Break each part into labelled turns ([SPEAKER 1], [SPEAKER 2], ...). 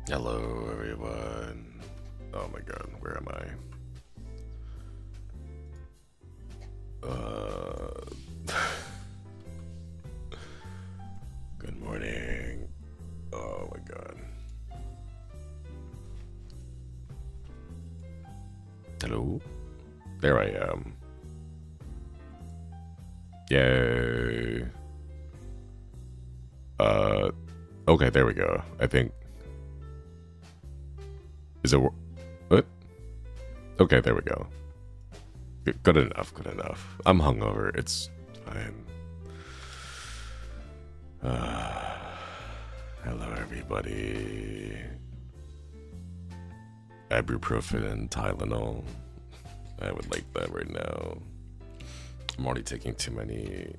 [SPEAKER 1] Hello, everyone. Oh my god, where am I? Good morning. Oh my god. Hello? There I am. Yay. Okay, there we go. I think. Is it. What? Okay, there we go. Good enough, good enough. I'm hungover. It's fine. Hello, everybody. Ibuprofen and Tylenol. I would like that right now. I'm already taking too many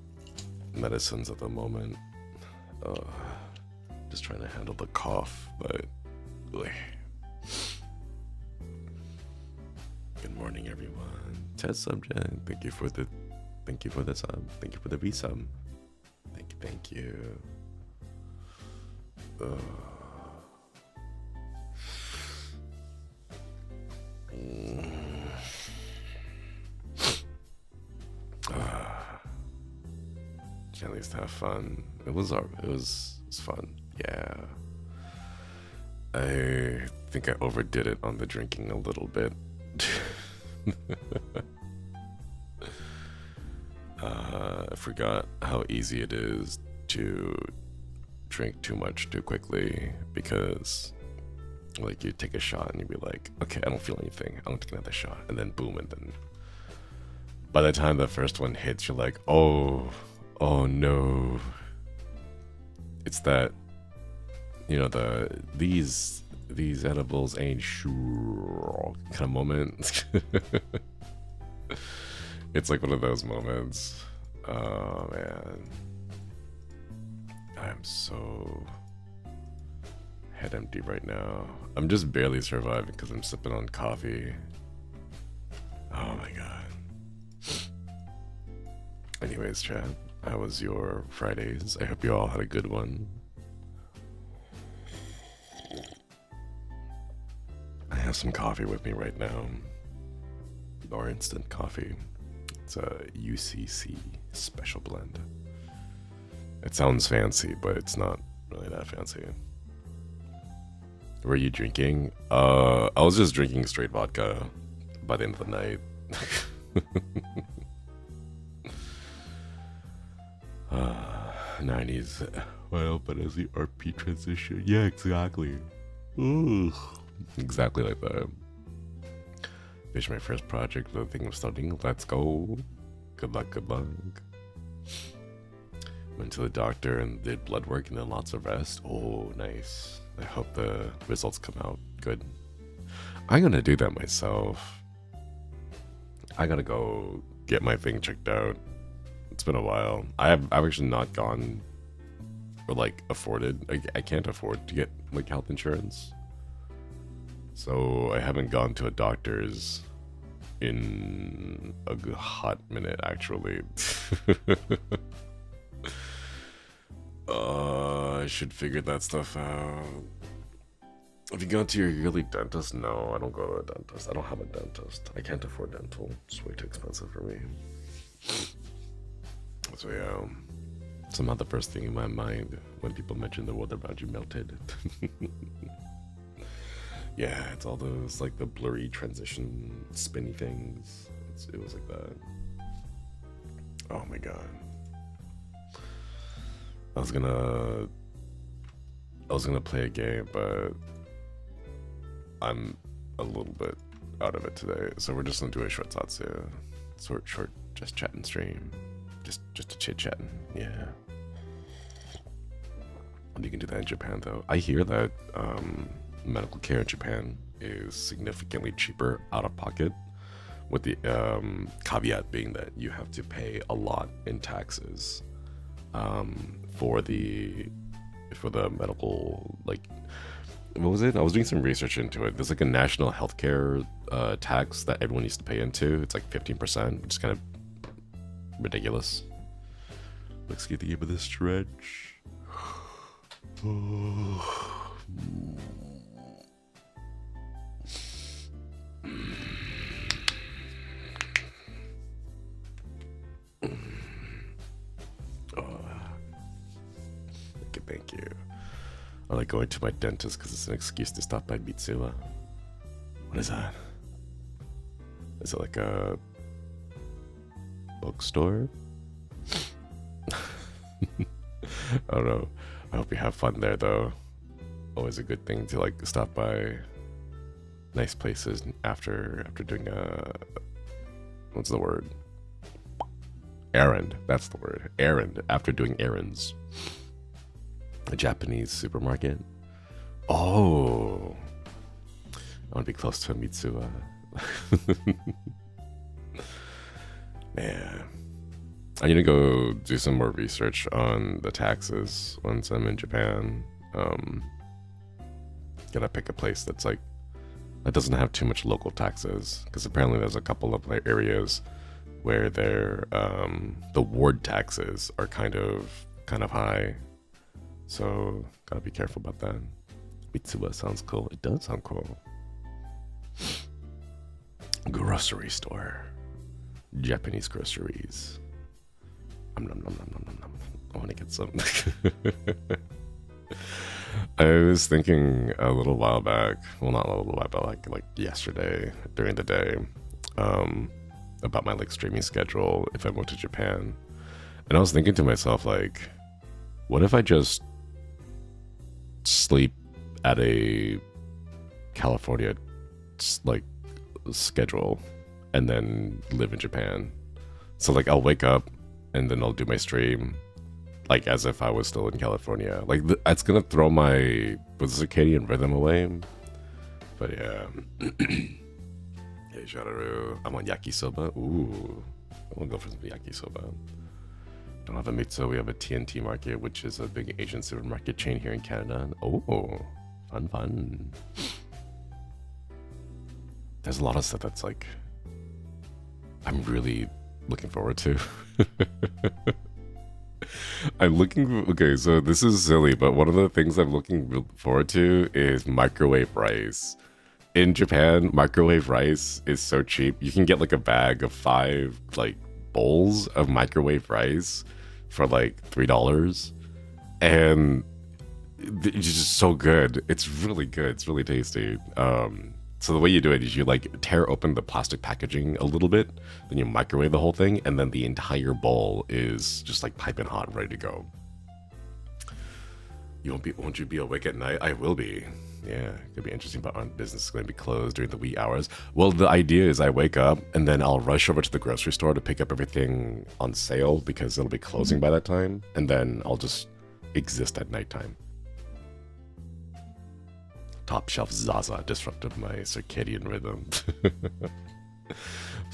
[SPEAKER 1] medicines at the moment. Just trying to handle the cough, but. Ugh. Good morning, everyone. Test subject. Thank you for the sub. Thank you for the V sub. Thank you. At least have fun. It was fun. Yeah. I think I overdid it on the drinking a little bit. I forgot how easy it is to drink too much too quickly, because like you take a shot and you'd be like, okay, I don't feel anything, I don't take another shot, and then boom, and then by the time the first one hits, you're like, oh no. It's that, you know, these edibles ain't sure kind of moment. It's like one of those moments. Oh man, I am so head empty right now. I'm just barely surviving because I'm sipping on coffee. Oh my god. Anyways, chat, how was your Fridays? I hope you all had a good one. I have some coffee with me right now. Or instant coffee. It's a UCC special blend. It sounds fancy, but it's not really that fancy. Were you drinking? I was just drinking straight vodka by the end of the night. 90s. Well, but as the RP transition. Yeah, exactly. Ugh. Exactly like that. Finish my first project, the thing I'm studying. Let's go. Good luck, good luck. Went to the doctor and did blood work and then lots of rest. Oh, nice. I hope the results come out good. I'm gonna do that myself. I gotta go get my thing checked out. It's been a while. I've actually not gone or like afforded. I can't afford to get like health insurance. So I haven't gone to a doctor's in a hot minute, actually. I should figure that stuff out. Have you gone to your yearly dentist? No, I don't go to a dentist. I don't have a dentist. I can't afford dental. It's way too expensive for me. So yeah, somehow the first thing in my mind when people mention the world around you melted. Yeah, it's all those like the blurry transition spinny things. It was like that. Oh my god. I was gonna play a game, but I'm a little bit out of it today, so we're just gonna do a short satsu. Short, just chat and stream. Just a chit chatting, yeah. And you can do that in Japan though. I hear that medical care in Japan is significantly cheaper out of pocket, with the caveat being that you have to pay a lot in taxes for the medical, like, what was it? I was doing some research into it. There's like a national healthcare tax that everyone needs to pay into. It's like 15%, which is kind of ridiculous. Let's get the end of this stretch. Or like going to my dentist because it's an excuse to stop by Mitsuwa. What is that? Is it like a bookstore? I don't know. I hope you have fun there though. Always a good thing to like stop by nice places after doing a, what's the word? Errand. That's the word. Errand. After doing errands. A Japanese supermarket. Oh, I want to be close to a Mitsuwa. Man, I need to go do some more research on the taxes once I'm in Japan. Gotta pick a place that's like, that doesn't have too much local taxes, because apparently there's a couple of areas where the ward taxes are kind of high. So gotta be careful about that. Mitsuba sounds cool. It does sound cool. Grocery store. Japanese groceries. I want to get some. I was thinking a little while back, well, not a little while, but like yesterday during the day, about my like streaming schedule if I went to Japan. And I was thinking to myself, like, what if I just sleep at a California like schedule and then live in Japan? So like I'll wake up and then I'll do my stream like as if I was still in California. Like that's gonna throw my circadian rhythm away. But yeah. Hey Shadaru, I'm on yakisoba. Ooh, I wanna go for some yakisoba. Don't have a Mitsu, we have a TNT market, which is a big Asian supermarket chain here in Canada. Oh, fun. There's a lot of stuff that's like, I'm really looking forward to. Okay, so this is silly, but one of the things I'm looking forward to is microwave rice. In Japan, microwave rice is so cheap. You can get like a bag of 5 like bowls of microwave rice for like $3, and it's just so good. It's really good. It's really tasty. So the way you do it is you like tear open the plastic packaging a little bit, then you microwave the whole thing, and then the entire bowl is just like piping hot, ready to go. Won't you be awake at night? I will be. Yeah, it could be interesting, but our business is going to be closed during the wee hours. Well, the idea is I wake up and then I'll rush over to the grocery store to pick up everything on sale because it'll be closing by that time, and then I'll just exist at nighttime. Top shelf Zaza disrupted my circadian rhythm.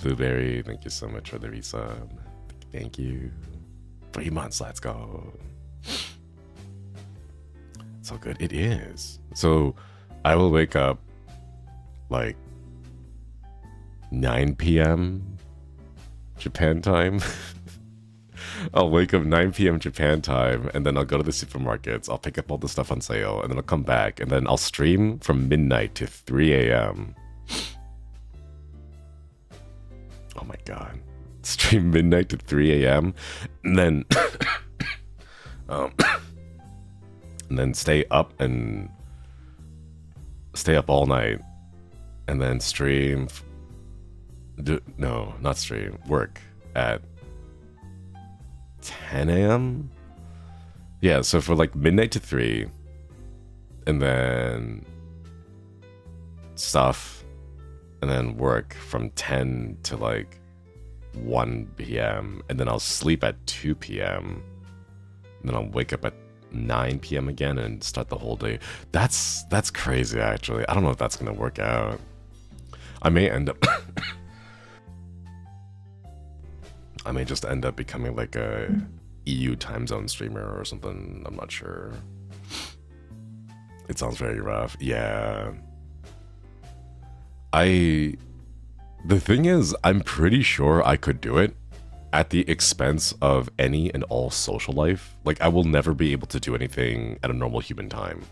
[SPEAKER 1] Blueberry, thank you so much for the resub. Thank you. 3 months, let's go. So good. It is. So I will wake up like 9 p.m. Japan time. I'll wake up 9 p.m. Japan time, and then I'll go to the supermarkets, I'll pick up all the stuff on sale, and then I'll come back, and then I'll stream from midnight to 3 a.m. Oh my god. Stream midnight to 3 a.m. and then and then stay up all night, and then stream work at 10 a.m. Yeah, so for like midnight to 3, and then stuff, and then work from 10 to like 1 p.m. and then I'll sleep at 2 p.m. and then I'll wake up at 9 p.m. again and start the whole day. That's crazy, actually. I don't know if that's gonna work out. I may end up I may just end up becoming like a EU time zone streamer or something. I'm not sure. It sounds very rough. Yeah. The thing is, I'm pretty sure I could do it at the expense of any and all social life. Like, I will never be able to do anything at a normal human time.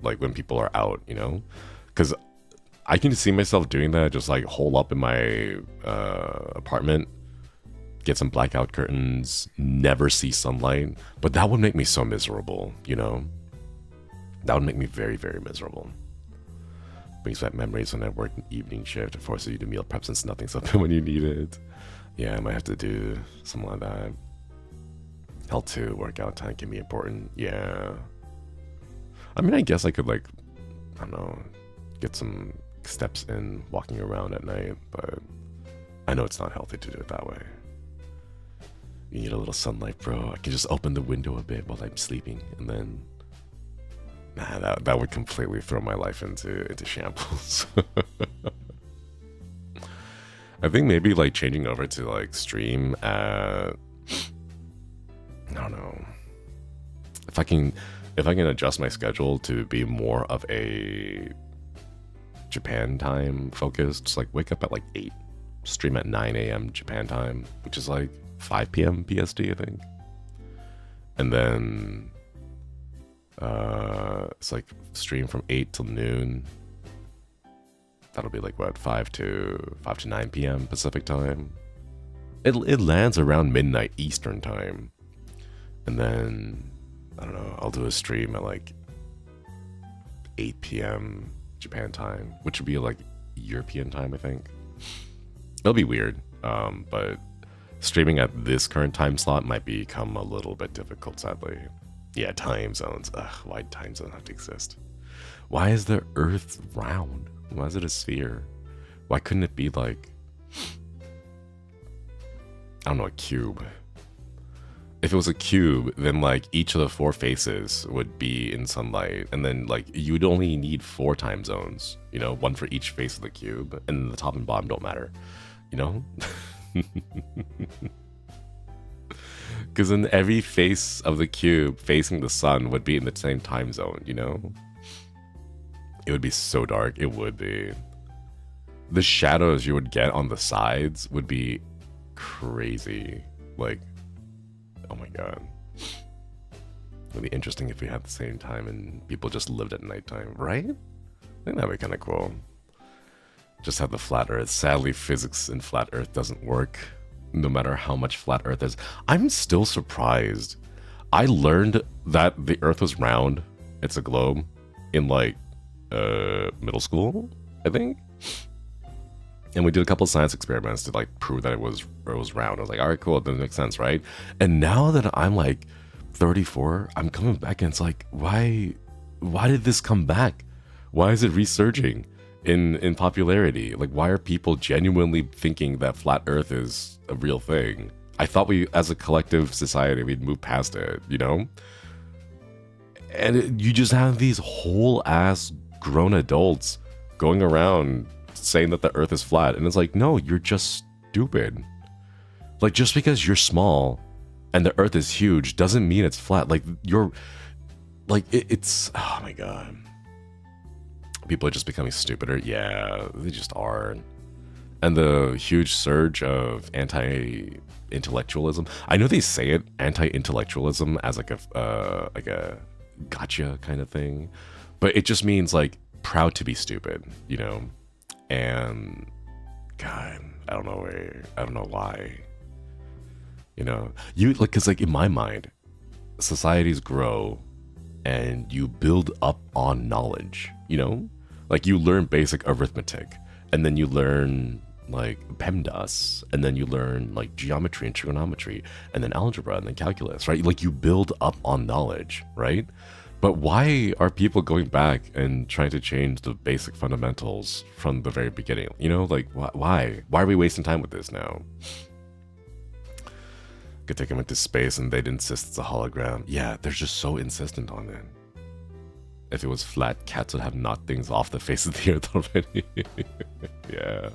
[SPEAKER 1] Like when people are out, you know? Because I can see myself doing that, just like hole up in my apartment, get some blackout curtains, never see sunlight, but that would make me so miserable, you know? That would make me very, very miserable. Brings back memories when I worked an evening shift. It forces you to meal prep since nothing's open when you need it. Yeah, I might have to do something like that. Health too, workout time can be important. Yeah. I mean, I guess I could, like, I don't know, get some steps in walking around at night, but I know it's not healthy to do it that way. You need a little sunlight, bro. I can just open the window a bit while I'm sleeping, and then... Nah, that would completely throw my life into shambles. I think maybe, like, changing over to, like, stream at... I don't know. If I can adjust my schedule to be more of a Japan time focused, like wake up at like 8, stream at 9 a.m. Japan time, which is like 5 p.m. PST, I think. And then it's like stream from 8 till noon. That'll be like what, 5 to 9 p.m. Pacific time. It lands around midnight Eastern time. And then I don't know, I'll do a stream at like 8 p.m. Japan time, which would be like European time, I think. It'll be weird, but streaming at this current time slot might become a little bit difficult, sadly. Yeah, time zones. Ugh, why do time zones have to exist? Why is the Earth round? Why is it a sphere? Why couldn't it be like, I don't know, a cube? If it was a cube, then like each of the 4 faces would be in sunlight, and then like you'd only need 4 time zones, you know, 1 for each face of the cube, and the top and bottom don't matter, you know? Because then every face of the cube facing the sun would be in the same time zone, you know? It would be so dark, it would be. The shadows you would get on the sides would be crazy, like, oh my god. It'd be interesting if we had the same time and people just lived at nighttime, right? I think that'd be kind of cool. Just have the flat earth. Sadly, physics in flat earth doesn't work, no matter how much flat earth is. I'm still surprised. I learned that the earth was round, it's a globe, in like middle school, I think. And we did a couple of science experiments to like prove that it was round. I was like, all right, cool, that makes sense, right? And now that I'm like 34, I'm coming back and it's like, why did this come back? Why is it resurging in popularity? Like, why are people genuinely thinking that flat earth is a real thing? I thought we, as a collective society, we'd move past it, you know? And you just have these whole ass grown adults going around saying that the earth is flat, and it's like, no, you're just stupid. Like, just because you're small and the earth is huge doesn't mean it's flat. Like, you're like, it's oh my god, people are just becoming stupider. Yeah, they just are. And the huge surge of anti-intellectualism, I know they say it, anti-intellectualism, as like a gotcha kind of thing, but it just means like proud to be stupid, you know? And god, I don't know why, you know, you like, because like in my mind, societies grow and you build up on knowledge, you know, like you learn basic arithmetic, and then you learn like PEMDAS, and then you learn like geometry and trigonometry, and then algebra, and then calculus, right? Like you build up on knowledge, right? But why are people going back and trying to change the basic fundamentals from the very beginning? You know, like, why? Why are we wasting time with this now? Could take them into space and they'd insist it's a hologram. Yeah, they're just so insistent on it. If it was flat, cats would have knocked things off the face of the earth already. Yeah.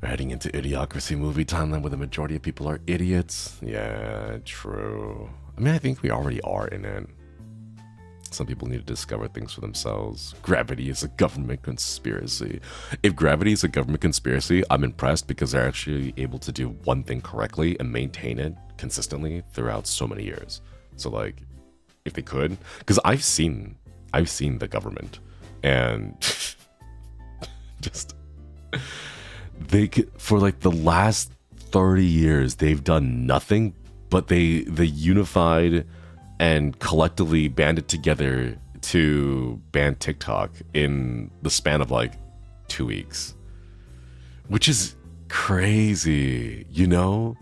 [SPEAKER 1] We're heading into Idiocracy movie timeline where the majority of people are idiots. Yeah, true. I mean, I think we already are in it. Some people need to discover things for themselves. Gravity is a government conspiracy. If gravity is a government conspiracy, I'm impressed because they're actually able to do one thing correctly and maintain it consistently throughout so many years. So like, if they could, because I've seen the government, and just they could, for like the last 30 years, they've done nothing but they unified and collectively banded together to ban TikTok in the span of like 2 weeks, which is crazy, you know?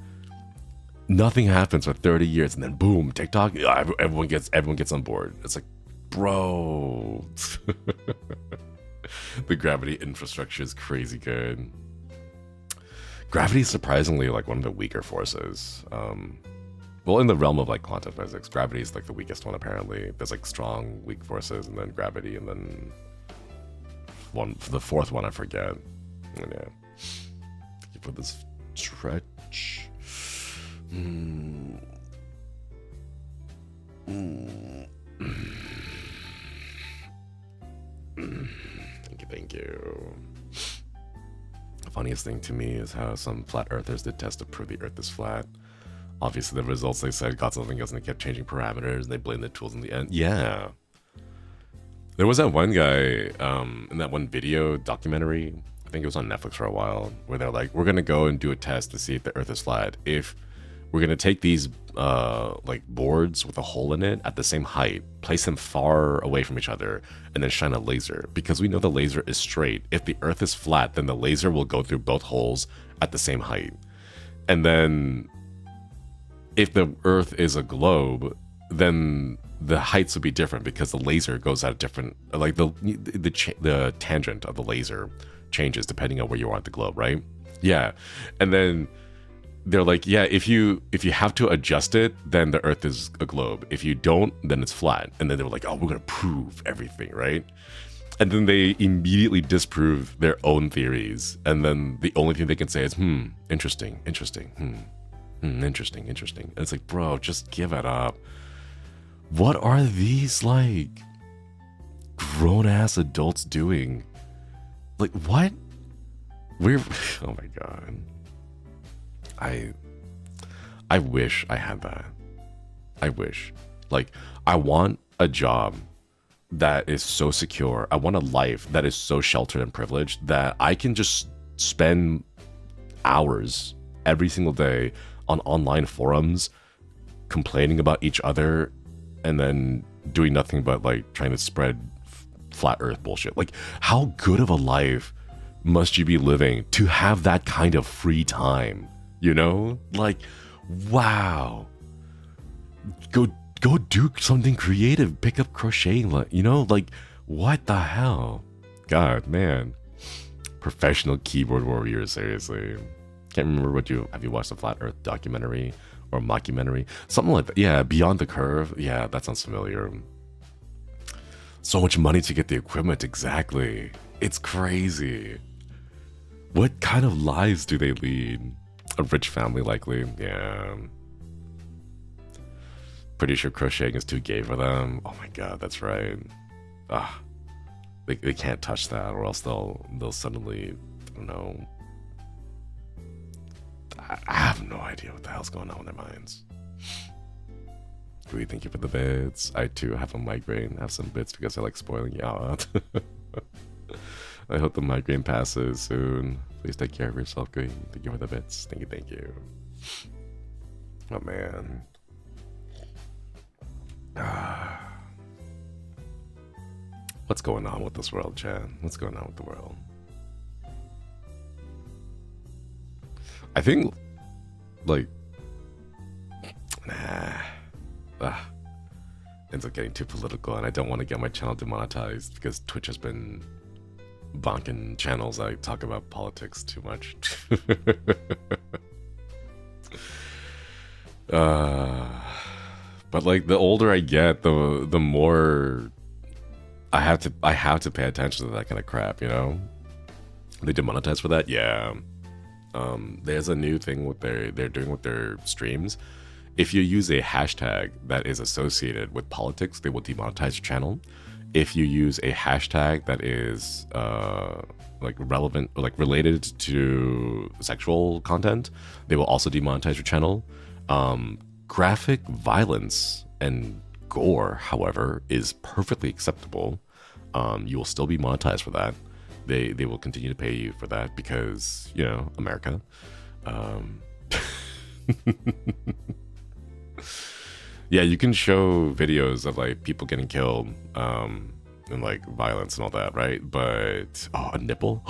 [SPEAKER 1] Nothing happens for 30 years and then boom, TikTok, everyone gets on board. It's like, bro. The gravity infrastructure is crazy good. Gravity is surprisingly like one of the weaker forces. Well, in the realm of like quantum physics, gravity is like the weakest one apparently. There's like strong, weak forces, and then gravity, and then the fourth one I forget. And yeah, thank you for this stretch. Thank you. The funniest thing to me is how some flat earthers did test to prove the earth is flat. Obviously, the results they said got something else and they kept changing parameters and they blamed the tools in the end. Yeah. There was that one guy in that one video documentary, I think it was on Netflix for a while, where they're like, we're going to go and do a test to see if the earth is flat. If we're going to take these like boards with a hole in it at the same height, place them far away from each other, and then shine a laser. Because we know the laser is straight. If the earth is flat, then the laser will go through both holes at the same height. And then if the earth is a globe, then the heights would be different because the laser goes at a different, like the tangent of the laser changes depending on where you are at the globe, right? Yeah. And then they're like, yeah, if you have to adjust it, then the earth is a globe. If you don't, then it's flat. And then they were like, oh, we're going to prove everything, right? And then they immediately disprove their own theories. And then the only thing they can say is, interesting, interesting, interesting. And it's like, bro, just give it up. What are these like grown-ass adults doing? Like, what? Oh my god. I wish I had that. I wish. Like, I want a job that is so secure. I want a life that is so sheltered and privileged that I can just spend hours every single day on online forums complaining about each other and then doing nothing but like trying to spread flat earth bullshit. Like, how good of a life must you be living to have that kind of free time? You know, like, wow. Go do something creative. Pick up crocheting. You know, like, what the hell? God, man. Professional keyboard warrior, seriously. Can't remember have you watched the Flat Earth documentary or mockumentary? Something like that. Yeah, Beyond the Curve. Yeah, that sounds familiar. So much money to get the equipment, exactly. It's crazy. What kind of lives do they lead? A rich family, likely. Yeah. Pretty sure crocheting is too gay for them. Oh my god, that's right. They can't touch that, or else they'll suddenly, I don't know. I have no idea what the hell's going on with their minds. Really, thank you for the bits. I too have a migraine. I have some bits because I like spoiling you out. I hope the migraine passes soon. Please take care of yourself, Green. Thank you for the bits. Thank you. Oh man. What's going on with this world, Chad? What's going on with the world? I think, like, ends up getting too political, and I don't want to get my channel demonetized because Twitch has been bonking channels that talk about politics too much. But like, the older I get, the more I have to pay attention to that kind of crap, you know? They demonetize for that? Yeah. There's a new thing what they're doing with their streams. If you use a hashtag that is associated with politics, they will demonetize your channel. If you use a hashtag that is like relevant, like related to sexual content, they will also demonetize your channel. Graphic violence and gore, however, is perfectly acceptable. You will still be monetized for that. They will continue to pay you for that because, you know, America. Yeah, you can show videos of like people getting killed, and like violence and all that, right? But oh, a nipple?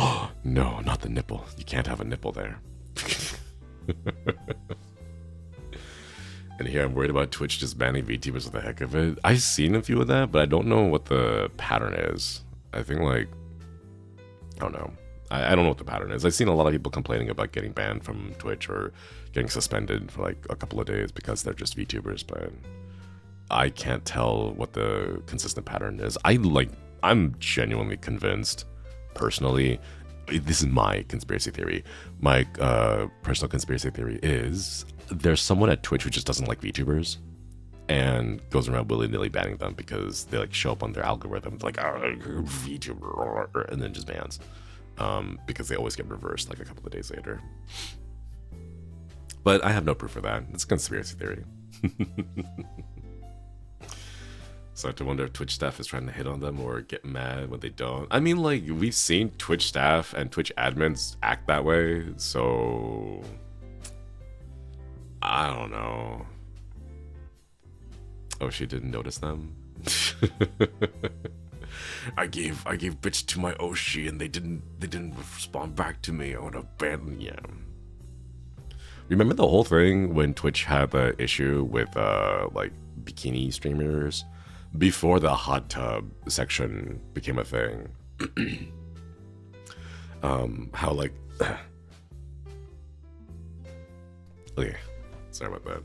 [SPEAKER 1] No, not the nipple. You can't have a nipple there. And here I'm worried about Twitch just banning VTubers for the heck of it. I've seen a few of that, but I don't know what the pattern is. I think like, I don't know. I don't know what the pattern is. I've seen a lot of people complaining about getting banned from Twitch or getting suspended for like a couple of days because they're just VTubers, but I can't tell what the consistent pattern is. I'm genuinely convinced, personally, this is my conspiracy theory. My personal conspiracy theory is there's someone at Twitch who just doesn't like VTubers and goes around willy-nilly banning them because they like show up on their algorithm like, oh, VTuber, and then just bans. Because they always get reversed like a couple of days later. But I have no proof for that. It's a conspiracy theory. So I have to wonder if Twitch staff is trying to hit on them or get mad when they don't. I mean, like, we've seen Twitch staff and Twitch admins act that way, so I don't know. Oh, she didn't notice them? I gave bitch to my Oshi and they didn't respond back to me. I would have banned them. Remember the whole thing when Twitch had the issue with like bikini streamers before the hot tub section became a thing? How like okay, sorry about that.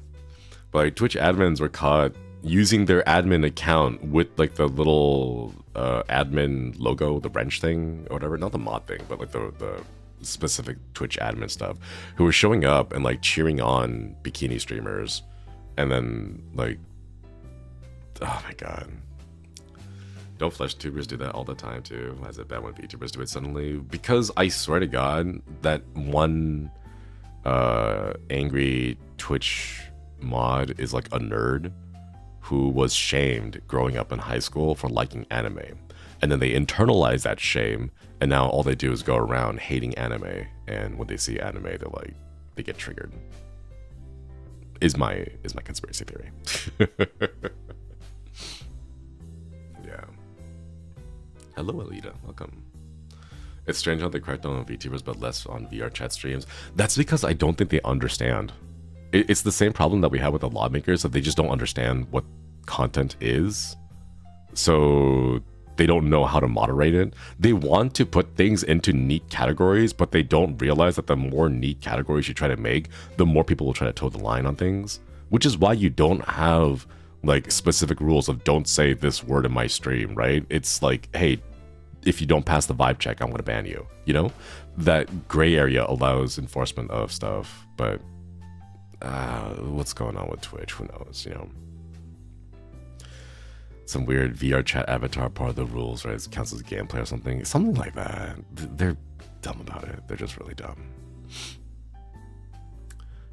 [SPEAKER 1] But like Twitch admins were caught using their admin account with like the little admin logo, the wrench thing or whatever, not the mod thing, but like the specific Twitch admin stuff, who were showing up and like cheering on bikini streamers, and then like, oh my god, don't Vtubers do that all the time too? Why is it bad when Vtubers do it suddenly? Because I swear to god, that one angry Twitch mod is like a nerd who was shamed growing up in high school for liking anime. And then they internalize that shame, and now all they do is go around hating anime, and when they see anime, they're like, they get triggered. Is my conspiracy theory. Yeah. Hello, Alita. Welcome. It's strange how they crack down on VTubers, but less on VR chat streams. That's because I don't think they understand. It's the same problem that we have with the lawmakers, that they just don't understand what content is. So they don't know how to moderate it. They want to put things into neat categories, but they don't realize that the more neat categories you try to make, the more people will try to toe the line on things. Which is why you don't have like specific rules of don't say this word in my stream, right? It's like, hey, if you don't pass the vibe check, I'm gonna ban you. You know? That gray area allows enforcement of stuff, but what's going on with Twitch? Who knows, you know? Some weird VR chat avatar part of the rules, right? It counts as gameplay or something. Something like that. They're dumb about it. They're just really dumb.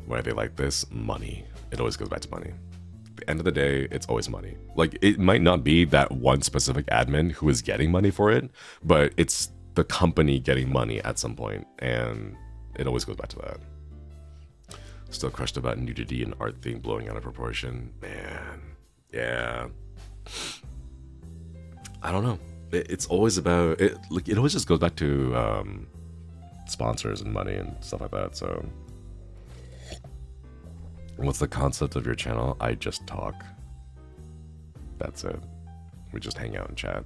[SPEAKER 1] Why are they like this? Money. It always goes back to money. At the end of the day, it's always money. Like, it might not be that one specific admin who is getting money for it, but it's the company getting money at some point, and it always goes back to that. Still crushed about nudity and art thing blowing out of proportion. Man, yeah. I don't know. It's always about it. Like, it always just goes back to sponsors and money and stuff like that. So, what's the concept of your channel? I just talk. That's it. We just hang out and chat.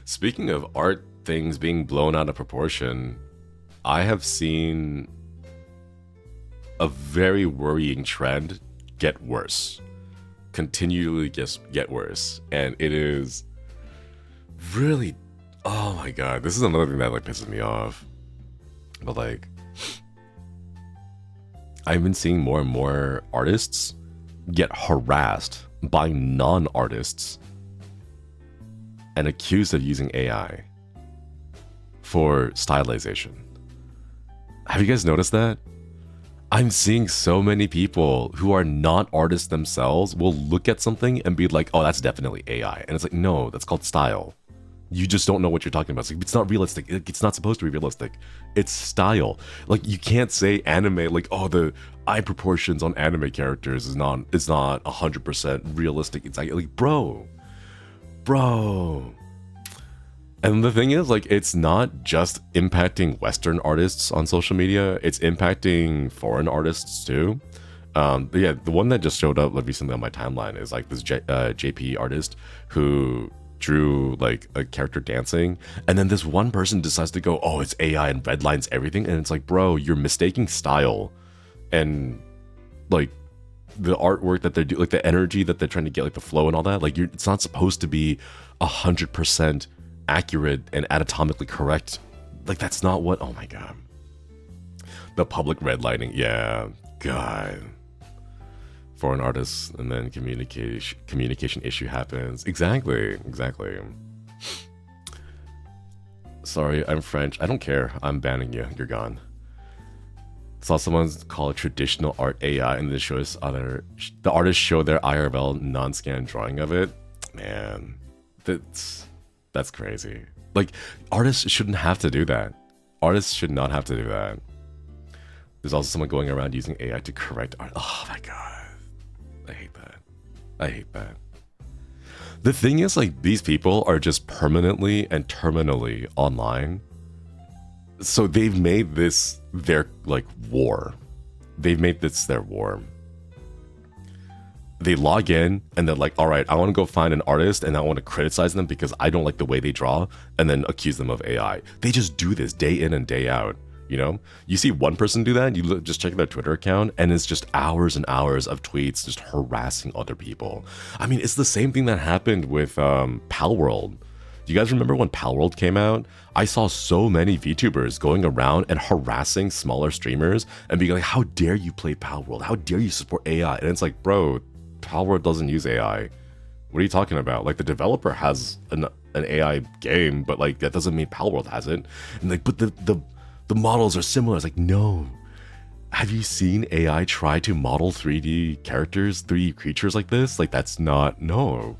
[SPEAKER 1] Speaking of art things being blown out of proportion, I have seen a very worrying trend get worse. Continually get worse. And it is really, oh my god, this is another thing that like pisses me off. But like, I've been seeing more and more artists get harassed by non-artists and accused of using AI for stylization. Have you guys noticed that? I'm seeing so many people who are not artists themselves will look at something and be like, oh, that's definitely AI. And it's like, no, that's called style. You just don't know what you're talking about. It's not realistic. It's not supposed to be realistic. It's style. Like, you can't say anime, like, oh, the eye proportions on anime characters is not 100% realistic. It's like, bro. And the thing is, like, it's not just impacting Western artists on social media. It's impacting foreign artists too. But yeah, the one that just showed up like recently on my timeline is like this JP artist who drew like a character dancing, and then this one person decides to go, oh, it's AI and redlines everything, and it's like, bro, you're mistaking style and like the artwork that they're doing, like the energy that they're trying to get, like the flow and all that. Like, it's not supposed to be 100% accurate and anatomically correct. Like, that's not what. Oh my god, the public redlining. Yeah, god. Foreign artists, and then communication issue happens. Exactly. Sorry, I'm French. I don't care. I'm banning you. You're gone. Saw someone call it traditional art AI, and then shows the artists show their IRL non-scan drawing of it. Man, that's crazy. Like, artists shouldn't have to do that. Artists should not have to do that. There's also someone going around using AI to correct art. Oh my god. I hate that. The thing is, like, these people are just permanently and terminally online. So they've made this their, like, war. They've made this their war. They log in and they're like, all right, I want to go find an artist and I want to criticize them because I don't like the way they draw, and then accuse them of AI. They just do this day in and day out. You know, you see one person do that, you just check their Twitter account, and it's just hours and hours of tweets just harassing other people. I mean, it's the same thing that happened with Palworld. Do you guys remember when Palworld came out? I saw so many VTubers going around and harassing smaller streamers and being like, how dare you play Palworld? How dare you support AI? And it's like, bro, Palworld doesn't use AI. What are you talking about? Like, the developer has an AI game, but like, that doesn't mean Palworld has it. And like, but the models are similar. It's like, no. Have you seen AI try to model 3D characters, 3D creatures like this? Like, that's not, no.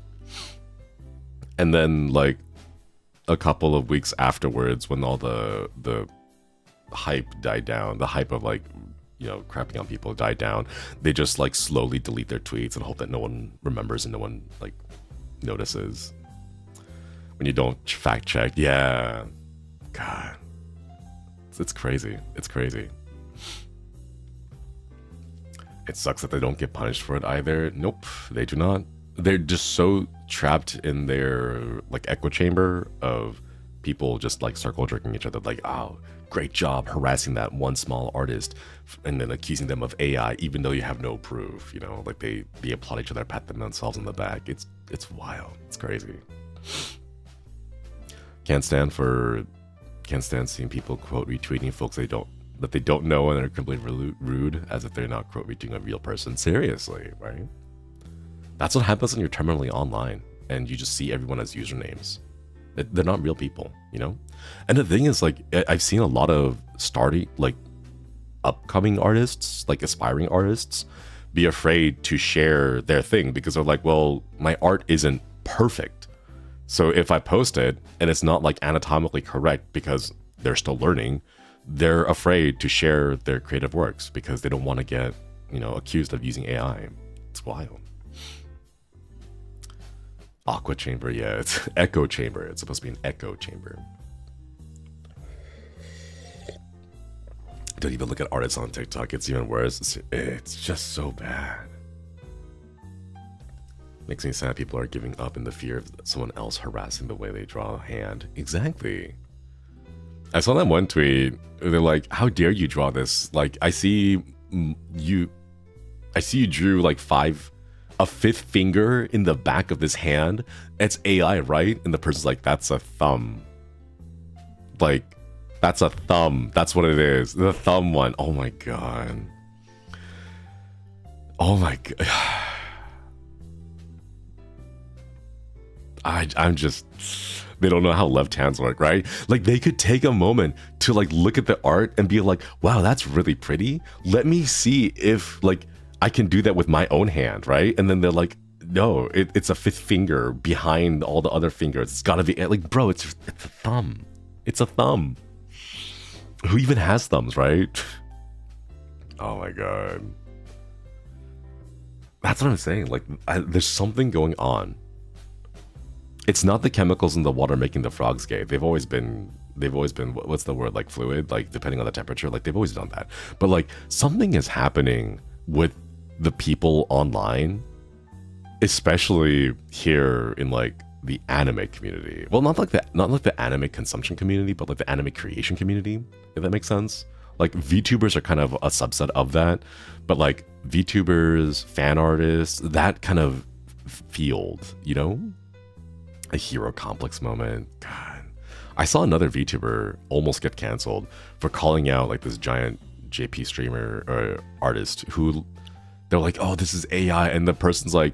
[SPEAKER 1] And then, like, a couple of weeks afterwards, when all the hype died down, the hype of, like, you know, crapping on people died down, they just, like, slowly delete their tweets and hope that no one remembers and no one, like, notices. When you don't fact check. Yeah. God. It's crazy. It's crazy. It sucks that they don't get punished for it either. Nope, they do not. They're just so trapped in their, like, echo chamber of people just, like, circle jerking each other, like, oh, great job harassing that one small artist, and then accusing them of AI, even though you have no proof. You know, like, they applaud each other, pat themselves on the back. It's wild. It's crazy. Can't stand seeing people quote retweeting folks they don't know and are completely rude, as if they're not quote retweeting a real person. Seriously, right? That's what happens when you're terminally online and you just see everyone as usernames. They're not real people, you know? And the thing is, like, I've seen a lot of upcoming artists, like aspiring artists, be afraid to share their thing because they're like, well, my art isn't perfect. So if I post it and it's not, like, anatomically correct because they're still learning, they're afraid to share their creative works because they don't want to get, you know, accused of using AI. It's wild. Aqua chamber, yeah, it's echo chamber. It's supposed to be an echo chamber. Don't even look at artists on TikTok. It's even worse. It's just so bad. Makes me sad people are giving up in the fear of someone else harassing the way they draw a hand. Exactly. I saw that one tweet. They're like, how dare you draw this? Like, I see you drew like a fifth finger in the back of this hand. It's AI, right? And the person's like, that's a thumb. Like, that's a thumb. That's what it is. The thumb one. Oh my god. Oh my god. I'm just, they don't know how left hands work, right? Like, they could take a moment to, like, look at the art and be like, wow, that's really pretty. Let me see if, like, I can do that with my own hand, right? And then they're like, No, it's a fifth finger behind all the other fingers. It's gotta be like, bro, it's a thumb. It's a thumb. Who even has thumbs, right? Oh my god. That's what I'm saying. Like, there's something going on. It's not the chemicals in the water making the frogs gay. They've always been, what's the word, like fluid, like depending on the temperature, like they've always done that. But like something is happening with the people online, especially here in like the anime community. Well, not like the anime consumption community, but like the anime creation community, if that makes sense. Like Vtubers are kind of a subset of that, but like Vtubers, fan artists, that kind of field, you know? A hero complex moment. God. I saw another VTuber almost get canceled for calling out like this giant JP streamer or artist who they're like, oh, this is AI. And the person's like,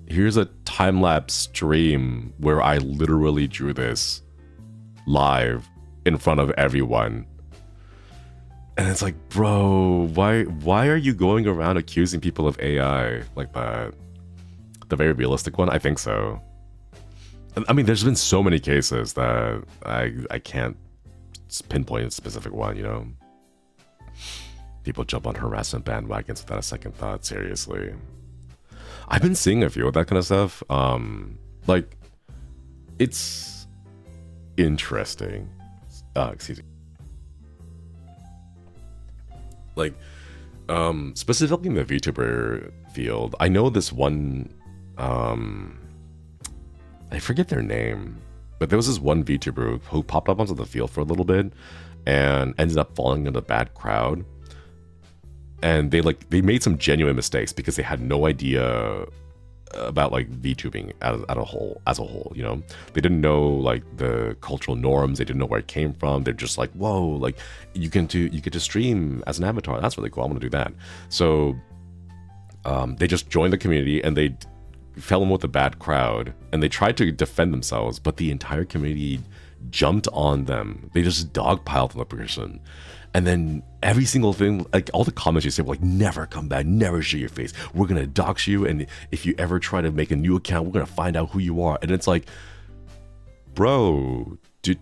[SPEAKER 1] here's a time-lapse stream where I literally drew this live in front of everyone. And it's like, bro, why are you going around accusing people of AI like that? The very realistic one? I think so. I mean, there's been so many cases that I can't pinpoint a specific one, you know? People jump on harassment bandwagons without a second thought, seriously. I've been seeing a few of that kind of stuff. Like, it's interesting. Excuse me. Like, specifically in the VTuber field, I know this one, I forget their name, but there was this one VTuber who popped up onto the field for a little bit and ended up falling in a bad crowd. And they made some genuine mistakes because they had no idea about like VTubing as a whole, you know? They didn't know like the cultural norms, they didn't know where it came from. They're just like, whoa, like you get to stream as an avatar. That's really cool. I want to do that. So they just joined the community and they fell in with a bad crowd and they tried to defend themselves, but the entire community jumped on them. They just dogpiled on the person. And then every single thing, like all the comments you say were like, never come back, never show your face. We're going to dox you. And if you ever try to make a new account, we're going to find out who you are. And it's like, bro, dude,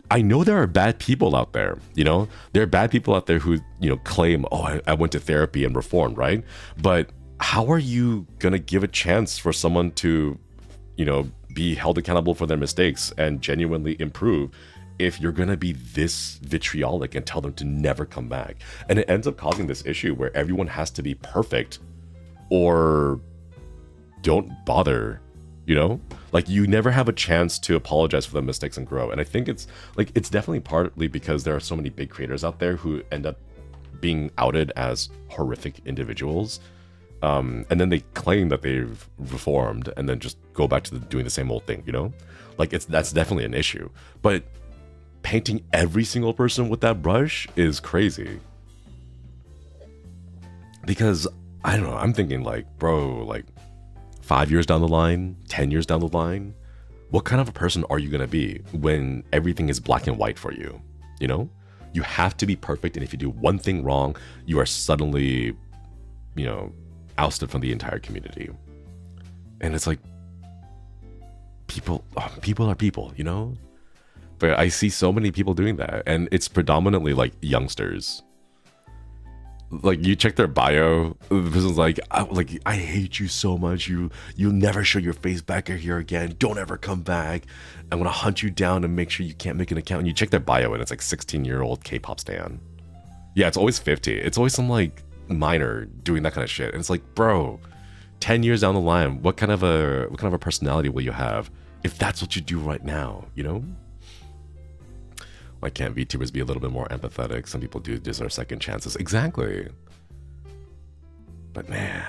[SPEAKER 1] I know there are bad people out there, you know? There are bad people out there who, you know, claim, oh, I went to therapy and reformed, right? But how are you going to give a chance for someone to, you know, be held accountable for their mistakes and genuinely improve if you're going to be this vitriolic and tell them to never come back? And it ends up causing this issue where everyone has to be perfect or don't bother, you know? Like you never have a chance to apologize for the mistakes and grow. And I think it's like, it's definitely partly because there are so many big creators out there who end up being outed as horrific individuals. And then they claim that they've reformed and then just go back to doing the same old thing, you know? Like that's definitely an issue. But painting every single person with that brush is crazy. Because, I don't know, I'm thinking like, bro, like 5 years down the line, 10 years down the line, what kind of a person are you gonna be when everything is black and white for you, you know? You have to be perfect, and if you do one thing wrong, you are suddenly, you know, ousted from the entire community. And it's like, people are people, you know? But I see so many people doing that, and it's predominantly like youngsters. Like you check their bio, the person's like, I hate you so much. You'll never show your face back here again. Don't ever come back. I'm gonna hunt you down and make sure you can't make an account. And you check their bio, and it's like 16-year-old K-pop stan. Yeah, it's always 50. It's always some like minor doing that kind of shit. And it's like, bro, 10 years down the line, what kind of a personality will you have if that's what you do right now, you know? Why can't VTubers be a little bit more empathetic? Some people do deserve second chances. Exactly. But man,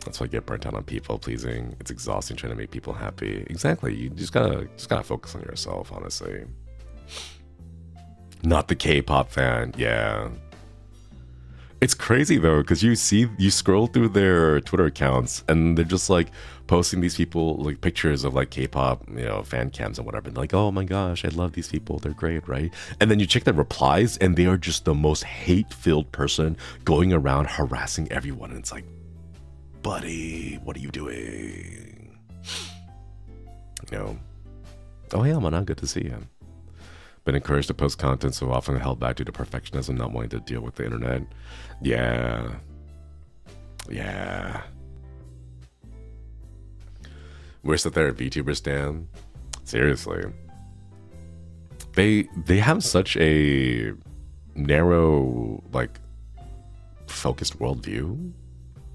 [SPEAKER 1] that's why I get burnt out on people pleasing. It's exhausting trying to make people happy. Exactly. You just gotta focus on yourself, honestly. Not the K-pop fan. Yeah. It's crazy though, because you scroll through their Twitter accounts and they're just like posting these people like pictures of like K-pop, you know, fan cams and whatever. And like, oh my gosh, I love these people. They're great, right? And then you check their replies and they are just the most hate-filled person going around harassing everyone. And it's like, buddy, what are you doing? You know, oh yeah, Mana, good to see you. Been encouraged to post content so often held back due to perfectionism, not wanting to deal with the internet. Yeah. Yeah. Where's the third VTuber stand? Seriously. They have such a narrow, like, focused worldview.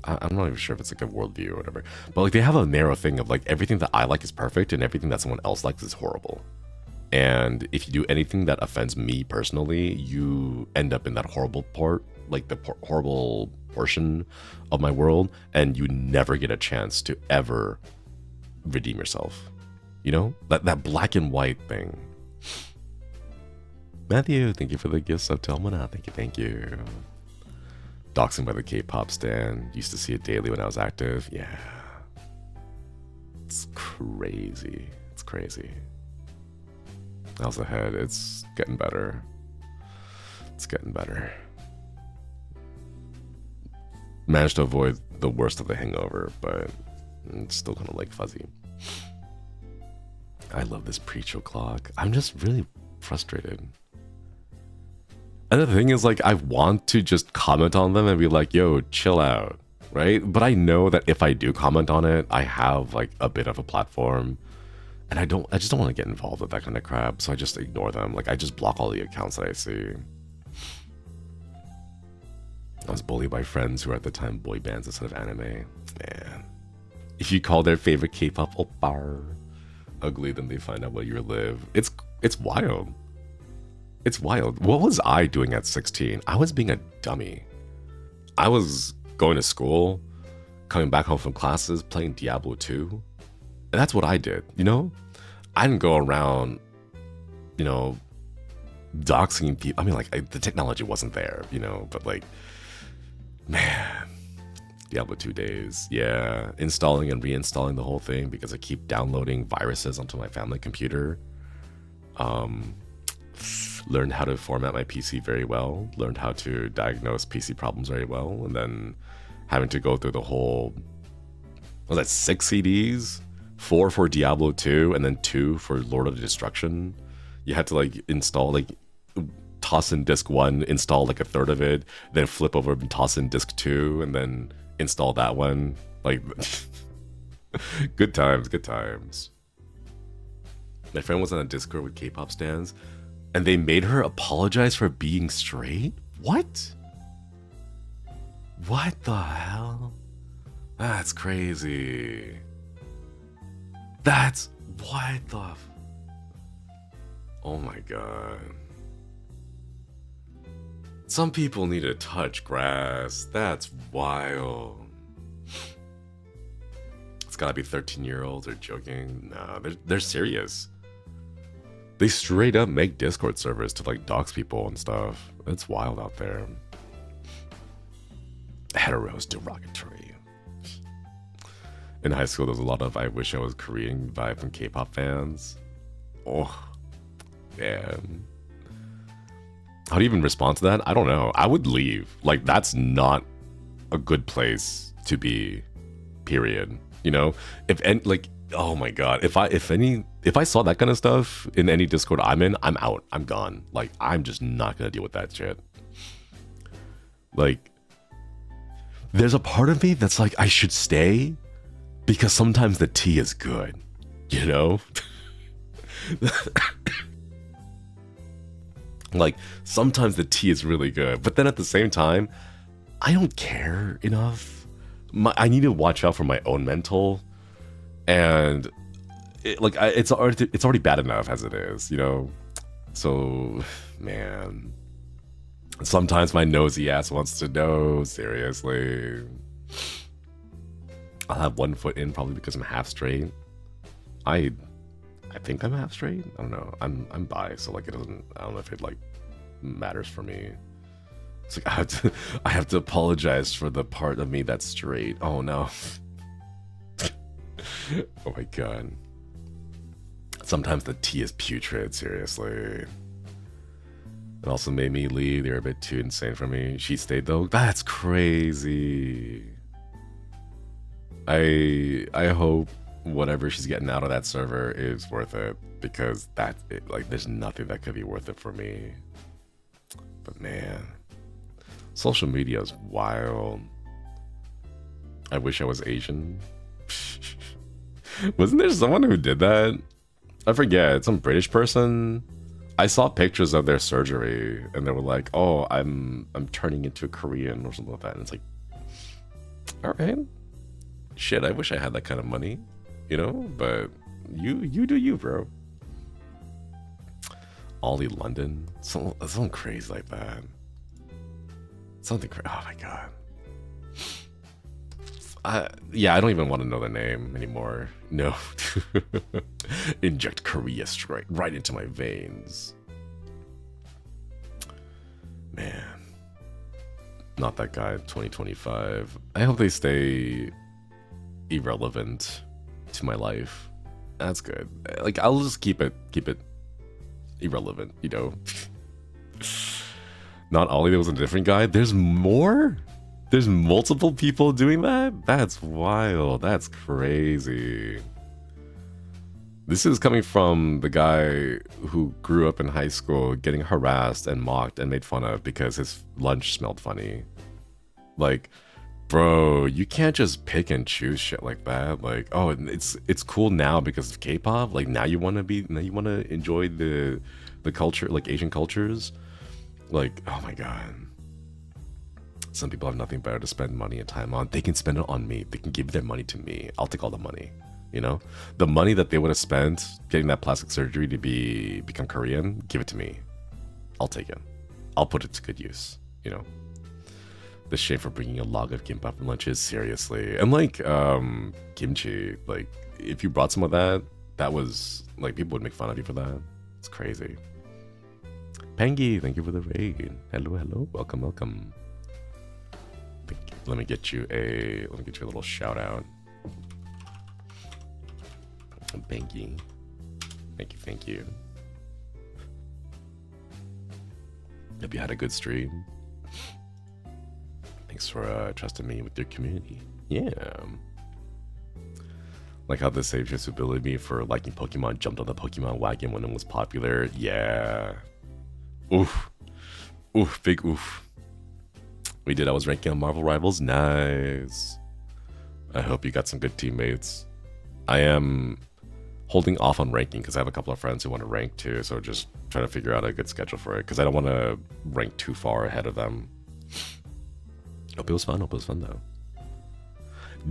[SPEAKER 1] I'm not even sure if it's like a worldview or whatever. But like they have a narrow thing of like everything that I like is perfect and everything that someone else likes is horrible. And if you do anything that offends me personally, you end up in that horrible part, like the horrible portion of my world, and you never get a chance to ever redeem yourself. You know? That black and white thing. Matthew, thank you for the gifts of Telmana. Thank you. Doxing by the K-pop stand. Used to see it daily when I was active. Yeah. It's crazy. It's crazy. How's the head? It's getting better. It's getting better. Managed to avoid the worst of the hangover, but it's still kind of like fuzzy. I love this pre-show clock. I'm just really frustrated. And the thing is, like, I want to just comment on them and be like, yo, chill out, right? But I know that if I do comment on it, I have like a bit of a platform. And I just don't want to get involved with that kind of crap, so I just ignore them. Like, I just block all the accounts that I see. I was bullied by friends who were at the time boy bands instead of anime. Man. If you call their favorite K-pop oppa ugly, then they find out where you live. It's wild. It's wild. What was I doing at 16? I was being a dummy. I was going to school, coming back home from classes, playing Diablo 2. And that's what I did, you know? I didn't go around, you know, doxing people. I mean, like, the technology wasn't there, you know? But, like, man, Diablo 2 days. Yeah, installing and reinstalling the whole thing because I keep downloading viruses onto my family computer. Learned how to format my PC very well. Learned how to diagnose PC problems very well. And then having to go through the whole, was that 6 CDs? 4 for Diablo 2 and then 2 for Lord of Destruction. You had to like install, like toss in disc 1, install like a third of it, then flip over and toss in disc 2 and then install that one. Like good times, good times. My friend was on a Discord with K-pop stands and they made her apologize for being straight? What? What the hell? That's crazy. That's what the oh my god. Some people need to touch grass. That's wild. It's gotta be 13-year-olds or joking. No, they're serious. They straight up make Discord servers to like dox people and stuff. It's wild out there. Heteros derogatory. In high school, there was a lot of I wish I was Korean vibe from K-pop fans. Oh, man. How do you even respond to that? I don't know. I would leave. Like, that's not a good place to be, period. You know? If any, like, oh my god. If I saw that kind of stuff in any Discord I'm in, I'm out. I'm gone. Like, I'm just not gonna deal with that shit. Like, there's a part of me that's like, I should stay because sometimes the tea is good, you know? Like, sometimes the tea is really good, but then at the same time, I don't care enough. I need to watch out for my own mental, and it's already bad enough as it is, you know? So, man, sometimes my nosy ass wants to know, seriously. I'll have one foot in probably because I'm half straight. I think I'm half straight. I don't know. I'm bi, so like it doesn't. I don't know if it like matters for me. It's like I have to apologize for the part of me that's straight. Oh no. Oh my god. Sometimes the tea is putrid. Seriously. It also made me leave. They're a bit too insane for me. She stayed though. That's crazy. I hope whatever she's getting out of that server is worth it, because like there's nothing that could be worth it for me. But man, social media is wild. I wish I was Asian. Wasn't there someone who did that? I forget, some British person. I saw pictures of their surgery and they were like, "Oh, I'm turning into a Korean" or something like that. And it's like, all right, shit, I wish I had that kind of money, you know? But you do you, bro. Ollie London, something crazy like that. Something crazy. Oh my god. Yeah, I don't even want to know their name anymore. No. Inject Korea straight right into my veins. Man. Not that guy, 2025. I hope they stay irrelevant to my life. That's good. Like, I'll just keep it irrelevant, you know? Not Ollie, there was a different guy. There's more? There's multiple people doing that? That's wild. That's crazy. This is coming from the guy who grew up in high school getting harassed and mocked and made fun of because his lunch smelled funny. Like, bro, you can't just pick and choose shit like that. Like, oh, it's cool now because of K-pop. Like, now you want to enjoy the culture, like Asian cultures. Like, oh my god. Some people have nothing better to spend money and time on. They can spend it on me. They can give their money to me. I'll take all the money. You know, the money that they would have spent getting that plastic surgery to become Korean, give it to me. I'll take it. I'll put it to good use. You know, the shame for bringing a log of kimbap for lunches, seriously. And like kimchi, like if you brought some of that, that was like people would make fun of you for that. It's crazy. Pangy, thank you for the raid. Hello, welcome. Let me get you a little shout out. Pangy, thank you. Hope you had a good stream. Thanks for trusting me with your community. Yeah. Like how the save traceability for liking Pokemon jumped on the Pokemon wagon when it was popular. Yeah. Oof, big oof. We did. I was ranking on Marvel Rivals. Nice. I hope you got some good teammates. I am holding off on ranking because I have a couple of friends who want to rank too. So just trying to figure out a good schedule for it because I don't want to rank too far ahead of them. Hope it was fun. Though.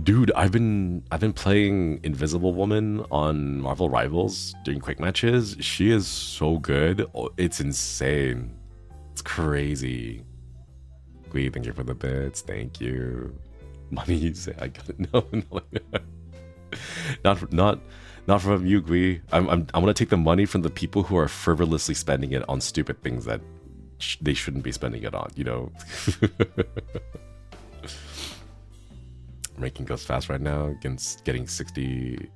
[SPEAKER 1] Dude, I've been playing Invisible Woman on Marvel Rivals doing quick matches. She is so good. Oh, it's insane. It's crazy. Gui, thank you for the bits. Thank you. Money, you say I got it. No. Not from you, Gui. I'm gonna take the money from the people who are frivolously spending it on stupid things that they shouldn't be spending it on. You know. Ranking goes fast right now. Against getting 60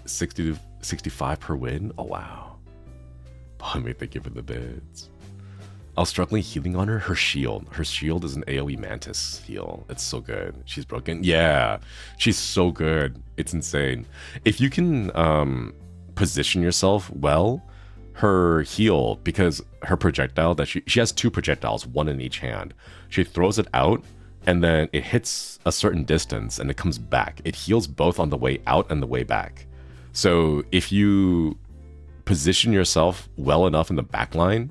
[SPEAKER 1] to 65 per win. Oh wow. Pommy, thank you for the bits. I was struggling healing on her. Her shield is an AoE Mantis heal. It's so good. She's broken. Yeah, she's so good. It's insane. If you can position yourself well, her heal, because her projectile that she has two projectiles, one in each hand. She throws it out and then it hits a certain distance and it comes back. It heals both on the way out and the way back. So if you position yourself well enough in the back line,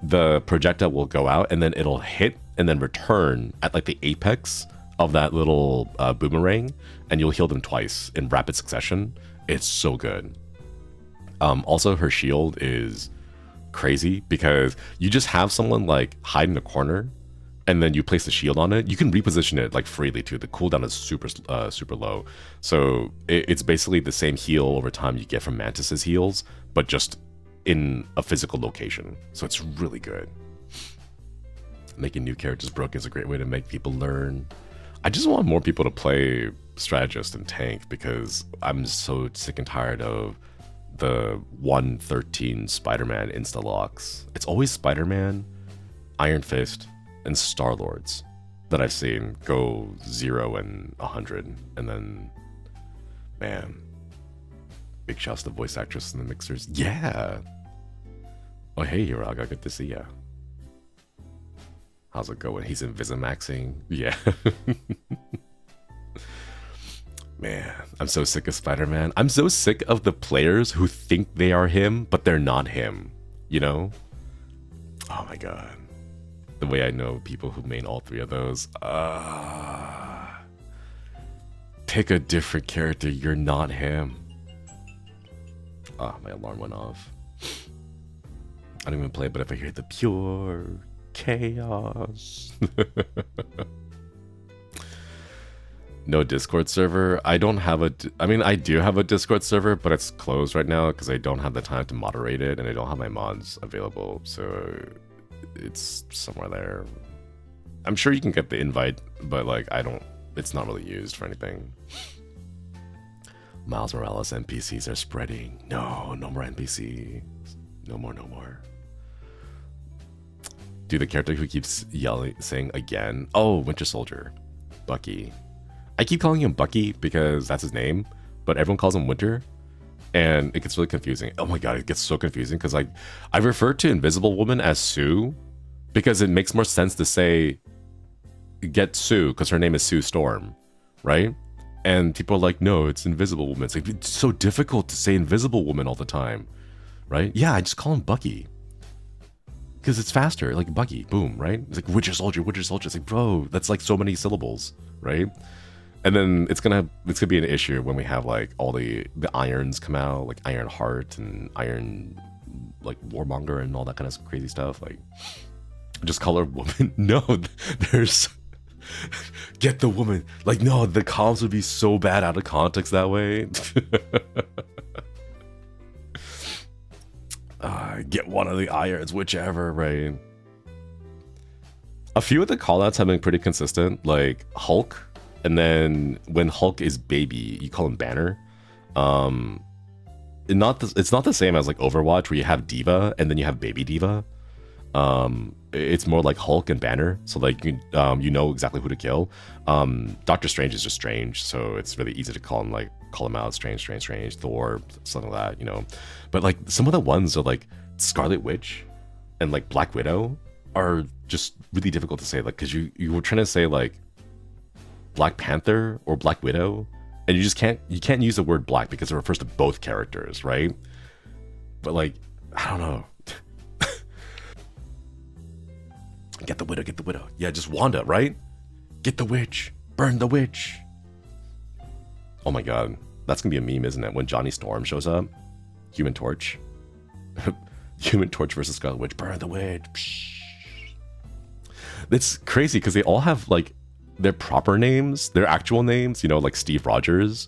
[SPEAKER 1] the projectile will go out and then it'll hit and then return at like the apex of that little boomerang, and you'll heal them twice in rapid succession. It's so good. Also, her shield is crazy because you just have someone like hide in a corner and then you place the shield on it. You can reposition it like freely too. The cooldown is super low. So it's basically the same heal over time you get from Mantis's heals, but just in a physical location. So it's really good. Making new characters broken is a great way to make people learn. I just want more people to play strategist and tank because I'm so sick and tired of the 113 Spider-Man insta-locks. It's always Spider-Man, Iron Fist, and Star-Lords. that I've seen go 0 and 100, and then, man, big shouts to the voice actress and the mixers. Yeah. Oh, hey, Hiraga, good to see ya. How's it going? He's in Visimaxing. Yeah. Man, I'm so sick of Spider-Man. I'm so sick of the players who think they are him, but they're not him. You know? Oh my god. The way I know people who made all 3 of those. Pick a different character. You're not him. Ah, my alarm went off. I don't even play, but if I hear the pure chaos. No Discord server. I don't have a... I mean, I do have a Discord server, but it's closed right now because I don't have the time to moderate it, and I don't have my mods available, so it's somewhere there. I'm sure you can get the invite, but like, I don't... It's not really used for anything. Miles Morales NPCs are spreading. No, no more NPCs. No more, no more. Dude, the character who keeps yelling, saying again. Oh, Winter Soldier. Bucky. I keep calling him Bucky because that's his name, but everyone calls him Winter, and it gets really confusing. Oh my god, it gets so confusing because like I refer to Invisible Woman as Sue because it makes more sense to say get Sue because her name is Sue Storm, right? And people are like, no, it's Invisible Woman. It's like, it's so difficult to say Invisible Woman all the time, right? Yeah, I just call him Bucky because it's faster, like Bucky, boom, right? It's like Winter Soldier, Winter Soldier. It's like, bro, that's like so many syllables, right? And then it's gonna be an issue when we have like all the irons come out, like Iron Heart and Iron, like Warmonger and all that kind of crazy stuff. Like, just call her woman. No, there's get the woman. Like, no, the comms would be so bad out of context that way. Get one of the irons, whichever, right? A few of the callouts have been pretty consistent, like Hulk. And then when Hulk is baby, you call him Banner. It's not the same as like Overwatch where you have Diva and then you have Baby Diva. It's more like Hulk and Banner. So like you know exactly who to kill. Doctor Strange is just Strange, so it's really easy to call him out. Strange. Thor, something like that, you know. But like some of the ones are like Scarlet Witch and like Black Widow are just really difficult to say, like because you were trying to say like Black Panther or Black Widow, and you can't use the word black because it refers to both characters, right? But like, I don't know. Get the widow. Yeah, just Wanda, right? Get the witch. Burn the witch. Oh my god. That's gonna be a meme, isn't it? When Johnny Storm shows up. Human Torch. Human Torch versus Scarlet Witch. Burn the witch. It's crazy because they all have like their proper names, their actual names, you know, like Steve Rogers,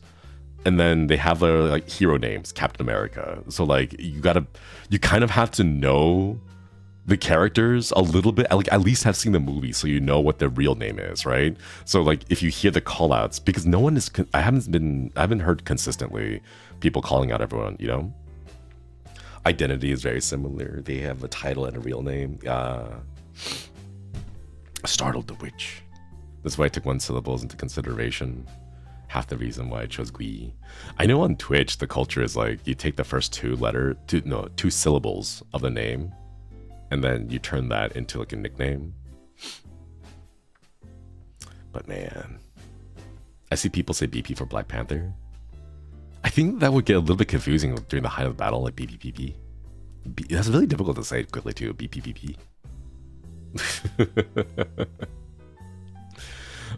[SPEAKER 1] and then they have their like hero names, Captain America. So like you kind of have to know the characters a little bit, like at least have seen the movie so you know what their real name is, right? So like if you hear the call outs, because no one is, I haven't heard consistently people calling out everyone, you know? Identity is very similar. They have a title and a real name. Startled the Witch. That's why I took 1 syllables into consideration. Half the reason why I chose Gui. I know on Twitch the culture is like you take the first 2 syllables of the name, and then you turn that into like a nickname. But man, I see people say BP for Black Panther. I think that would get a little bit confusing during the height of the battle, like BPPP. That's really difficult to say quickly too. BPPP.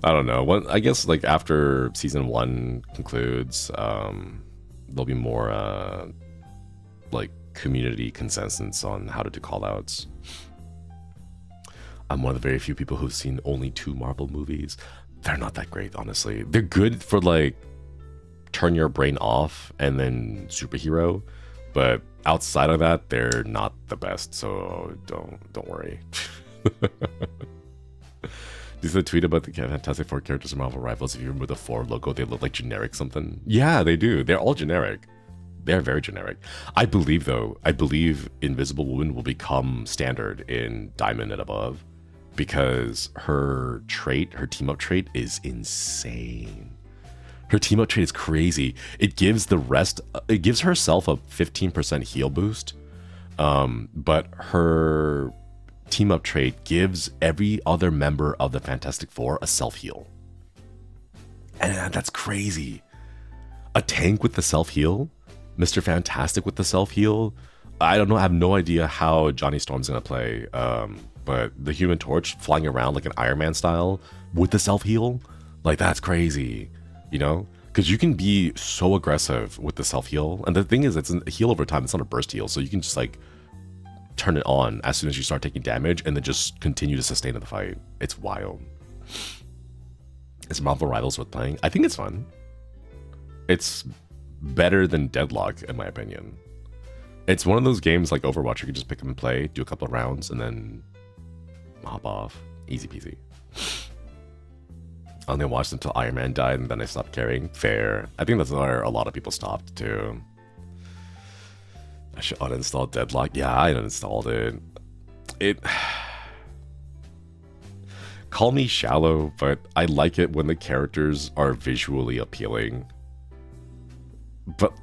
[SPEAKER 1] I don't know. I guess like after season 1 concludes, there'll be more like community consensus on how to do callouts. I'm one of the very few people who've seen only 2 Marvel movies. They're not that great, honestly. They're good for like turn your brain off and then superhero, but outside of that, they're not the best. So don't worry. This is a tweet about the Fantastic Four characters in Marvel Rivals. If you remember the 4 logo, they look like generic something. Yeah, they do. They're all generic. They're very generic. I believe Invisible Woman will become standard in Diamond and above. because her team up trait is insane. Her team up trait is crazy. It gives herself a 15% heal boost, but her team up trait gives every other member of the Fantastic Four a self heal, and that's crazy. A tank with the self heal, Mr. Fantastic with the self heal. I don't know. I have no idea how Johnny Storm's gonna play, but the Human Torch flying around like an Iron Man style with the self heal, like that's crazy. You know, because you can be so aggressive with the self heal, and the thing is, it's a heal over time. It's not a burst heal, so you can just like turn it on as soon as you start taking damage, and then just continue to sustain in the fight. It's wild. Is Marvel Rivals worth playing? I think it's fun. It's better than Deadlock, in my opinion. It's one of those games like Overwatch. You can just pick up and play, do a couple of rounds, and then hop off. Easy peasy. I only watched until Iron Man died, and then I stopped caring. Fair. I think that's where a lot of people stopped, too. I should uninstall Deadlock. Yeah, I uninstalled it. Call me shallow, but I like it when the characters are visually appealing.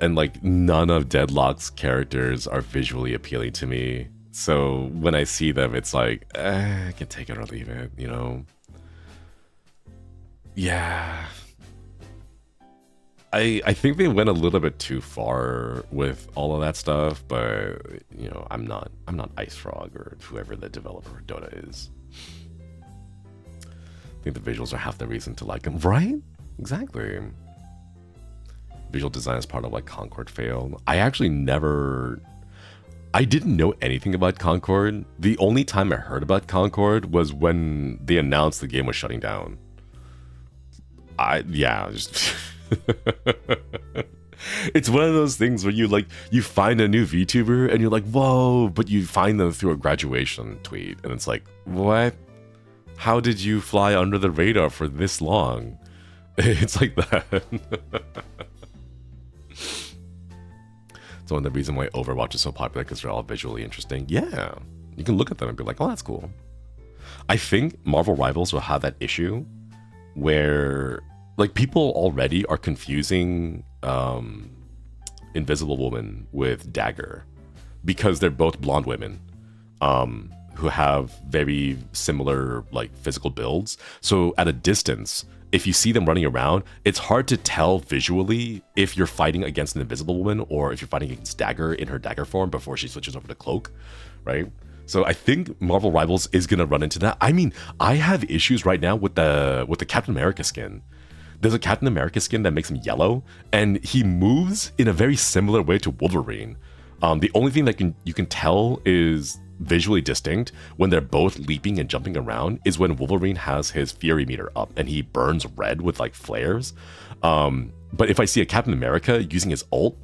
[SPEAKER 1] And like, none of Deadlock's characters are visually appealing to me. So when I see them, it's like, I can take it or leave it, you know? Yeah. I think they went a little bit too far with all of that stuff, but you know, I'm not Ice Frog or whoever the developer of Dota is. I think the visuals are half the reason to like them, right? Exactly. Visual design is part of like Concord fail. I didn't know anything about Concord. The only time I heard about Concord was when they announced the game was shutting down. It's one of those things where you find a new VTuber and you're like, whoa, but you find them through a graduation tweet and it's like, what? How did you fly under the radar for this long? It's like that. So the reason why Overwatch is so popular because they're all visually interesting. Yeah, you can look at them and be like, oh, that's cool. I think Marvel Rivals will have that issue where like people already are confusing Invisible Woman with Dagger because they're both blonde women who have very similar like physical builds. So at a distance, if you see them running around, it's hard to tell visually if you're fighting against an Invisible Woman or if you're fighting against Dagger in her Dagger form before she switches over to Cloak, right? So I think Marvel Rivals is gonna run into that. I mean, I have issues right now with the Captain America skin. There's a Captain America skin that makes him yellow, and he moves in a very similar way to Wolverine. The only thing that you can tell is visually distinct when they're both leaping and jumping around is when Wolverine has his Fury meter up and he burns red with like flares. But if I see a Captain America using his ult,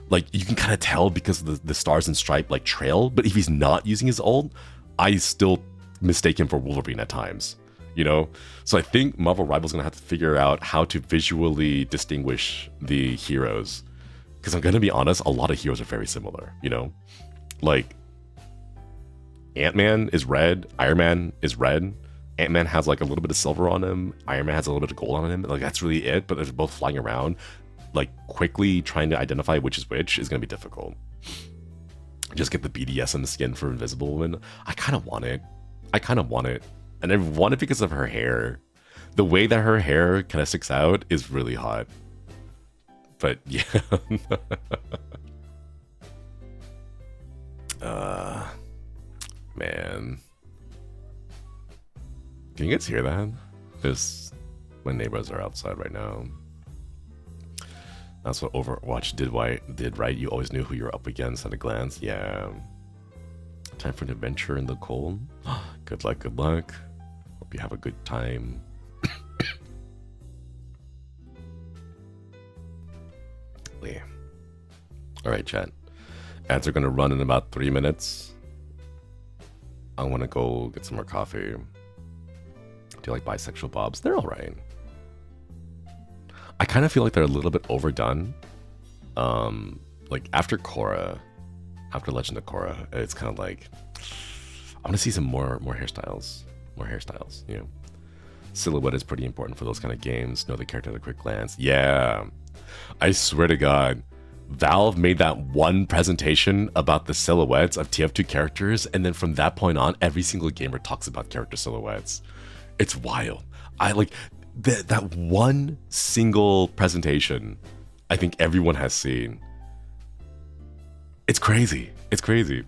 [SPEAKER 1] like you can kind of tell because of the stars and stripe like trail. But if he's not using his ult, I still mistake him for Wolverine at times. You know, so I think Marvel Rivals gonna have to figure out how to visually distinguish the heroes, because I'm gonna be honest, a lot of heroes are very similar. You know, like Ant-Man is red, Iron Man is red. Ant-Man has like a little bit of silver on him. Iron Man has a little bit of gold on him. Like that's really it. But they're both flying around, like quickly trying to identify which is which is gonna be difficult. Just get the BDSM skin for Invisible Woman. I kind of want it. And I want it because of her hair. The way that her hair kind of sticks out is really hot. But yeah. Man. Can you guys hear that? My neighbors are outside right now. That's what Overwatch did right. You always knew who you're up against at a glance. Yeah. Time for an adventure in the cold. Good luck, good luck. Hope you have a good time. Yeah. Alright, chat. Ads are gonna run in about 3 minutes. I want to go get some more coffee. Do you like bisexual bobs? They're alright. I kind of feel like they're a little bit overdone. Like after Korra, after Legend of Korra, it's kind of like I want to see some more hairstyles. more hairstyles. You know, silhouette is pretty important for those kind of games. Know the character at a quick glance. Yeah, I swear to God, Valve made that one presentation about the silhouettes of TF2 characters, and then from that point on, every single gamer talks about character silhouettes. It's wild. I like that one single presentation. I think everyone has seen. It's crazy. It's crazy.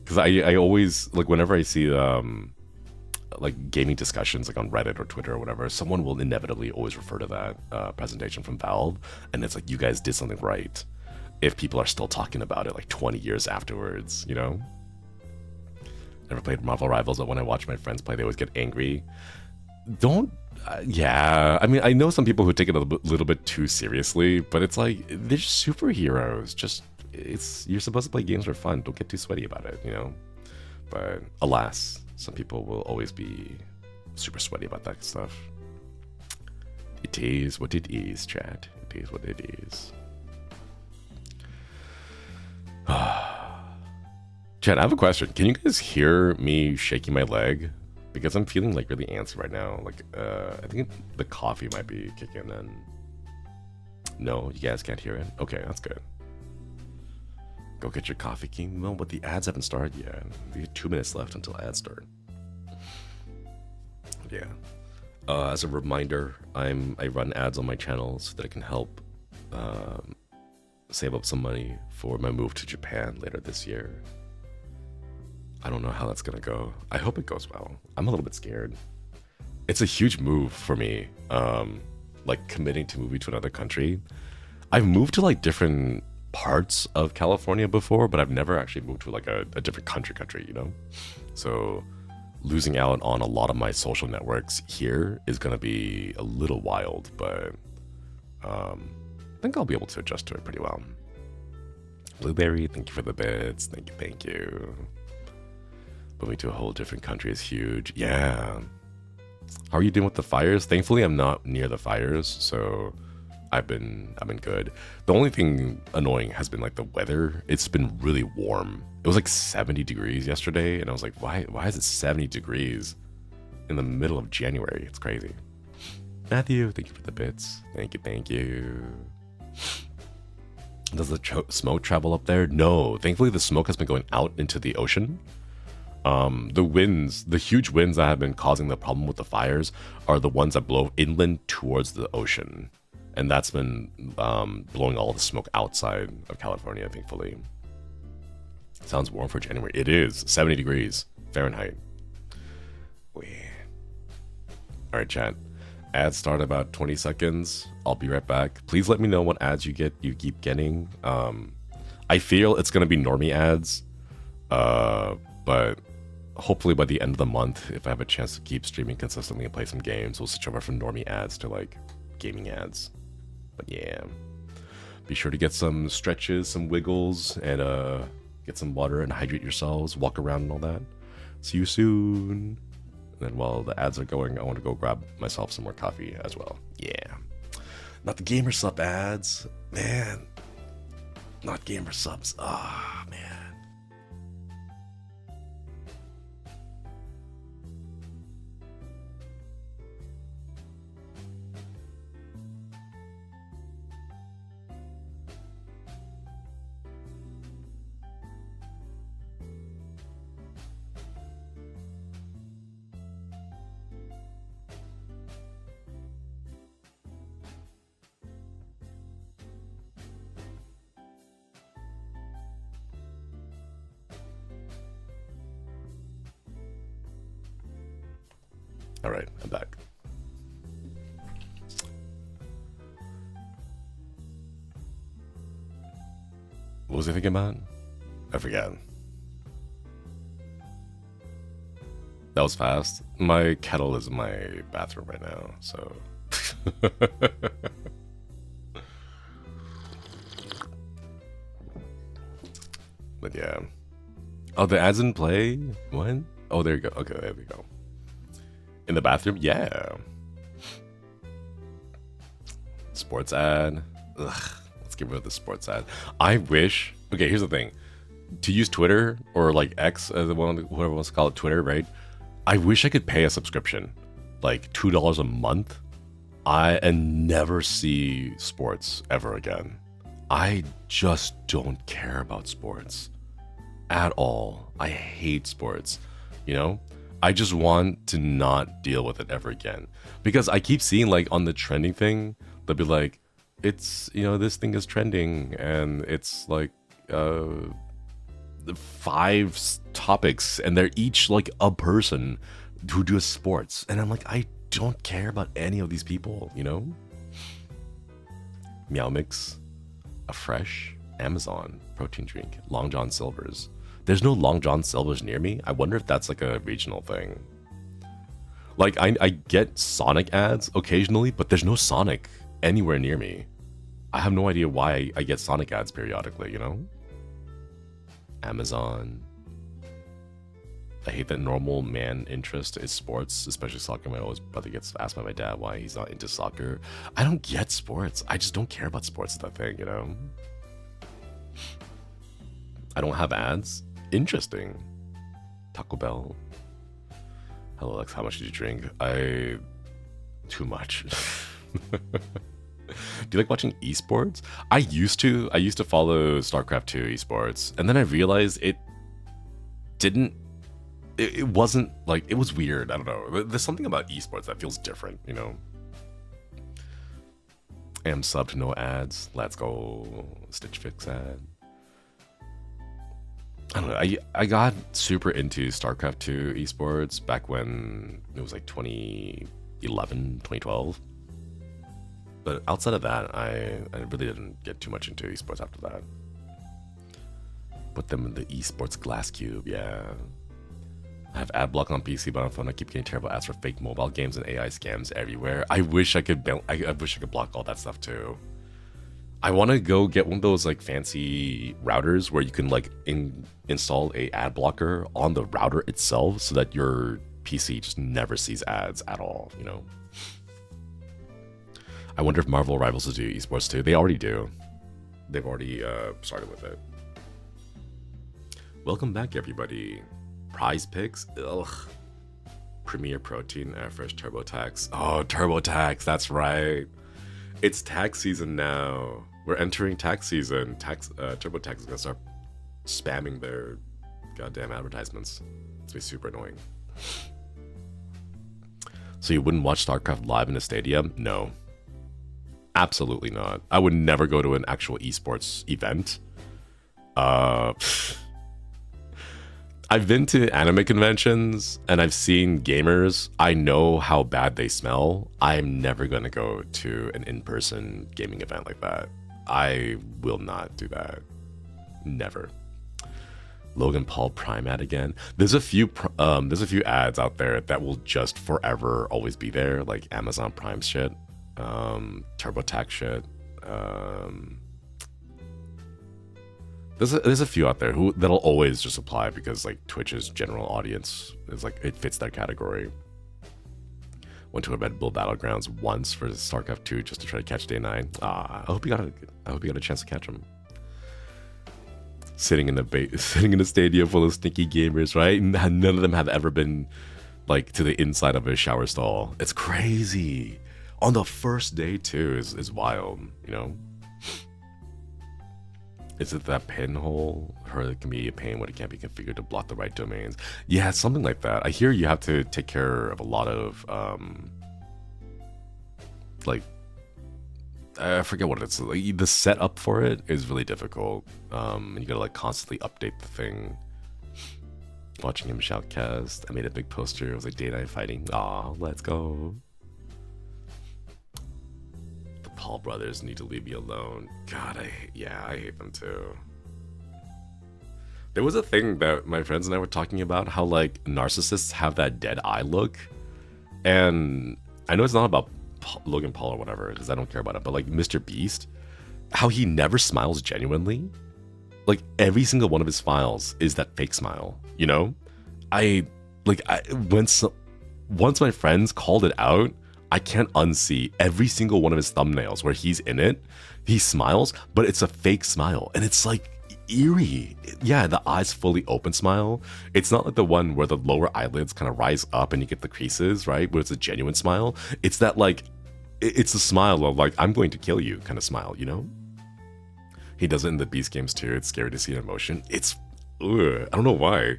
[SPEAKER 1] Because I always, like, whenever I see like gaming discussions like on Reddit or Twitter or whatever, someone will inevitably always refer to that presentation from Valve, and it's like, you guys did something right if people are still talking about it like 20 years afterwards, you know? Never played Marvel Rivals, but when I watch my friends play, they always get angry. Don't, yeah, I mean, I know some people who take it a little bit too seriously, but it's like, they're just superheroes. Just, you're supposed to play games for fun. Don't get too sweaty about it, you know? But alas, some people will always be super sweaty about that stuff. It is what it is, chat. It is what it is. Chat, I have a question. Can you guys hear me shaking my leg? Because I'm feeling like really antsy right now. Like, I think the coffee might be kicking in. No, you guys can't hear it? Okay, that's good. Go get your coffee, King. No, but the ads haven't started yet. We have 2 minutes left until ads start. Yeah. As a reminder, I run ads on my channel so that I can help save up some money for my move to Japan later this year. I don't know how that's gonna go. I hope it goes well. I'm a little bit scared. It's a huge move for me, like committing to moving to another country. I've moved to like different parts of California before, but I've never actually moved to like a different country, you know? So losing out on a lot of my social networks here is gonna be a little wild, but I think I'll be able to adjust to it pretty well. Blueberry, thank you for the bits. Thank you. Moving to a whole different country is huge. Yeah. How are you doing with the fires? Thankfully, I'm not near the fires, so I've been good. The only thing annoying has been like the weather. It's been really warm. It was like 70 degrees yesterday, and I was like, why is it 70 degrees in the middle of January? It's crazy. Matthew, thank you for the bits. Thank you. Does the smoke travel up there? No. Thankfully, the smoke has been going out into the ocean. The huge winds that have been causing the problem with the fires are the ones that blow inland towards the ocean. And that's been blowing all the smoke outside of California, thankfully. Sounds warm for January. It is 70 degrees Fahrenheit. Oh, yeah. All right, chat. Ads start about 20 seconds. I'll be right back. Please let me know what ads you keep getting. I feel it's gonna be normie ads, but hopefully by the end of the month, if I have a chance to keep streaming consistently and play some games, we'll switch over from normie ads to like gaming ads. But yeah, be sure to get some stretches, some wiggles, and get some water and hydrate yourselves, walk around and all that. See you soon. And then while the ads are going, I want to go grab myself some more coffee as well. Yeah. Not the gamer sub ads. Man. Not gamer subs. Ah, man. All right, I'm back. What was I thinking about? I forgot. That was fast. My kettle is in my bathroom right now, so. But yeah. Oh, the ads didn't play? What? Oh, there you go. Okay, there we go. In the bathroom? Yeah. Sports ad. Ugh, let's get rid of the sports ad. I wish. Okay, here's the thing. To use Twitter or like X, as whoever wants to call it Twitter, right? I wish I could pay a subscription, like $2 a month, and never see sports ever again. I just don't care about sports at all. I hate sports, you know? I just want to not deal with it ever again. Because I keep seeing, like, on the trending thing, they'll be like, it's, you know, this thing is trending, and it's like 5 topics, and they're each like a person who does sports. And I'm like, I don't care about any of these people, you know? Meow Mix, a fresh Amazon protein drink, Long John Silver's. There's no Long John Silver's near me. I wonder if that's like a regional thing. Like, I get Sonic ads occasionally, but there's no Sonic anywhere near me. I have no idea why I get Sonic ads periodically, you know? Amazon. I hate that normal man interest is sports, especially soccer. My older brother gets asked by my dad why he's not into soccer. I don't get sports. I just don't care about sports, that thing, you know? I don't have ads. Interesting. Taco Bell. Hello, Lex. How much did you drink? Too much. Do you like watching esports? I used to follow StarCraft 2 esports, and then I realized it wasn't like, it was weird. I don't know. There's something about esports that feels different, you know? Am subbed, no ads. Let's go. Stitch Fix ad. I don't know. I got super into StarCraft 2 esports back when it was like 2011, 2012. But outside of that, I really didn't get too much into esports after that. Put them in the esports glass cube, yeah. I have ad block on PC, but on phone I keep getting terrible ads for fake mobile games and AI scams everywhere. I wish I could block all that stuff too. I want to go get one of those like fancy routers where you can like install a ad blocker on the router itself so that your PC just never sees ads at all, you know? I wonder if Marvel Rivals will do esports too. They already do. They've already started with it. Welcome back, everybody. Prize picks. Ugh. Premier Protein, Airfresh, TurboTax. Oh, TurboTax. That's right. It's tax season now. We're entering tax season. TurboTax is gonna start spamming their goddamn advertisements. It's gonna be super annoying. So you wouldn't watch StarCraft live in a stadium? No. Absolutely not. I would never go to an actual esports event. I've been to anime conventions and I've seen gamers. I know how bad they smell. I'm never going to go to an in-person gaming event like that. I will not do that. Never. Logan Paul Prime ad again. There's a few ads out there that will just forever always be there, like Amazon Prime shit. TurboTax shit. There's a few out there that'll always just apply because like Twitch's general audience is like, it fits that category. Went to a Red Bull Battlegrounds once for StarCraft 2 just to try to catch Day 9. I hope you got a chance to catch him. Sitting in a stadium full of stinky gamers, right? And none of them have ever been like to the inside of a shower stall. It's crazy. On the first day too is wild, you know? Is it that pinhole? It can be a pain when it can't be configured to block the right domains. Yeah, something like that. I hear you have to take care of a lot of, like, I forget what it's like. The setup for it is really difficult. And you gotta like constantly update the thing. Watching him shoutcast. I made a big poster. It was like Day 9 fighting. Aw, let's go. Paul brothers need to leave me alone. God, I hate them too. There was a thing that my friends and I were talking about, how like narcissists have that dead eye look. And I know it's not about Logan Paul or whatever, because I don't care about it, but like Mr. Beast, how he never smiles genuinely. Like every single one of his smiles is that fake smile, you know? Once my friends called it out, I can't unsee every single one of his thumbnails where he's in it. He smiles, but it's a fake smile. And it's like, eerie. Yeah, the eyes fully open smile. It's not like the one where the lower eyelids kind of rise up and you get the creases, right? Where it's a genuine smile. It's that like, it's a smile of like, I'm going to kill you kind of smile, you know? He does it in the Beast games too. It's scary to see in motion. It's, ugh, I don't know why.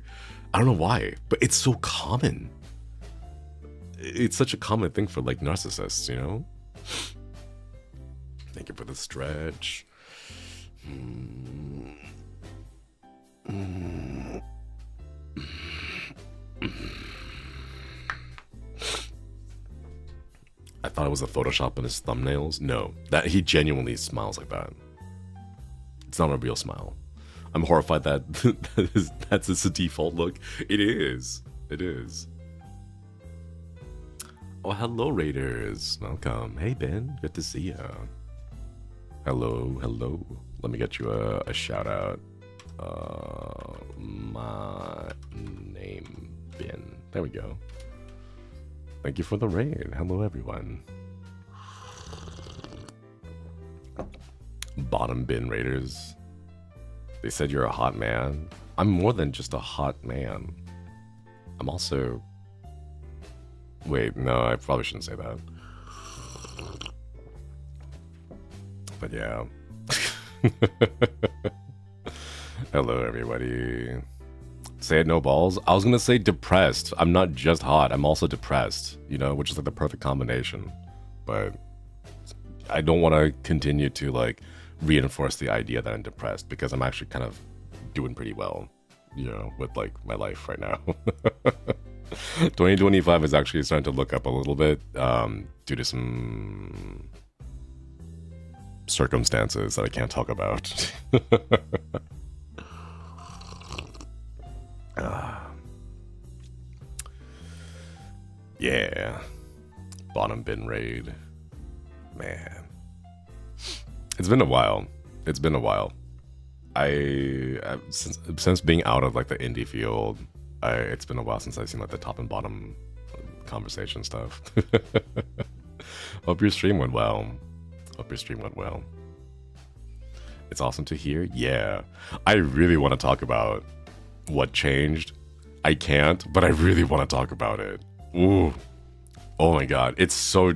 [SPEAKER 1] I don't know why, but it's so common. It's such a common thing for like narcissists, you know? Thank you for the stretch. I thought it was a Photoshop in his thumbnails. No, that he genuinely smiles like that. It's not a real smile. I'm horrified that that's his default look. It is. It is. Oh, hello, Raiders. Welcome. Hey, Ben. Good to see you. Hello, hello. Let me get you a shout out. My name, Ben. There we go. Thank you for the raid. Hello, everyone. Bottom bin Raiders. They said you're a hot man. I'm more than just a hot man. I'm also... Wait, no, I probably shouldn't say that. But yeah. Hello, everybody. Say it, no balls. I was gonna say depressed. I'm not just hot, I'm also depressed, you know, which is like the perfect combination. But I don't want to continue to like reinforce the idea that I'm depressed because I'm actually kind of doing pretty well, you know, with like my life right now. 2025 is actually starting to look up a little bit due to some circumstances that I can't talk about. Yeah, bottom bin raid, man. It's been a while. It's been a while. Since being out of like the indie field, it's been a while since I've seen like the top and bottom conversation stuff. Hope your stream went well. Hope your stream went well. It's awesome to hear. Yeah, I really want to talk about what changed. I can't, but I really want to talk about it. Ooh. Oh my god, it's so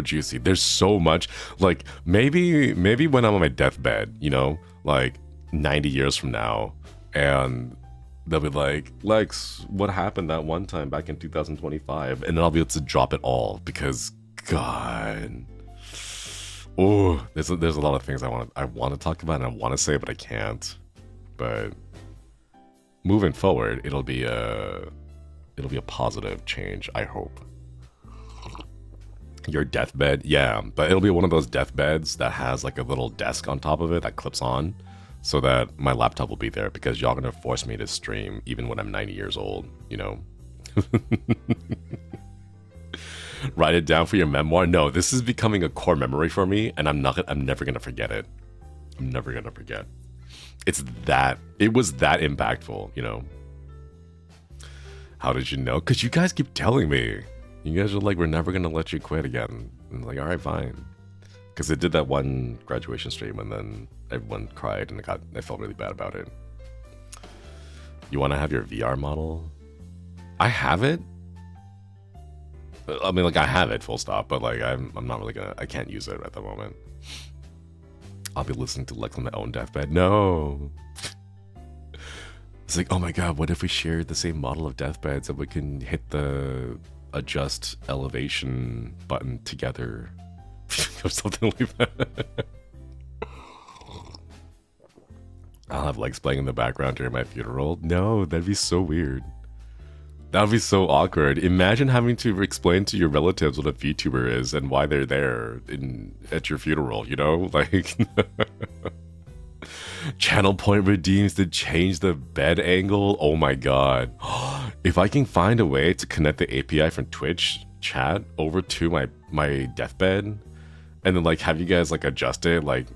[SPEAKER 1] juicy. There's so much. Like maybe when I'm on my deathbed, you know, like 90 years from now, and they'll be like, Lex, what happened that one time back in 2025? And then I'll be able to drop it all because God. Oh, there's a lot of things I want to talk about and I want to say, but I can't. But moving forward, it'll be a positive change, I hope. Your deathbed, yeah, but it'll be one of those deathbeds that has like a little desk on top of it that clips on, so that my laptop will be there because y'all gonna force me to stream even when I'm 90 years old, you know. Write it down for your memoir. No, this is becoming a core memory for me, and I'm never gonna forget it. I'm never gonna forget. It was that impactful, you know. How did you know? Because you guys keep telling me. You guys are like, we're never gonna let you quit again. And I'm like, all right, fine. Because I did that one graduation stream, and then everyone cried, and I felt really bad about it. You want to have your VR model? I have it. I mean, like, I have it, full stop. But like, I'm not really gonna. I can't use it at the moment. I'll be listening to Lex on my own deathbed. No. It's like, oh my god, what if we shared the same model of deathbeds and we can hit the adjust elevation button together or something like that. I'll have Lex playing in the background during my funeral. No, that'd be so weird. That'd be so awkward. Imagine having to explain to your relatives what a VTuber is and why they're there at your funeral, you know? Like, channel point redeems to change the bed angle. Oh my god. If I can find a way to connect the API from Twitch chat over to my deathbed, and then like have you guys like adjust it like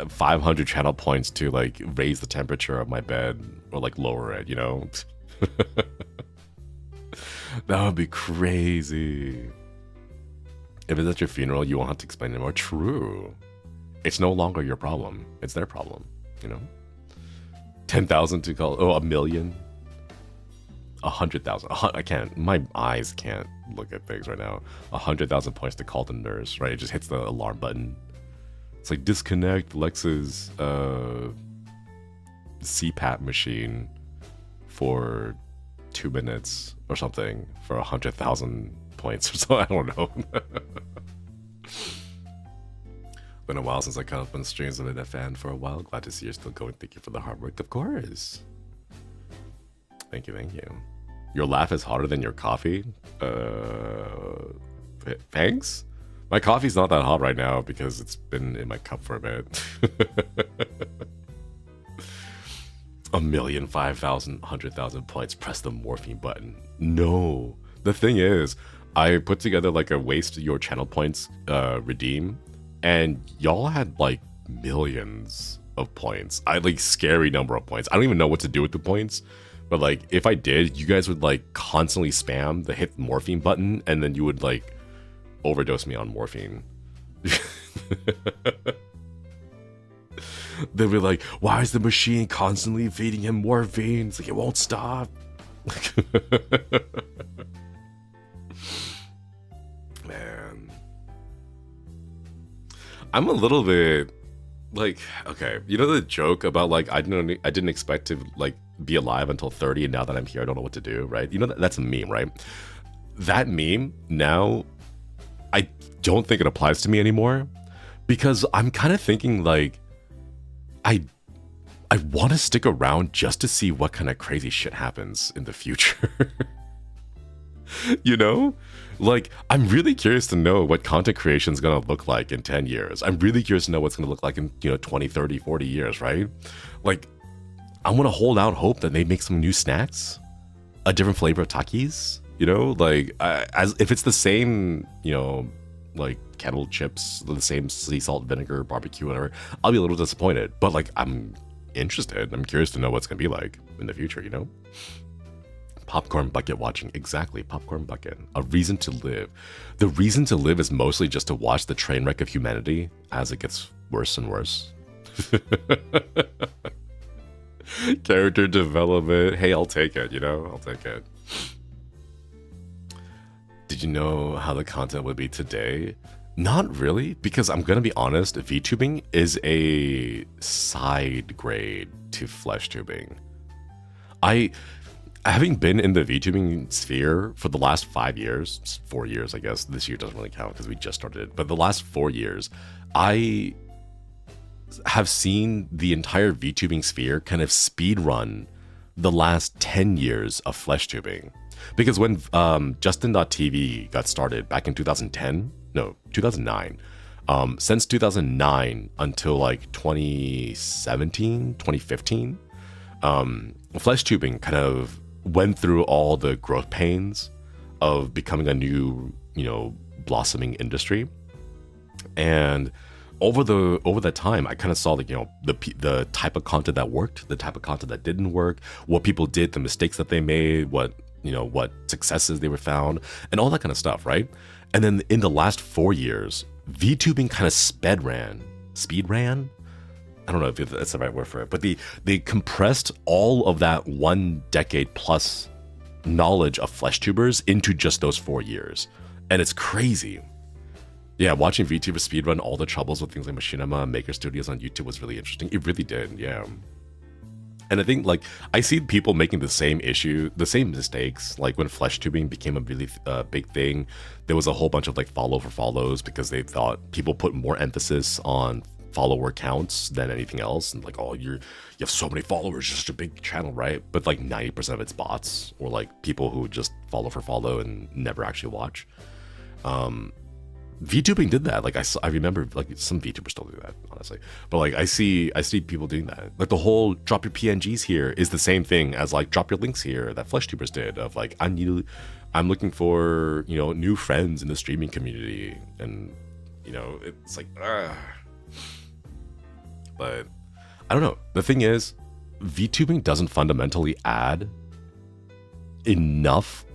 [SPEAKER 1] 500 channel points to like raise the temperature of my bed or like lower it, you know? That would be crazy. If it's at your funeral, you won't have to explain anymore. True. It's no longer your problem. It's their problem, you know? 10,000 to call. Oh, a million. 100,000. I can't. My eyes can't look at things right now. 100,000 points to call the nurse. Right? It just hits the alarm button. It's like disconnect Lex's CPAP machine for 2 minutes or something for 100,000 points or so. I don't know. Been a while since I caught up on streams. I've been a fan for a while. Glad to see you're still going. Thank you for the hard work. Of course. Thank you, thank you. Your laugh is hotter than your coffee? Thanks? My coffee's not that hot right now because it's been in my cup for a bit. 1,000,000, 5,000, 100,000 points. Press the morphine button. No. The thing is, I put together like a waste your channel points redeem, and y'all had like millions of points. I like scary number of points. I don't even know what to do with the points, but like if I did, you guys would like constantly spam the hit morphine button, and then you would like overdose me on morphine. They'll be like, why is the machine constantly feeding him morphine? It's like, it won't stop. Man. I'm a little bit like, okay, you know the joke about like I didn't expect to like be alive until 30, and now that I'm here I don't know what to do, right? You know that's a meme, right? That meme now, I don't think it applies to me anymore, because I'm kind of thinking like I want to stick around just to see what kind of crazy shit happens in the future. You know? Like, I'm really curious to know what content creation is going to look like in 10 years. I'm really curious to know what's going to look like in, 20, 30, 40 years, right? Like, I want to hold out hope that they make some new snacks, a different flavor of Takis, like, as if it's the same, like kettle chips, the same sea salt, vinegar, barbecue, whatever, I'll be a little disappointed. But like, I'm interested. I'm curious to know what's going to be like in the future, Popcorn bucket watching. Exactly, popcorn bucket. A reason to live. The reason to live is mostly just to watch the train wreck of humanity as it gets worse and worse. Character development. Hey, I'll take it, I'll take it. Did you know how the content would be today? Not really, because I'm gonna be honest, Vtubing is a side grade to flesh tubing. Having been in the Vtubing sphere for the last 5 years, 4 years, I guess, this year doesn't really count because we just started it, but the last 4 years, I have seen the entire Vtubing sphere kind of speed run the last 10 years of flesh tubing. Because when Justin.tv got started back in 2009, since 2009 until like 2017, 2015, flesh tubing kind of went through all the growth pains of becoming a new, blossoming industry. And over that time, I kind of saw like, the type of content that worked, the type of content that didn't work, what people did, the mistakes that they made, what successes they were found, and all that kind of stuff, right? And then in the last 4 years, Vtubing kind of speed ran. I don't know if that's the right word for it, but they compressed all of that 1 decade plus knowledge of flesh tubers into just those 4 years. And it's crazy. Yeah, watching VTubers speedrun all the troubles with things like Machinima and Maker Studios on YouTube was really interesting. It really did, yeah. And I think, like, I see people making the same mistakes. Like, when flesh tubing became a really big thing, there was a whole bunch of, like, follow for follows because they thought people put more emphasis on follower counts than anything else. And, like, oh, you have so many followers, just a big channel, right? But, like, 90% of it's bots or, like, people who just follow for follow and never actually watch. VTubing did that. Like, I remember, like, some VTubers still do that, honestly. But, like, I see people doing that. Like, the whole drop your PNGs here is the same thing as, like, drop your links here that FleshTubers did. Of, like, I'm looking for, new friends in the streaming community. And, it's like, But, I don't know. The thing is, VTubing doesn't fundamentally add enough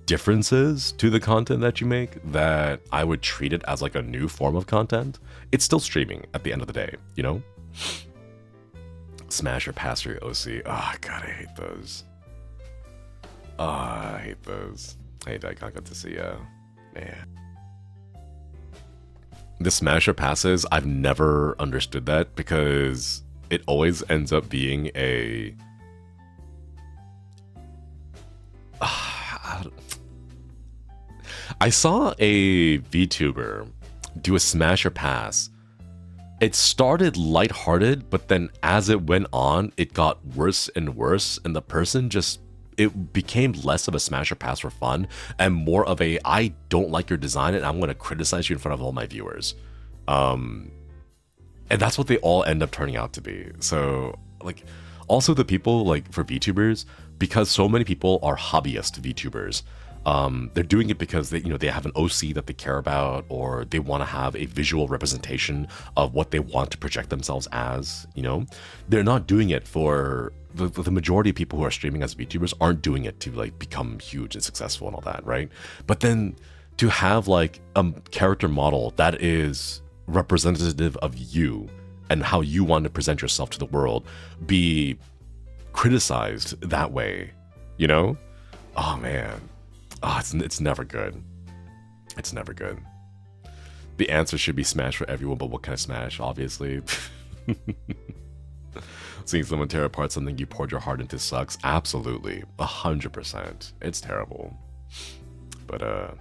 [SPEAKER 1] differences to the content that you make that I would treat it as like a new form of content. It's still streaming at the end of the day, Smash or pass your OC. Oh god, I hate those. Oh, I hate those. I hate that I got to see man. The smash or passes, I've never understood that because it always ends up being a I saw a VTuber do a smash or pass. It started lighthearted, but then as it went on, it got worse and worse, and the person just, it became less of a smash or pass for fun and more of a, I don't like your design and I'm going to criticize you in front of all my viewers. And that's what they all end up turning out to be. So, like, also the people, like, for VTubers, because so many people are hobbyist VTubers, they're doing it because they, you know, they have an OC that they care about, or they want to have a visual representation of what they want to project themselves as. You know, they're not doing it for the majority of people who are streaming as VTubers aren't doing it to like become huge and successful and all that, right? But then to have like a character model that is representative of you and how you want to present yourself to the world be criticized that way, you know? Oh man. Oh, it's never good. It's never good. The answer should be smash for everyone, but what kind of smash? Obviously. Seeing someone tear apart something you poured your heart into sucks. Absolutely. 100%. It's terrible. But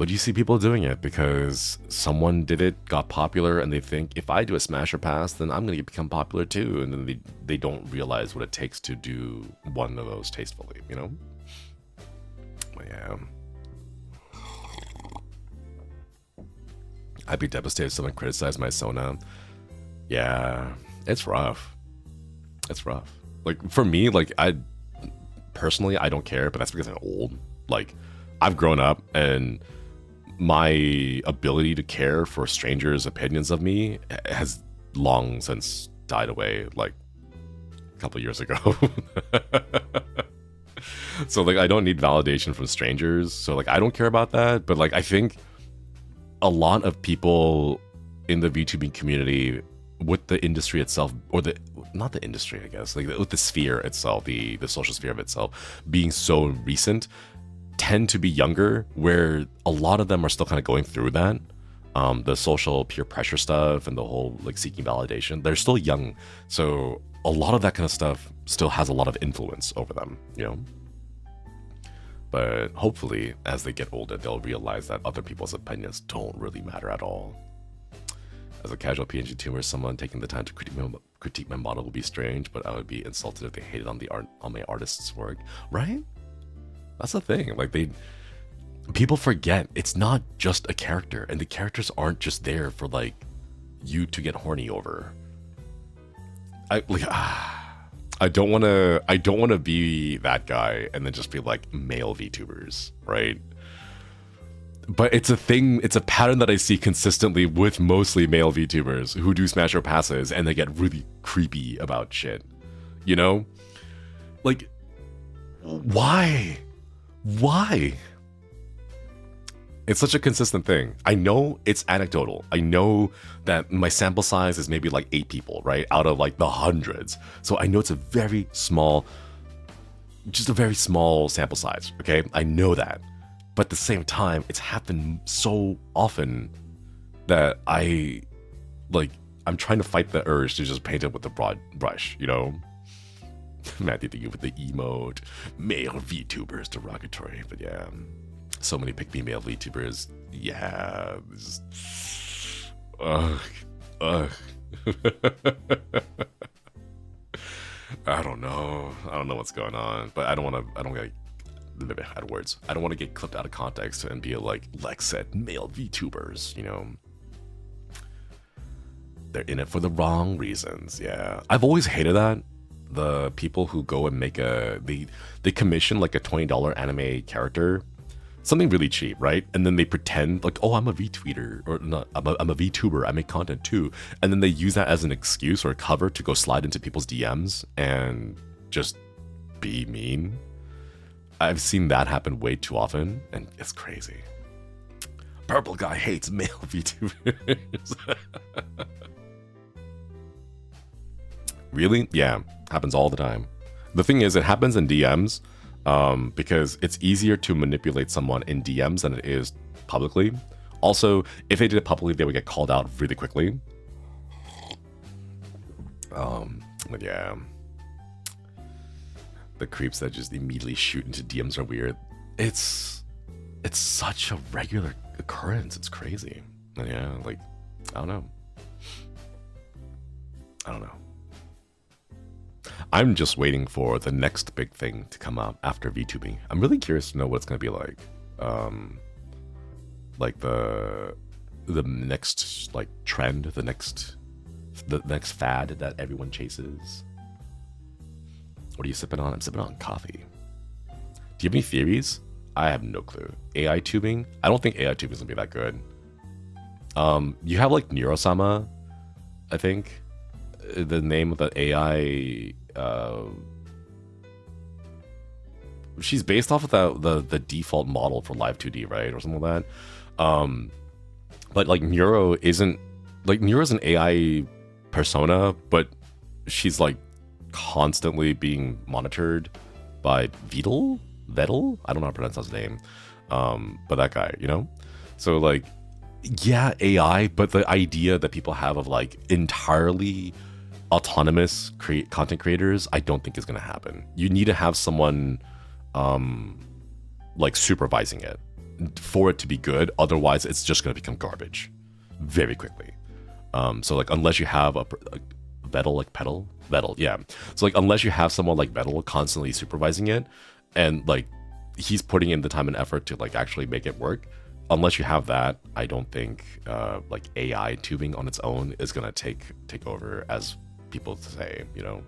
[SPEAKER 1] you see people doing it because someone did it, got popular, and they think if I do a smash or pass, then I'm going to become popular too. And then they don't realize what it takes to do one of those tastefully, you know? But yeah. I'd be devastated if someone criticized my Sona. Yeah, it's rough. It's rough. Like, for me, like, personally, I don't care, but that's because I'm old. Like, I've grown up and my ability to care for strangers' opinions of me has long since died away, like a couple years ago. So like I don't need validation from strangers, so like I don't care about that. But like I think a lot of people in the VTubing community, with the industry itself, or not the industry, I guess, like with the sphere itself, the social sphere of itself being so recent, tend to be younger, where a lot of them are still kind of going through that, the social peer pressure stuff and the whole like seeking validation. They're still young, so a lot of that kind of stuff still has a lot of influence over them, you know. But hopefully as they get older, they'll realize that other people's opinions don't really matter at all. As a casual PNG tuber, someone taking the time to critique my model would be strange, but I would be insulted if they hated on my artist's work, right? That's the thing, like people forget it's not just a character, and the characters aren't just there for like you to get horny over. I don't want to be that guy and then just be like male VTubers, right? But it's a thing, it's a pattern that I see consistently with mostly male VTubers who do smash or passes and they get really creepy about shit, you know? Like, why? It's such a consistent thing. I know it's anecdotal. I know that my sample size is maybe like 8 people, right? Out of like the hundreds. So I know it's a very small sample size, okay? I know that. But at the same time, it's happened so often that I'm trying to fight the urge to just paint it with a broad brush, you know? Matthew thinking with the emote, male VTubers derogatory, but yeah, so many pick-me male VTubers, yeah, ugh. I don't know what's going on, but I don't want to get clipped out of context and be like, Lex said male VTubers, you know? They're in it for the wrong reasons, yeah. I've always hated that. The people who go and make they commission like a $20 anime character, something really cheap, right? And then they pretend like, oh, I'm a VTweeter, or not, I'm a VTuber, I make content too. And then they use that as an excuse or a cover to go slide into people's DMs and just be mean. I've seen that happen way too often, and it's crazy. purple guy hates male VTubers. Really? Yeah, happens all the time. The thing is, it happens in DMs because it's easier to manipulate someone in DMs than it is publicly. Also, if they did it publicly, they would get called out really quickly. But yeah, the creeps that just immediately shoot into DMs are weird. It's such a regular occurrence. It's crazy. And yeah, like, I don't know. I'm just waiting for the next big thing to come out after VTubing. I'm really curious to know what it's gonna be like. Like the next like trend, the next fad that everyone chases. What are you sipping on? I'm sipping on coffee. Do you have any theories? I have no clue. AI tubing? I don't think AI tubing is gonna be that good. You have like Neurosama, I think. The name of the AI. She's based off of the default model for Live 2D, right, or something like that. But like Neuro isn't like Neuro's an AI persona, but she's like constantly being monitored by Vettel. I don't know how to pronounce his name, but that guy, you know. So like, yeah, AI, but the idea that people have of like entirely autonomous content creators, I don't think is going to happen. You need to have someone like supervising it for it to be good. Otherwise, it's just going to become garbage very quickly. So like, unless you have a Vettel, yeah. So like, unless you have someone like Vettel constantly supervising it, and like he's putting in the time and effort to like actually make it work. Unless you have that, I don't think like AI tubing on its own is gonna take over, as people say, you know.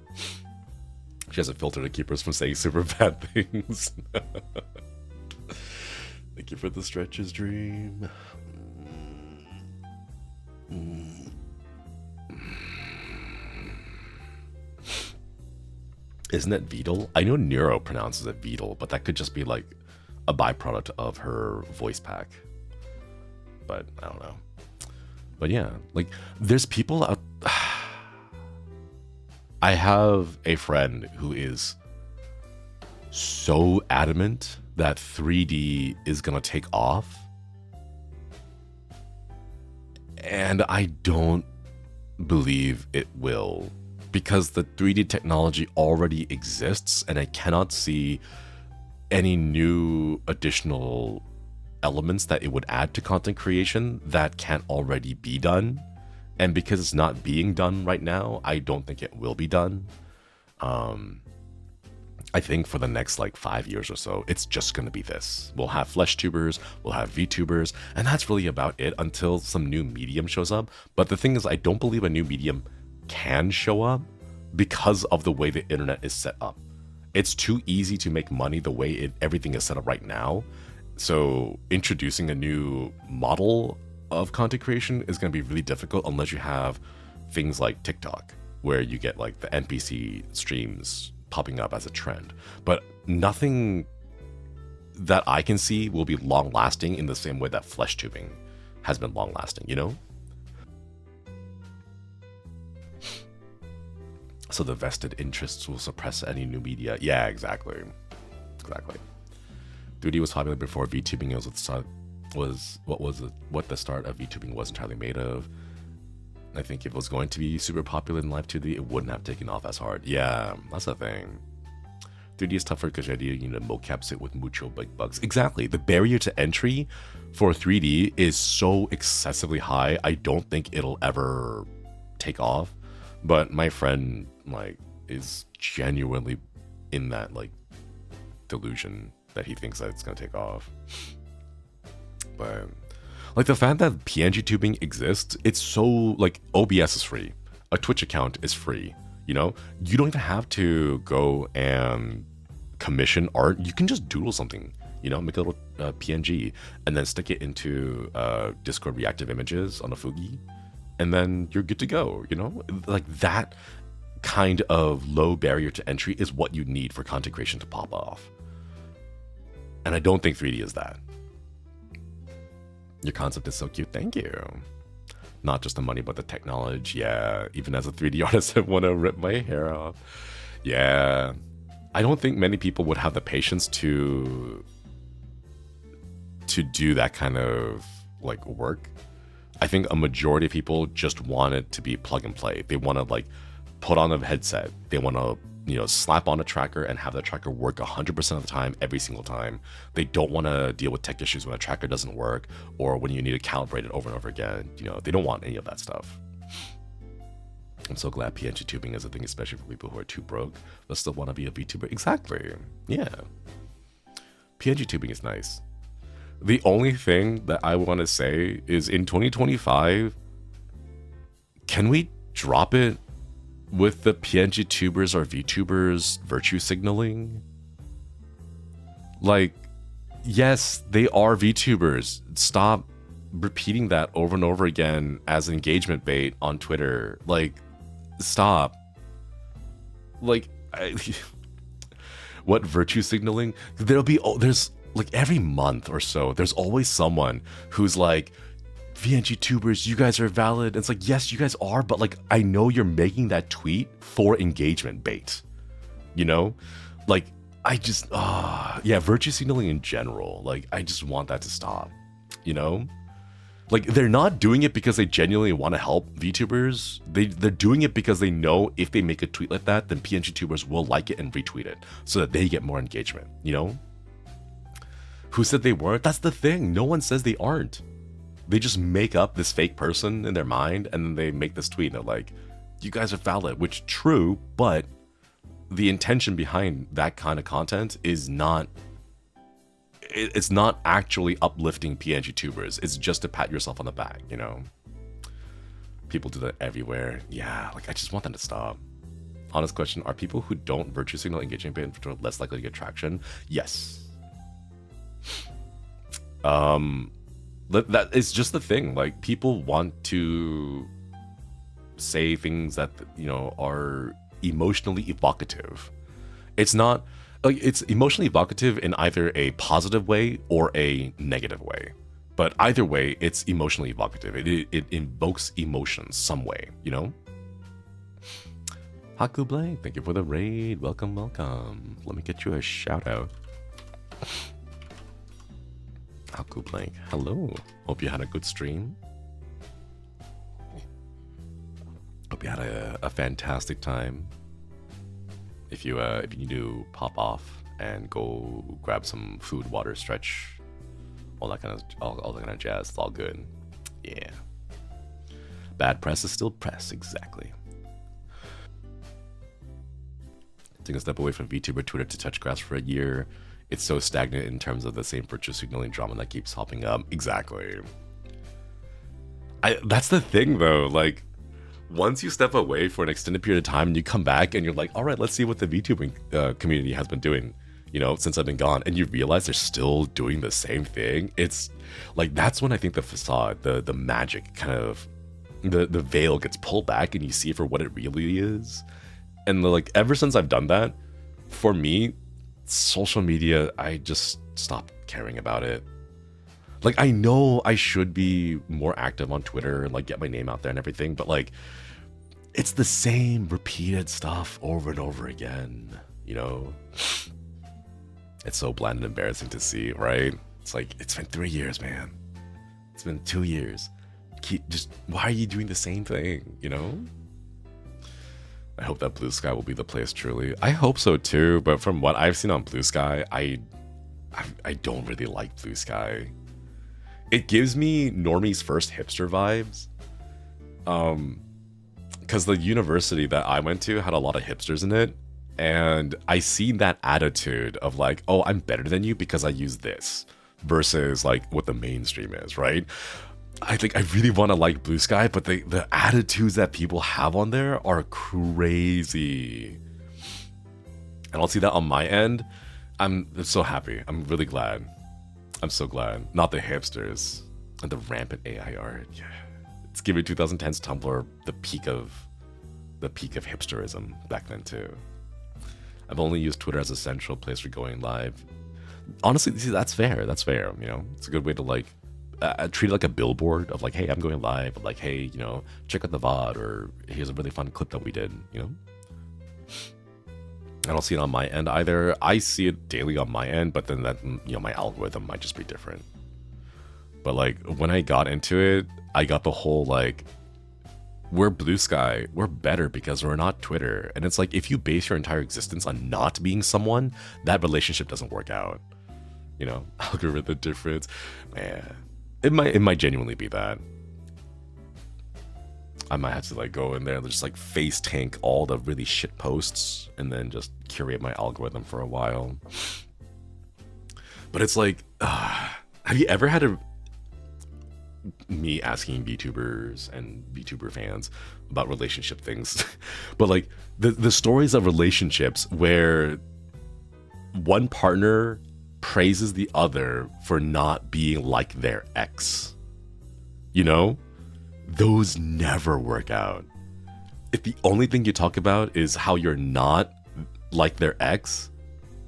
[SPEAKER 1] She has a filter to keep us from saying super bad things. Thank you for the stretches, Dream. Isn't it Vettel? I know Neuro pronounces it Vettel, but that could just be like a byproduct of her voice pack. But I don't know. But yeah, like there's people out. I have a friend who is so adamant that 3D is gonna take off, and I don't believe it will, because the 3D technology already exists, and I cannot see any new additional elements that it would add to content creation that can't already be done. And because it's not being done right now, I don't think it will be done. I think for the next like 5 years or so, it's just going to be this. We'll have FleshTubers, we'll have Vtubers, and that's really about it until some new medium shows up. But the thing is, I don't believe a new medium can show up because of the way the internet is set up. It's too easy to make money the way everything is set up right now. So introducing a new model of content creation is going to be really difficult unless you have things like TikTok, where you get like the NPC streams popping up as a trend. But nothing that I can see will be long lasting in the same way that FleshTubing has been long lasting, you know? So the vested interests will suppress any new media. Yeah, exactly. 3D was popular before VTubing was what the start of VTubing was entirely made of. I think if it was going to be super popular in Live 2D, it wouldn't have taken off as hard. Yeah, that's the thing. 3D is tougher because you need to mocap it with mucho big bugs. Exactly. The barrier to entry for 3D is so excessively high. I don't think it'll ever take off. But my friend like is genuinely in that like delusion that he thinks that it's gonna take off. But like the fact that PNG tubing exists, it's so like OBS is free, a Twitch account is free, you know, you don't even have to go and commission art. You can just doodle something, you know, make a little PNG and then stick it into Discord reactive images on a Fugi, and then you're good to go, you know. Like that kind of low barrier to entry is what you need for content creation to pop off. And I don't think 3D is that. Your concept is so cute. Thank you. Not just the money, but the technology. Yeah, even as a 3D artist, I want to rip my hair off. Yeah. I don't think many people would have the patience to do that kind of like work. I think a majority of people just want it to be plug and play. They want to like put on a headset. They want to, you know, slap on a tracker and have the tracker work 100% of the time, every single time. They don't want to deal with tech issues when a tracker doesn't work or when you need to calibrate it over and over again. You know, they don't want any of that stuff. I'm so glad PNG tubing is a thing, especially for people who are too broke but still want to be a VTuber. Exactly. Yeah. PNG tubing is nice. The only thing that I want to say is in 2025, can we drop it with the PNG tubers or VTubers virtue signaling? Like, yes, they are VTubers. Stop repeating that over and over again as engagement bait on Twitter. Like, stop. Like, what virtue signaling? There's like every month or so, there's always someone who's like, VNG tubers, you guys are valid. It's like, yes, you guys are, but like, I know you're making that tweet for engagement bait, you know? Like, I just, yeah, virtue signaling in general, like, I just want that to stop, you know? Like, they're not doing it because they genuinely want to help VTubers. They're doing it because they know if they make a tweet like that, then PNG tubers will like it and retweet it so that they get more engagement, you know? Who said they weren't? That's the thing. No one says they aren't. They just make up this fake person in their mind and then they make this tweet and they're like, you guys are valid, which true, but the intention behind that kind of content is not, it's not actually uplifting PNG tubers. It's just to pat yourself on the back, you know? People do that everywhere. Yeah, like I just want them to stop. Honest question, are people who don't virtue signal engaging bait less likely to get traction? Yes. That is just the thing. Like, people want to say things that, you know, are emotionally evocative. It's not like it's emotionally evocative in either a positive way or a negative way, but either way it's emotionally evocative. It invokes emotions some way, you know. Haku Blake, thank you for the raid. Welcome. Let me get you a shout out. Haku Blank, hello. Hope you had a good stream. Hope you had a fantastic time. If you need to pop off and go grab some food, water, stretch, all that kind of jazz, it's all good. Yeah. Bad press is still press, exactly. Taking a step away from VTuber Twitter to touch grass for a year. It's so stagnant in terms of the same virtue signaling drama that keeps popping up. Exactly. That's the thing though, like, once you step away for an extended period of time and you come back and you're like, all right, let's see what the VTubing community has been doing, you know, since I've been gone, and you realize they're still doing the same thing. It's like, that's when I think the facade, the magic kind of, the veil gets pulled back and you see it for what it really is. And like, ever since I've done that, for me, social media, I just stopped caring about it. Like, I know I should be more active on Twitter and like get my name out there and everything, but like, it's the same repeated stuff over and over again, you know? It's so bland and embarrassing to see, right? It's like, it's been 3 years, man. It's been 2 years. Why are you doing the same thing, you know? I hope that Blue Sky will be the place, truly. I hope so too, but from what I've seen on Blue Sky, I don't really like Blue Sky. It gives me Normie's first hipster vibes. Because the university that I went to had a lot of hipsters in it, and I see that attitude of like, oh, I'm better than you because I use this, versus like what the mainstream is, right? I think I really want to like Blue Sky, but the attitudes that people have on there are crazy. And I'll see that on my end. I'm so happy. I'm really glad. I'm so glad. Not the hipsters and the rampant AI art. Yeah. It's giving 2010s Tumblr the peak of hipsterism back then too. I've only used Twitter as a central place for going live. Honestly, see, that's fair. That's fair. You know, it's a good way to like treat it like a billboard of like, hey, I'm going live, like, hey, you know, check out the VOD, or here's a really fun clip that we did, you know. I don't see it on my end either. I see it daily on my end, but then that, you know, my algorithm might just be different. But like when I got into it, I got the whole like, we're Blue Sky, we're better because we're not Twitter. And it's like, if you base your entire existence on not being someone, that relationship doesn't work out. You know, algorithm difference, man. It might genuinely be that. I might have to like go in there and just like face tank all the really shit posts and then just curate my algorithm for a while. But it's like, have you ever had me asking VTubers and VTuber fans about relationship things, but like the stories of relationships where one partner praises the other for not being like their ex, you know? Those never work out. If the only thing you talk about is how you're not like their ex,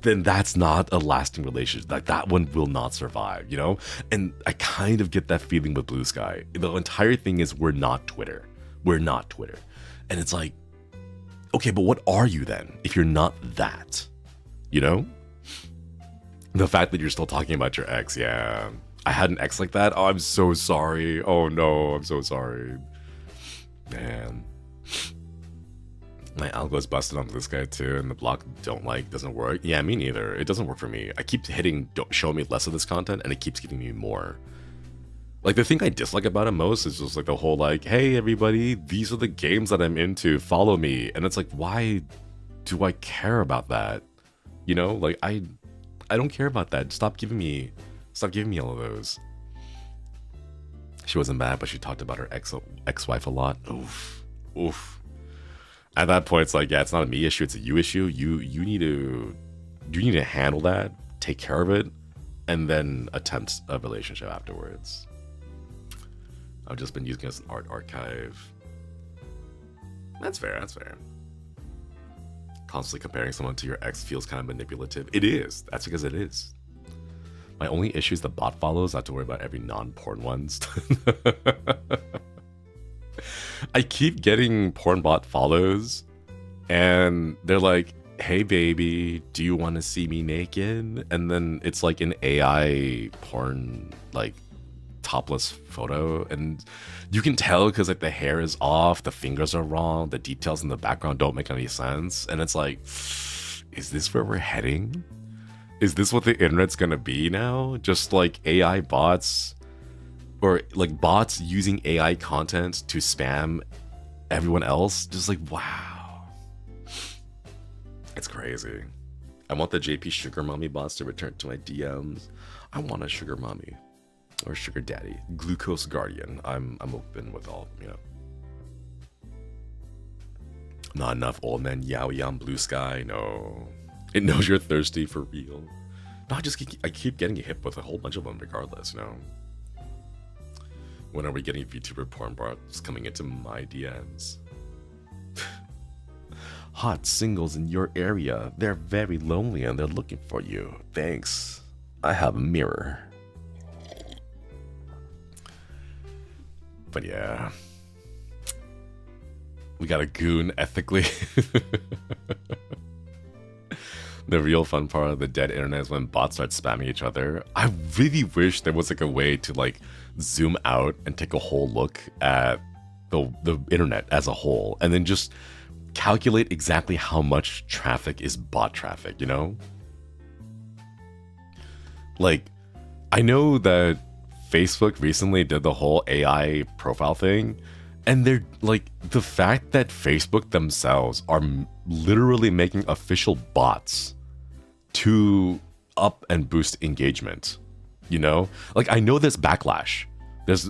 [SPEAKER 1] then that's not a lasting relationship. Like that one will not survive, you know? And I kind of get that feeling with Blue Sky. The entire thing is we're not Twitter. We're not Twitter. And it's like, okay, but what are you then if you're not that? You know? The fact that you're still talking about your ex, yeah. I had an ex like that. Oh, I'm so sorry. Oh no, I'm so sorry. Man. My algo is busted on this guy too, and the block don't like doesn't work. Yeah, me neither. It doesn't work for me. I keep hitting don't show me less of this content, and it keeps giving me more. Like the thing I dislike about it most is just like the whole like, hey everybody, these are the games that I'm into, follow me. And it's like, why do I care about that? You know, like I don't care about that. Stop giving me all of those. She wasn't bad, but she talked about her ex-wife a lot. Oof. At that point, it's like, yeah, it's not a me issue, it's a you issue. You need to handle that, take care of it, and then attempt a relationship afterwards. I've just been using it as an art archive. That's fair. Constantly comparing someone to your ex feels kind of manipulative. It is. That's because it is. My only issue is the bot follows. I have to worry about every non-porn ones. I keep getting porn bot follows, and they're like, hey baby, do you want to see me naked? And then it's like an AI porn, like, topless photo, and you can tell because like the hair is off, the fingers are wrong, the details in the background don't make any sense, and it's like, is this where we're heading? Is this what the internet's gonna be now? Just like AI bots, or like bots using AI content to spam everyone else? Just like, wow, it's crazy. I want the JP sugar mommy bots to return to my DMs. I want a sugar mommy or sugar daddy, glucose guardian. I'm open with all, you know. Not enough old man yaoi on Blue Sky. No, it knows you're thirsty for real. No, I keep getting hit with a whole bunch of them regardless, you know. When are we getting VTuber porn bots coming into my DMs? Hot singles in your area. They're very lonely and they're looking for you. Thanks. I have a mirror. But yeah. We got a goon ethically. The real fun part of the dead internet is when bots start spamming each other. I really wish there was like a way to like zoom out and take a whole look at the internet as a whole, and then just calculate exactly how much traffic is bot traffic, you know? Like, I know that Facebook recently did the whole AI profile thing, and they're like, the fact that Facebook themselves are literally making official bots to up and boost engagement, you know? Like, I know there's backlash.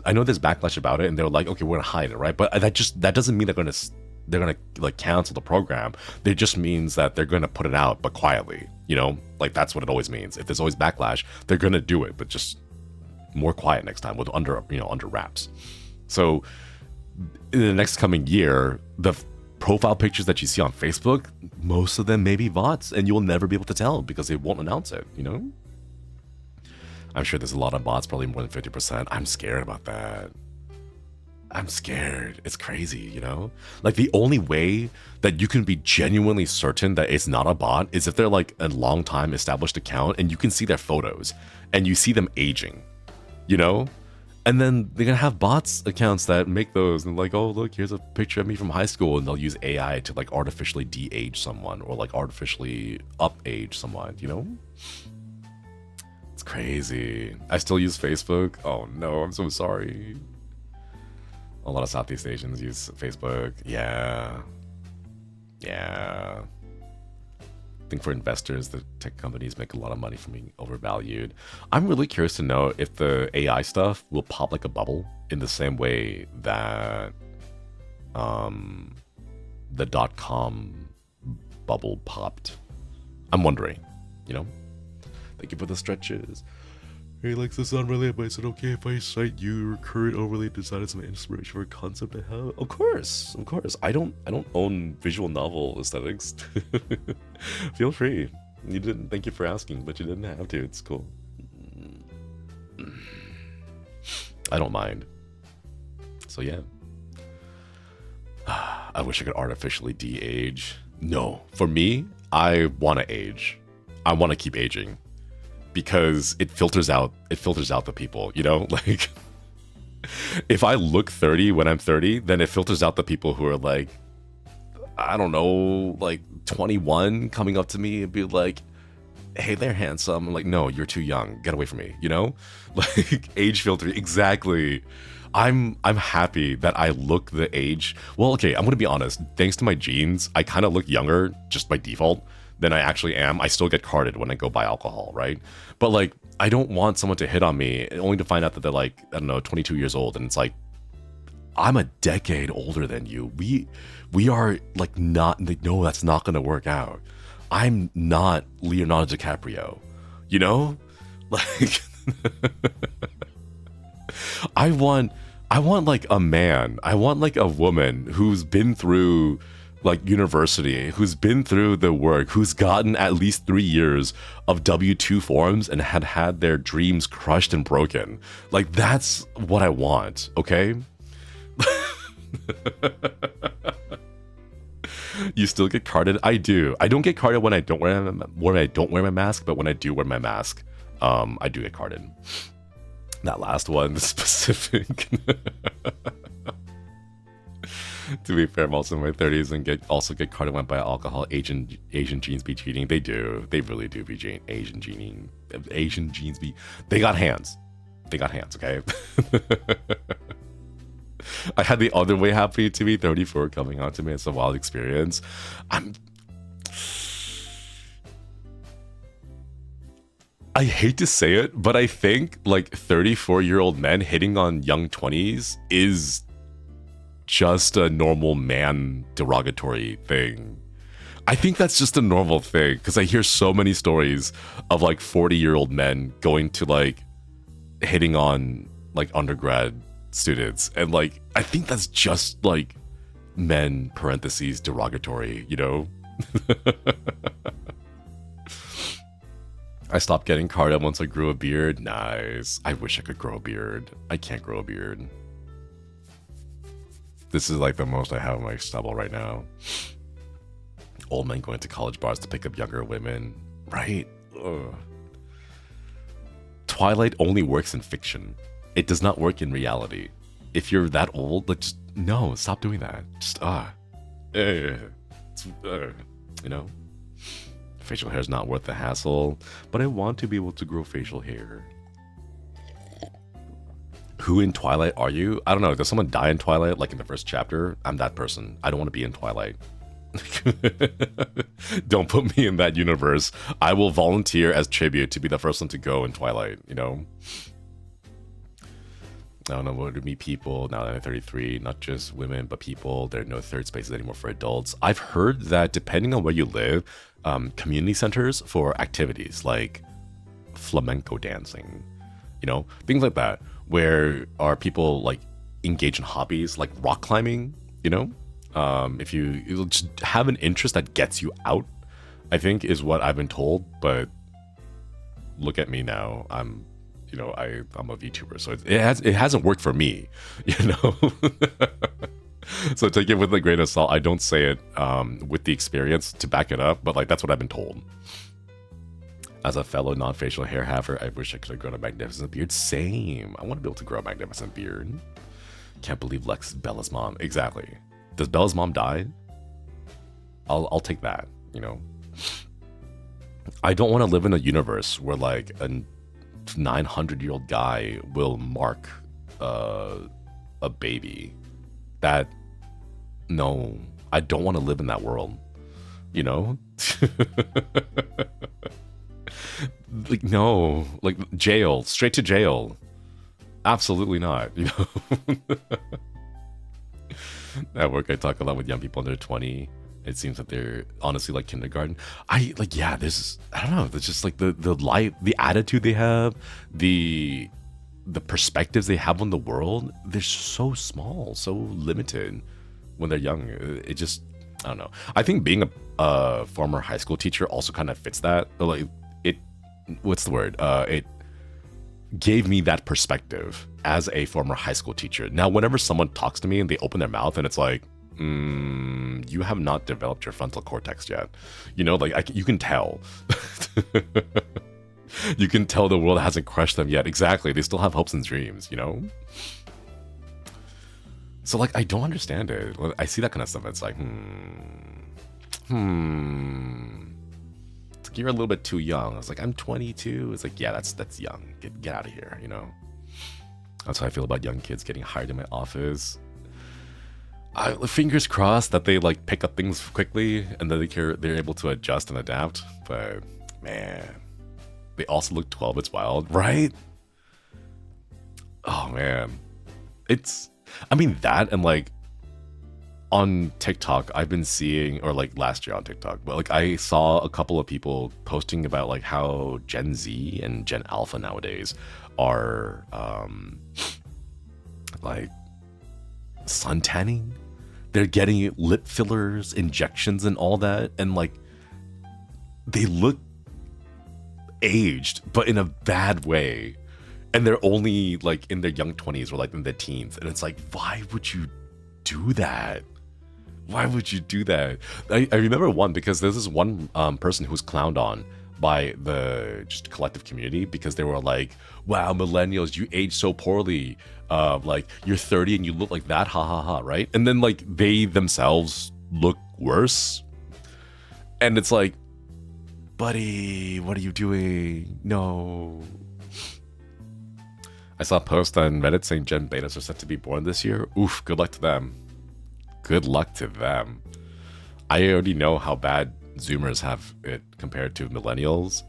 [SPEAKER 1] I know there's backlash about it, and they're like, okay, we're gonna hide it, right? But that doesn't mean they're gonna like cancel the program. It just means that they're gonna put it out, but quietly, you know? Like, that's what it always means. If there's always backlash, they're gonna do it, but just more quiet next time, with under wraps. So in the next coming year, the profile pictures that you see on Facebook, most of them may be bots, and you'll never be able to tell because they won't announce it, you know? I'm sure there's a lot of bots, probably more than 50%. I'm scared about that. I'm scared. It's crazy, you know? Like, the only way that you can be genuinely certain that it's not a bot is if they're like a long time established account and you can see their photos and you see them aging, you know? And then they're gonna have bots accounts that make those and like, oh, look, here's a picture of me from high school, and they'll use AI to like artificially de-age someone or like artificially up-age someone, you know? It's crazy. I still use Facebook. Oh no, I'm so sorry. A lot of Southeast Asians use Facebook. Yeah. I think for investors, the tech companies make a lot of money from being overvalued. I'm really curious to know if the AI stuff will pop like a bubble in the same way that the .com bubble popped. I'm wondering, you know? Thank you for the stretches. Hey, Lex, this is unrelated, but is it okay if I cite your current overlay design as an inspiration for a concept I have? Of course. I don't own visual novel aesthetics. Feel free. You didn't. Thank you for asking, but you didn't have to. It's cool. I don't mind. So yeah. I wish I could artificially de-age. No, for me, I want to age. I want to keep aging. Because it filters out the people, you know? Like, if I look 30 when I'm 30, then it filters out the people who are like, I don't know, like 21 coming up to me and be like, hey, they're handsome. I'm like, no, you're too young. Get away from me, you know? Like, age filter, exactly. I'm happy that I look the age. Well, okay, I'm gonna be honest. Thanks to my genes, I kind of look younger just by default than I actually am. I still get carded when I go buy alcohol, right? But like, I don't want someone to hit on me only to find out that they're like, I don't know, 22 years old, and it's like, I'm a decade older than you. We are like not, no, that's not gonna work out. I'm not Leonardo DiCaprio, you know? Like, I want like a man, I want like a woman who's been through like university, who's been through the work, who's gotten at least 3 years of W-2 forms and had their dreams crushed and broken. Like, that's what I want, okay? You still get carded? I do. I don't get carded when I don't wear my mask, but when I do wear my mask, I do get carded. That last one, specific. To be fair, I'm also in my 30s and also get carded when by alcohol. Asian genes be cheating. They do. They really do be Asian gening. Asian genes be. They got hands. Okay. I had the other way happy to be 34 coming on to me. It's a wild experience. I hate to say it, but I think like 34-year-old men hitting on young 20s is just a normal man derogatory thing. I think that's just a normal thing because I hear so many stories of like 40-year-old men going to like hitting on like undergrad students, and like I think that's just like men parentheses derogatory, you know? I stopped getting carded once I grew a beard. Nice. I wish I could grow a beard. I can't grow a beard. This is like the most I have on my stubble right now. Old men going to college bars to pick up younger women. Right? Ugh. Twilight only works in fiction. It does not work in reality. If you're that old, like, just, no, stop doing that. Just, you know? Facial hair is not worth the hassle, but I want to be able to grow facial hair. Who in Twilight are you? I don't know. Does someone die in Twilight, like in the first chapter? I'm that person. I don't want to be in Twilight. Don't put me in that universe. I will volunteer as tribute to be the first one to go in Twilight, you know? I don't know what to meet people now that I'm 33, not just women, but people. There are no third spaces anymore for adults. I've heard that depending on where you live, community centers for activities like flamenco dancing, you know, things like that, where are people like engage in hobbies like rock climbing, you know? If you just have an interest that gets you out, I think is what I've been told, but look at me now. I'm you know, I'm a VTuber, so it hasn't worked for me, you know. So take it with a grain of salt. I don't say it with the experience to back it up, but like that's what I've been told. As a fellow non-facial hair haver, I wish I could have grown a magnificent beard. Same. I want to be able to grow a magnificent beard. Can't believe Lex is Bella's mom. Exactly. Does Bella's mom die? I'll take that, you know. I don't want to live in a universe where like a 900-year-old guy will mark a baby. That, no, I don't want to live in that world, you know. Like, no, like jail, straight to jail. Absolutely not, you know. At work, I talk a lot with young people under 20. It seems that they're honestly like kindergarten. I don't know. There's just like the light, the attitude they have, the perspectives they have on the world. They're so small, so limited when they're young. It just, I don't know. I think being a former high school teacher also kind of fits that. Like it, what's the word? It gave me that perspective as a former high school teacher. Now, whenever someone talks to me and they open their mouth and it's like, you have not developed your frontal cortex yet. You know, like you can tell. You can tell the world hasn't crushed them yet. Exactly. They still have hopes and dreams, you know? So like, I don't understand it. When I see that kind of stuff, it's like, It's like, you're a little bit too young. I was like, I'm 22. It's like, yeah, that's young. Get out of here, you know? That's how I feel about young kids getting hired in my office. Fingers crossed that they like pick up things quickly and then they're able to adjust and adapt. But man, they also look 12. It's wild, right? Oh man, I mean that, and like on TikTok, I've been seeing, or like last year on TikTok, but like I saw a couple of people posting about like how Gen Z and Gen Alpha nowadays are like sun tanning. They're getting lip fillers, injections, and all that, and like they look aged, but in a bad way. And they're only like in their young 20s or like in their teens, and it's like, why would you do that? Why would you do that? I remember one, because there's this one person who was clowned on by the just collective community because they were like, wow, millennials, you age so poorly. Like you're 30 and you look like that, ha ha ha, right? And then like they themselves look worse. And it's like, buddy, what are you doing? No. I saw a post on Reddit saying Gen Betas are set to be born this year. Oof, good luck to them. Good luck to them. I already know how bad Zoomers have it compared to millennials.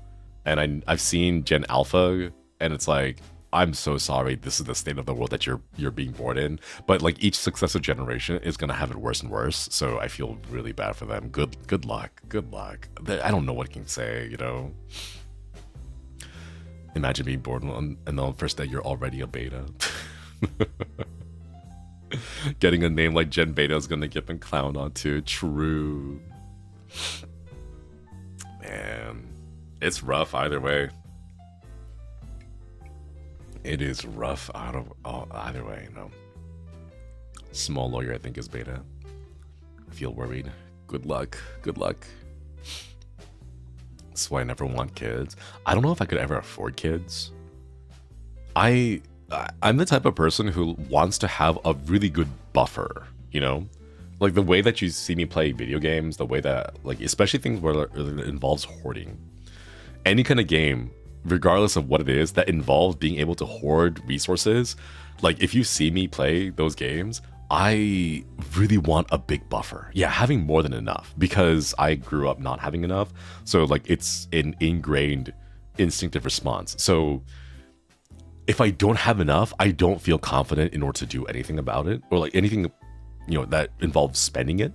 [SPEAKER 1] And I've seen Gen Alpha, and it's like, I'm so sorry, this is the state of the world that you're being born in. But like each successive generation is gonna have it worse and worse. So I feel really bad for them. Good luck. Good luck. I don't know what I can say, you know. Imagine being born and on the first day you're already a beta. Getting a name like Gen Beta is gonna get them clowned on too. True. Man, it's rough either way. It is rough either way, you know. Small lawyer, I think, is beta. I feel worried. Good luck. Good luck. That's why I never want kids. I don't know if I could ever afford kids. I'm the type of person who wants to have a really good buffer, you know? Like the way that you see me play video games, the way that, like, especially things where it involves hoarding. Any kind of game, regardless of what it is, that involves being able to hoard resources. Like if you see me play those games, I really want a big buffer. Yeah, having more than enough, because I grew up not having enough. So like it's an ingrained instinctive response. So if I don't have enough, I don't feel confident in order to do anything about it, or like anything, you know, that involves spending it.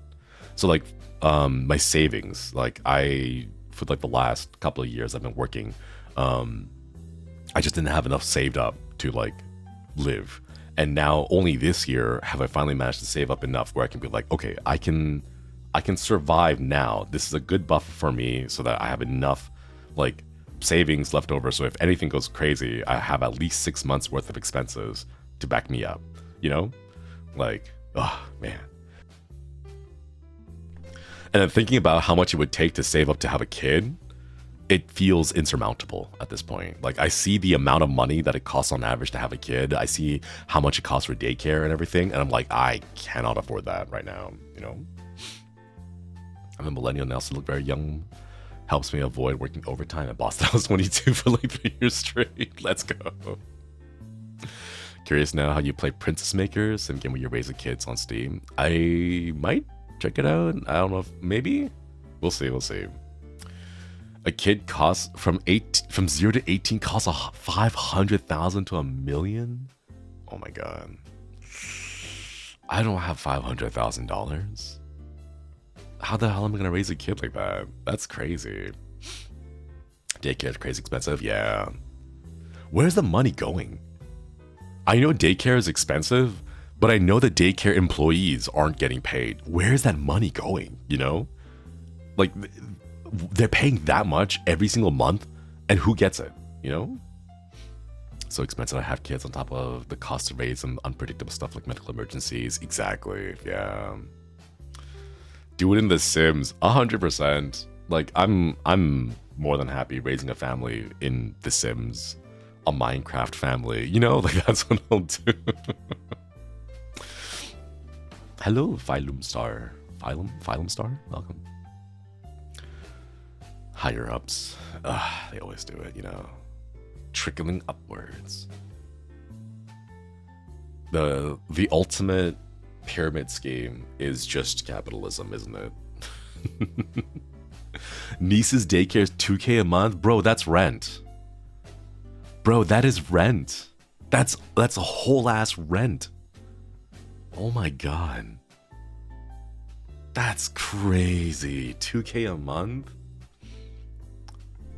[SPEAKER 1] So like my savings, like for like the last couple of years I've been working, I just didn't have enough saved up to like live. And now only this year have I finally managed to save up enough where I can be like, okay, I can survive now. This is a good buffer for me so that I have enough like savings left over, so if anything goes crazy, I have at least 6 months worth of expenses to back me up, you know? Like, oh man. And then thinking about how much it would take to save up to have a kid, it feels insurmountable at this point. Like, I see the amount of money that it costs on average to have a kid. I see how much it costs for daycare and everything, and I'm like, I cannot afford that right now, you know? I'm a millennial now, so look very young. Helps me avoid working overtime at Boston. I was 22 for like 3 years straight. Let's go. Curious now how you play Princess Makers and game where you raise the kids on Steam. I might check it out. I don't know if maybe. We'll see. We'll see. A kid costs from 0 to 18 costs 500,000 to $1 million. Oh my god. I don't have $500,000. How the hell am I gonna raise a kid like that? That's crazy. Daycare is crazy expensive. Yeah. Where's the money going? I know daycare is expensive, but I know that daycare employees aren't getting paid. Where's that money going? You know, like they're paying that much every single month, and who gets it? You know, so expensive to have kids on top of the cost to raise and unpredictable stuff like medical emergencies. Exactly. Yeah. Do it in The Sims. 100%. Like I'm more than happy raising a family in The Sims. A Minecraft family, you know, like that's what I'll do. Hello, Phylum Star. Phylum Star? Welcome. Higher ups. They always do it, you know. Trickling upwards. The ultimate pyramid scheme is just capitalism, isn't it? Niece's daycare is $2K a month? Bro, that's rent. Bro, that is rent. That's a whole ass rent. Oh my god. That's crazy. 2K a month?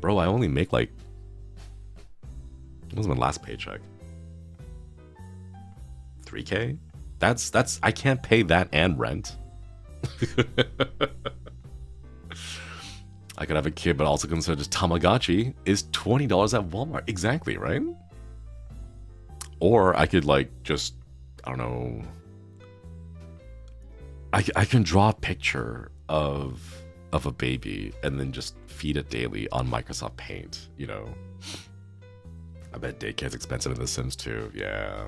[SPEAKER 1] Bro, I only make like... What was my last paycheck? 3K? That's I can't pay that and rent. I could have a kid, but also consider just Tamagotchi is $20 at Walmart. Exactly, right? Or I could like just, I don't know. I can draw a picture of a baby and then just feed it daily on Microsoft Paint, you know. I bet daycare is expensive in The Sims too. Yeah.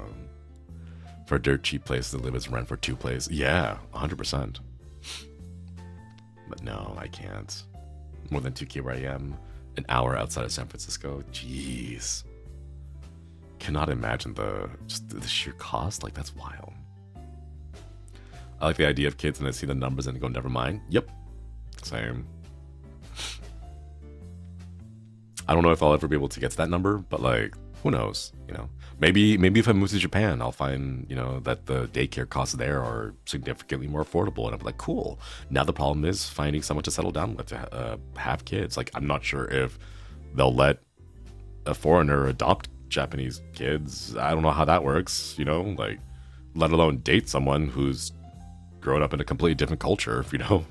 [SPEAKER 1] For a dirt cheap place to live as rent for 2 places. Yeah, 100%. But no, I can't. More than 2K where I am. An hour outside of San Francisco. Jeez. Cannot imagine the sheer cost. Like, that's wild. I like the idea of kids and I see the numbers and go, never mind. Yep. Same. I don't know if I'll ever be able to get to that number, but like, who knows? You know, maybe if I move to Japan, I'll find, you know, that the daycare costs there are significantly more affordable, and I'm like, cool. Now the problem is finding someone to settle down with to have kids. Like, I'm not sure if they'll let a foreigner adopt Japanese kids. I don't know how that works. You know, like, let alone date someone who's grown up in a completely different culture. You know.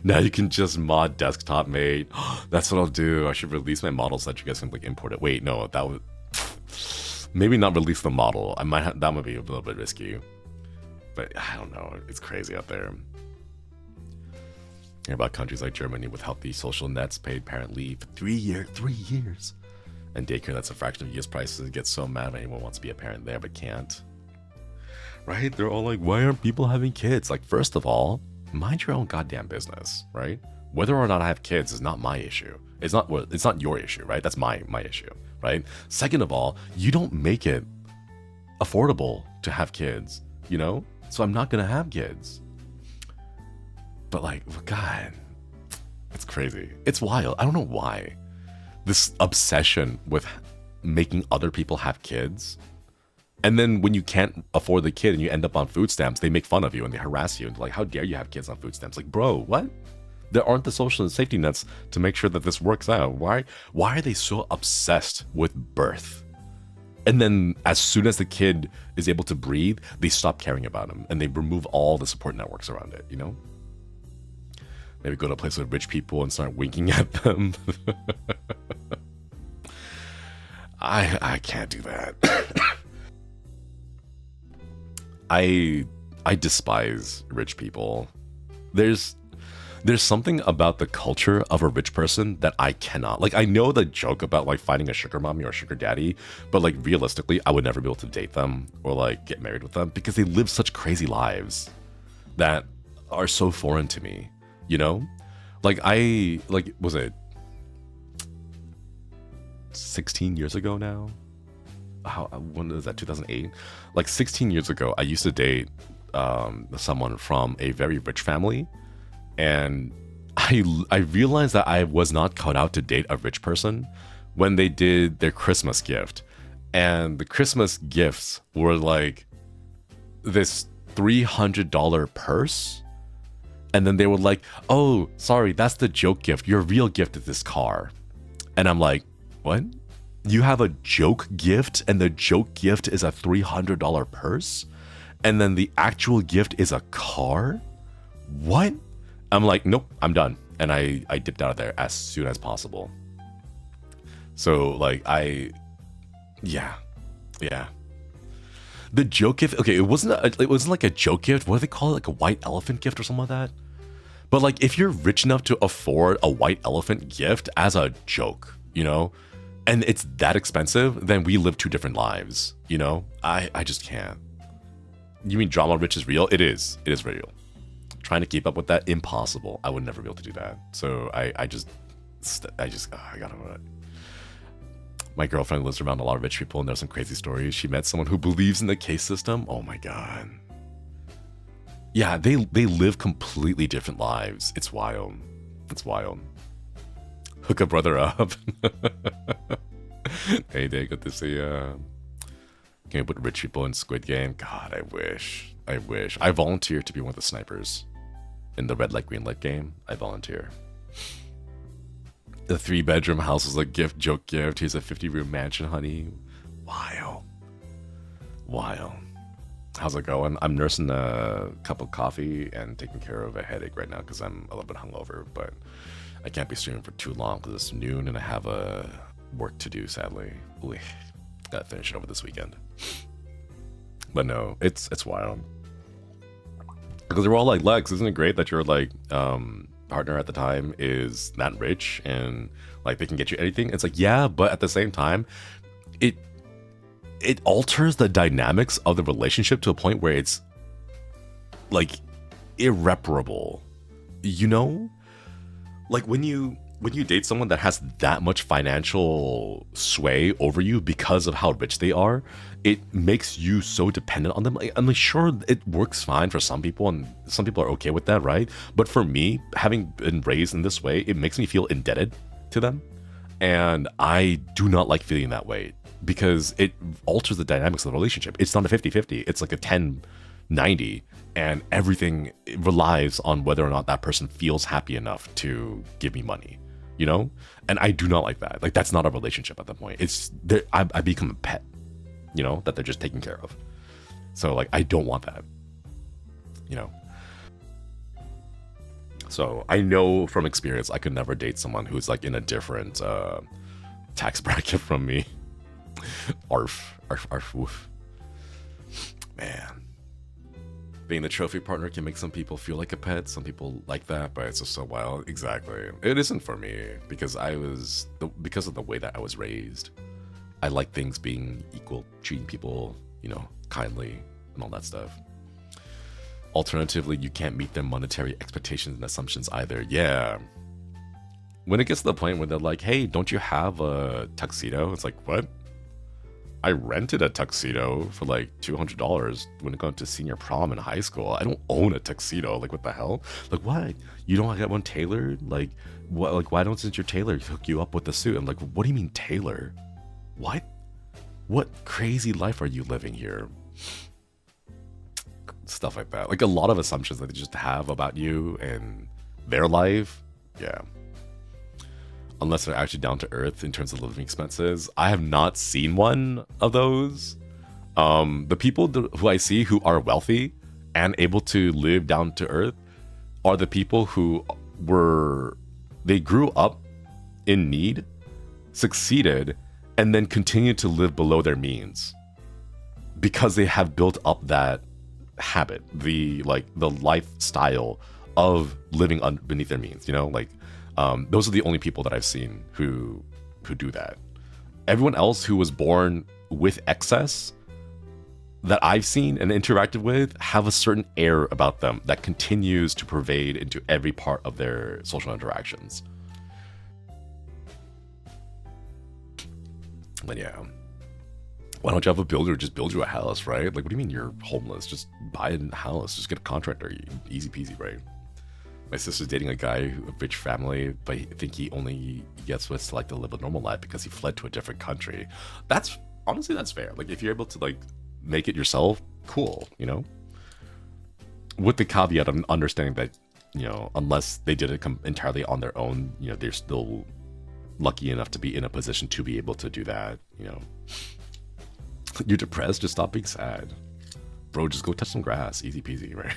[SPEAKER 1] Now you can just mod desktop mate. That's what I'll do. I should release my model so that you guys can like import it. Wait, no, that would maybe not release the model. I might have, that might be a little bit risky. But I don't know. It's crazy out there. Hear about countries like Germany with healthy social nets, paid parent leave for 3 years. And daycare that's a fraction of US prices. It gets so mad when anyone wants to be a parent there but can't. Right? They're all like, why aren't people having kids? Like, first of all, mind your own goddamn business, right? Whether or not I have kids is not my issue. It's not your issue, right? That's my issue, right? Second of all, you don't make it affordable to have kids, you know? So I'm not gonna have kids. But like, God, it's crazy. It's wild. I don't know why. This obsession with making other people have kids. And then when you can't afford the kid and you end up on food stamps, they make fun of you and they harass you and like, how dare you have kids on food stamps? Like, bro, what? There aren't the social and safety nets to make sure that this works out. Why are they so obsessed with birth? And then as soon as the kid is able to breathe, they stop caring about him and they remove all the support networks around it, you know? Maybe go to a place with rich people and start winking at them. I can't do that. I despise rich people. There's something about the culture of a rich person that I cannot. Like, I know the joke about like finding a sugar mommy or a sugar daddy, but like realistically, I would never be able to date them or like get married with them because they live such crazy lives that are so foreign to me, you know? Like, was it 16 years ago now? When was that, 2008? Like 16 years ago, I used to date someone from a very rich family, and I realized that I was not cut out to date a rich person when they did their Christmas gift. And the Christmas gifts were like this $300 purse. And then they were like, oh, sorry, that's the joke gift. Your real gift is this car. And I'm like, what? You have a joke gift and the joke gift is a $300 purse? And then the actual gift is a car? What? I'm like, nope, I'm done. And I dipped out of there as soon as possible. So like yeah. The joke gift, okay, it wasn't like a joke gift. What do they call it? Like a white elephant gift or something like that? But like, if you're rich enough to afford a white elephant gift as a joke, you know, and it's that expensive, then we live two different lives, you know? I just can't. You mean drama rich is real? It is real. Trying to keep up with that, impossible. I would never be able to do that. So I gotta. My girlfriend lives around a lot of rich people, and there's some crazy stories. She met someone who believes in the caste system. Oh my god. Yeah, they live completely different lives. It's wild. It's wild. Hook a brother up. Hey, Day, good to see ya. Can you put rich people in Squid Game? God, I wish. I volunteer to be one of the snipers in the red light, green light game. I volunteer. The 3-bedroom house was a gift, joke gift. Here's a 50-room mansion, honey. Wild. How's it going? I'm nursing a cup of coffee and taking care of a headache right now because I'm a little bit hungover, but I can't be streaming for too long because it's noon and I have work to do, sadly. Ooh, gotta finish it over this weekend. But no, it's wild. Because they were all like, Lex, isn't it great that your like partner at the time is that rich and like they can get you anything? It's like, yeah, but at the same time, it alters the dynamics of the relationship to a point where it's like irreparable, you know? Like when you date someone that has that much financial sway over you because of how rich they are, it makes you so dependent on them. Like, I'm like, sure, it works fine for some people and some people are okay with that, right? But for me, having been raised in this way, it makes me feel indebted to them. And I do not like feeling that way because it alters the dynamics of the relationship. It's not a 50-50. It's like a 10-90. And everything relies on whether or not that person feels happy enough to give me money, you know? And I do not like that. Like, that's not a relationship at that point. I become a pet, you know, that they're just taking care of. So, like, I don't want that, you know? So I know from experience I could never date someone who's, like, in a different tax bracket from me. Arf, woof. Man. Being the trophy partner can make some people feel like a pet. Some people like that, but it's just so wild. Exactly. It isn't for me because because of the way that I was raised. I like things being equal, treating people, you know, kindly and all that stuff. Alternatively, you can't meet their monetary expectations and assumptions either. Yeah. When it gets to the point where they're like, hey, don't you have a tuxedo? It's like, what? I rented a tuxedo for like $200 when I got to senior prom in high school. I don't own a tuxedo. Like, what the hell? Like, what? You don't get one tailored? Like, what? Like, why don't your tailor hook you up with a suit? I'm like, what do you mean tailor? What? What crazy life are you living here? Stuff like that. Like a lot of assumptions that they just have about you and their life. Yeah. Unless they're actually down to earth in terms of living expenses. I have not seen one of those. The people who I see who are wealthy and able to live down to earth are the people who they grew up in need, succeeded, and then continued to live below their means because they have built up that habit, the lifestyle of living beneath their means. You know, like those are the only people that I've seen who do that. Everyone else who was born with excess that I've seen and interacted with have a certain air about them that continues to pervade into every part of their social interactions. But yeah, why don't you have a builder just build you a house, right? Like, what do you mean you're homeless? Just buy a house, just get a contractor, easy peasy, right? My sister's dating a guy, a rich family, but I think he only gets what's like to live a normal life because he fled to a different country. That's honestly, that's fair. Like, if you're able to like make it yourself, cool, you know? With the caveat of understanding that, you know, unless they did it entirely on their own, you know, they're still lucky enough to be in a position to be able to do that, you know? You're depressed, just stop being sad. Bro, just go touch some grass, easy peasy, right?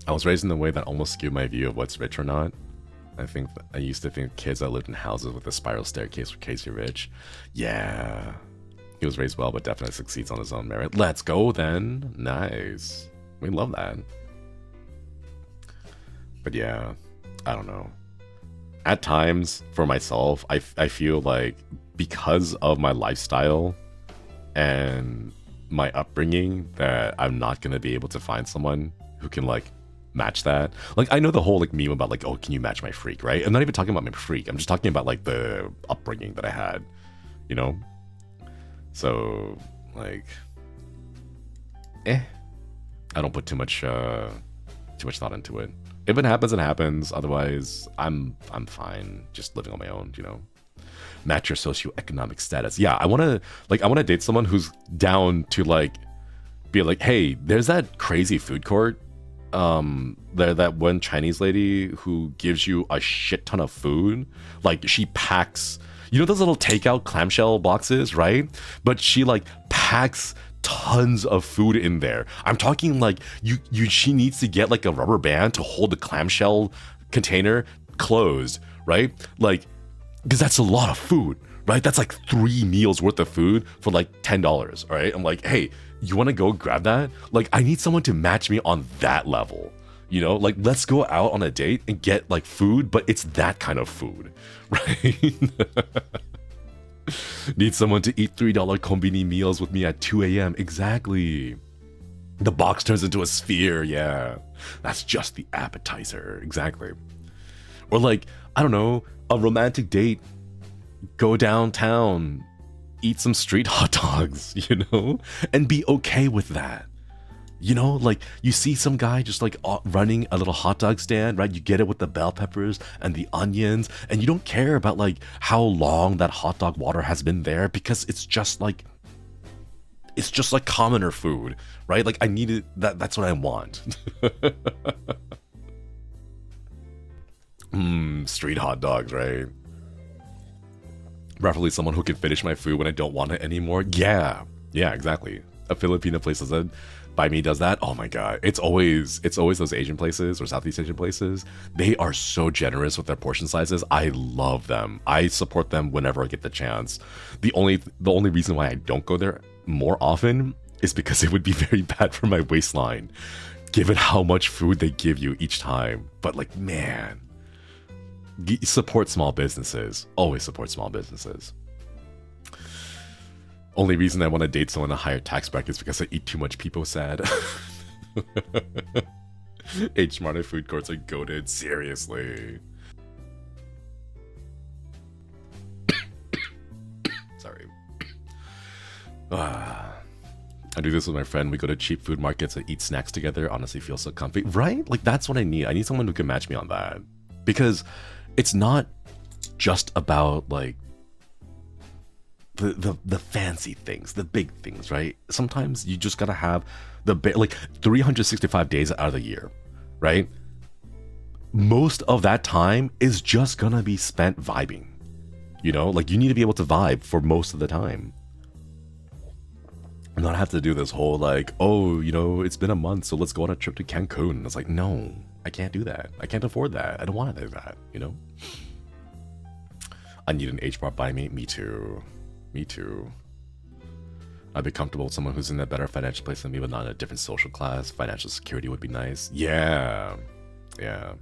[SPEAKER 1] I was raised in a way that almost skewed my view of what's rich or not. I used to think kids that lived in houses with a spiral staircase were crazy rich. Yeah. He was raised well, but definitely succeeds on his own merit. Let's go then. Nice. We love that. But yeah, I don't know. At times, for myself, I feel like because of my lifestyle and my upbringing that I'm not going to be able to find someone who can like match that. Like, I know the whole like meme about like, oh, can you match my freak, right? I'm not even talking about my freak. I'm just talking about like the upbringing that I had, you know? So like, I don't put too much thought into it. If it happens, it happens. Otherwise, I'm fine just living on my own, you know? Match your socioeconomic status. Yeah, I want to date someone who's down to like be like, hey, there's that crazy food court. That one Chinese lady who gives you a shit ton of food. Like, she packs, you know those little takeout clamshell boxes, right? But she like packs tons of food in there. I'm talking like she needs to get like a rubber band to hold the clamshell container closed, right? Like, because that's a lot of food, right? That's like 3 meals worth of food for like $10, right? I'm like, hey, you want to go grab that? Like, I need someone to match me on that level, you know? Like, let's go out on a date and get like food, but it's that kind of food, right? Need someone to eat $3 konbini meals with me at 2 a.m. Exactly. The box turns into a sphere, yeah. That's just the appetizer, exactly. Or like, I don't know, a romantic date, go downtown, eat some street hot dogs, you know, and be okay with that. You know, like, you see some guy just like running a little hot dog stand, right? You get it with the bell peppers and the onions, and you don't care about like how long that hot dog water has been there, because it's just like commoner food, right? Like, I need it, that's what I want. Street hot dogs, right? Preferably someone who can finish my food when I don't want it anymore. Yeah, exactly. A Filipino place does that. By Me does that. Oh my god, it's always those Asian places or Southeast Asian places. They are so generous with their portion sizes. I love them. I support them whenever I get the chance. The only reason why I don't go there more often is because it would be very bad for my waistline, given how much food they give you each time. But like, man, support small businesses. Always support small businesses. Only reason I want to date someone in a higher tax bracket is because I eat too much people sad. H Mart food courts are goated, seriously. Sorry. I do this with my friend. We go to cheap food markets and eat snacks together. Honestly, feels so comfy, right? Like, that's what I need. I need someone who can match me on that, because it's not just about like the fancy things, the big things, right? Sometimes you just gotta have like 365 days out of the year, right? Most of that time is just gonna be spent vibing, you know? Like, you need to be able to vibe for most of the time. not have to do this whole like, oh, you know, it's been a month, so let's go on a trip to Cancun. It's like, no, I can't do that. I can't afford that. I don't want to do that, you know? I need an H bar by me. Me too. Me too. I'd be comfortable with someone who's in a better financial place than me, but not in a different social class. Financial security would be nice. Yeah. Yeah.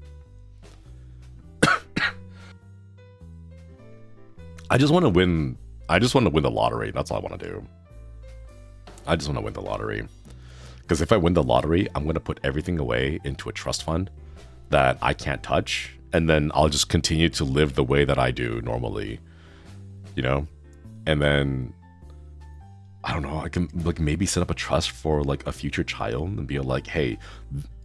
[SPEAKER 1] I just want to win. I just want to win the lottery. That's all I want to do. I just want to win the lottery. Because if I win the lottery, I'm going to put everything away into a trust fund that I can't touch. And then I'll just continue to live the way that I do normally. You know? And then, I don't know, I can like maybe set up a trust for like a future child and be like, hey,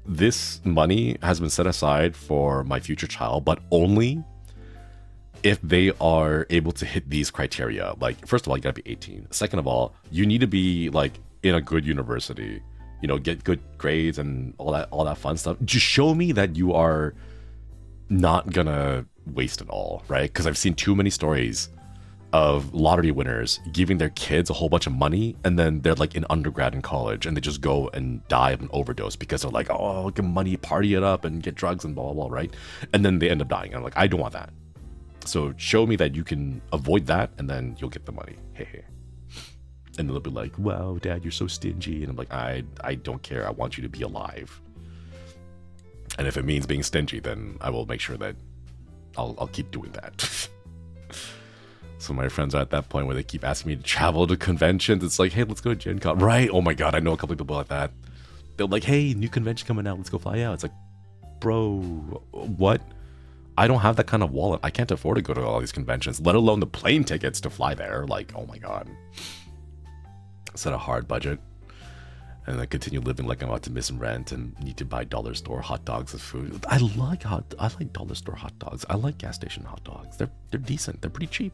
[SPEAKER 1] this money has been set aside for my future child, but only if they are able to hit these criteria. Like, first of all, you gotta be 18. Second of all, you need to be like in a good university, you know, get good grades and all that fun stuff. Just show me that you are not gonna waste it all, right? Because I've seen too many stories of lottery winners giving their kids a whole bunch of money, and then they're like in undergrad and college, and they just go and die of an overdose because they're like, oh, get money, party it up, and get drugs and blah blah blah, right? And then they end up dying. I'm like, I don't want that. So show me that you can avoid that, and then you'll get the money. Hey, hey. And they'll be like, wow, Dad, you're so stingy. And I'm like, I don't care. I want you to be alive. And if it means being stingy, then I will make sure that I'll keep doing that. So my friends are at that point where they keep asking me to travel to conventions. It's like, hey, let's go to Gen Con. Right? Oh my God, I know a couple people like that. They're like, hey, new convention coming out. Let's go fly out. It's like, bro, what? I don't have that kind of wallet. I can't afford to go to all these conventions, let alone the plane tickets to fly there. Like, oh my God. Set a hard budget. And then continue living like I'm about to miss some rent and need to buy dollar store hot dogs and food. I like dollar store hot dogs. I like gas station hot dogs. They're decent. They're pretty cheap.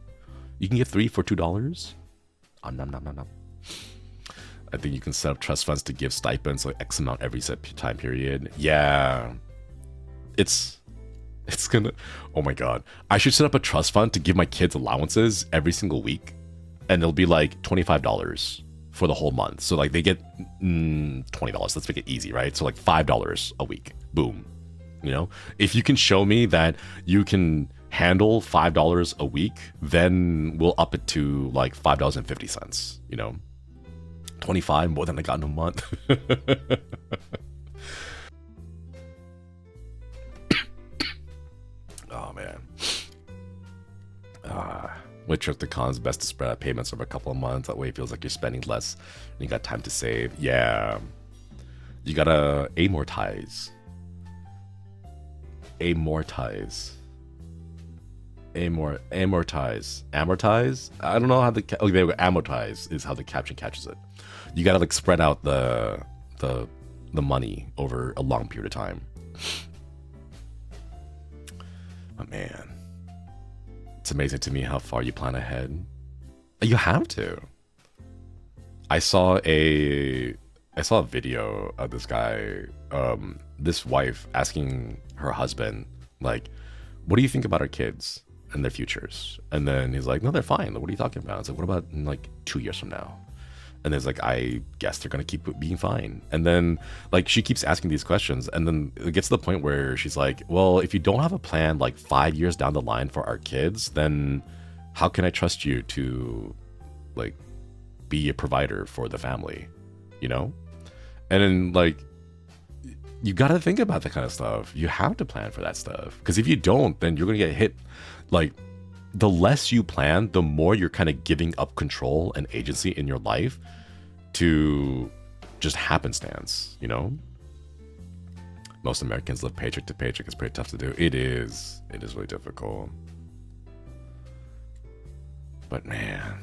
[SPEAKER 1] You can get 3 for $2. Nom, nom, nom, nom. I think you can set up trust funds to give stipends like X amount every set time period. Yeah. It's gonna, oh my God. I should set up a trust fund to give my kids allowances every single week. And it'll be like $25 for the whole month. So like they get $20. Let's make it easy, right? So like $5 a week. Boom. You know, if you can show me that you can handle $5 a week, then we'll up it to like $5.50. You know, 25 more than I got in a month. Oh man. With trip to cons, best to spread out payments over a couple of months. That way it feels like you're spending less and you got time to save. Yeah. You gotta amortize. Amortize. Amortize? I don't know how the... Oh, there we go. Amortize is how the caption catches it. You gotta like spread out the money over a long period of time. But man, it's amazing to me how far you plan ahead. You have to. I saw a video of this guy, this wife asking her husband, like, what do you think about our kids and their futures? And then he's like, no, they're fine. Like, what are you talking about? It's like, what about in like 2 years from now? And there's like, I guess they're going to keep being fine. And then like, she keeps asking these questions. And then it gets to the point where she's like, well, if you don't have a plan like 5 years down the line for our kids, then how can I trust you to like be a provider for the family, you know? And then like, you got to think about that kind of stuff. You have to plan for that stuff. Because if you don't, then you're going to get hit. Like, the less you plan, the more you're kind of giving up control and agency in your life to just happenstance, you know? Most Americans live paycheck to paycheck. It's pretty tough to do. It is really difficult. But man,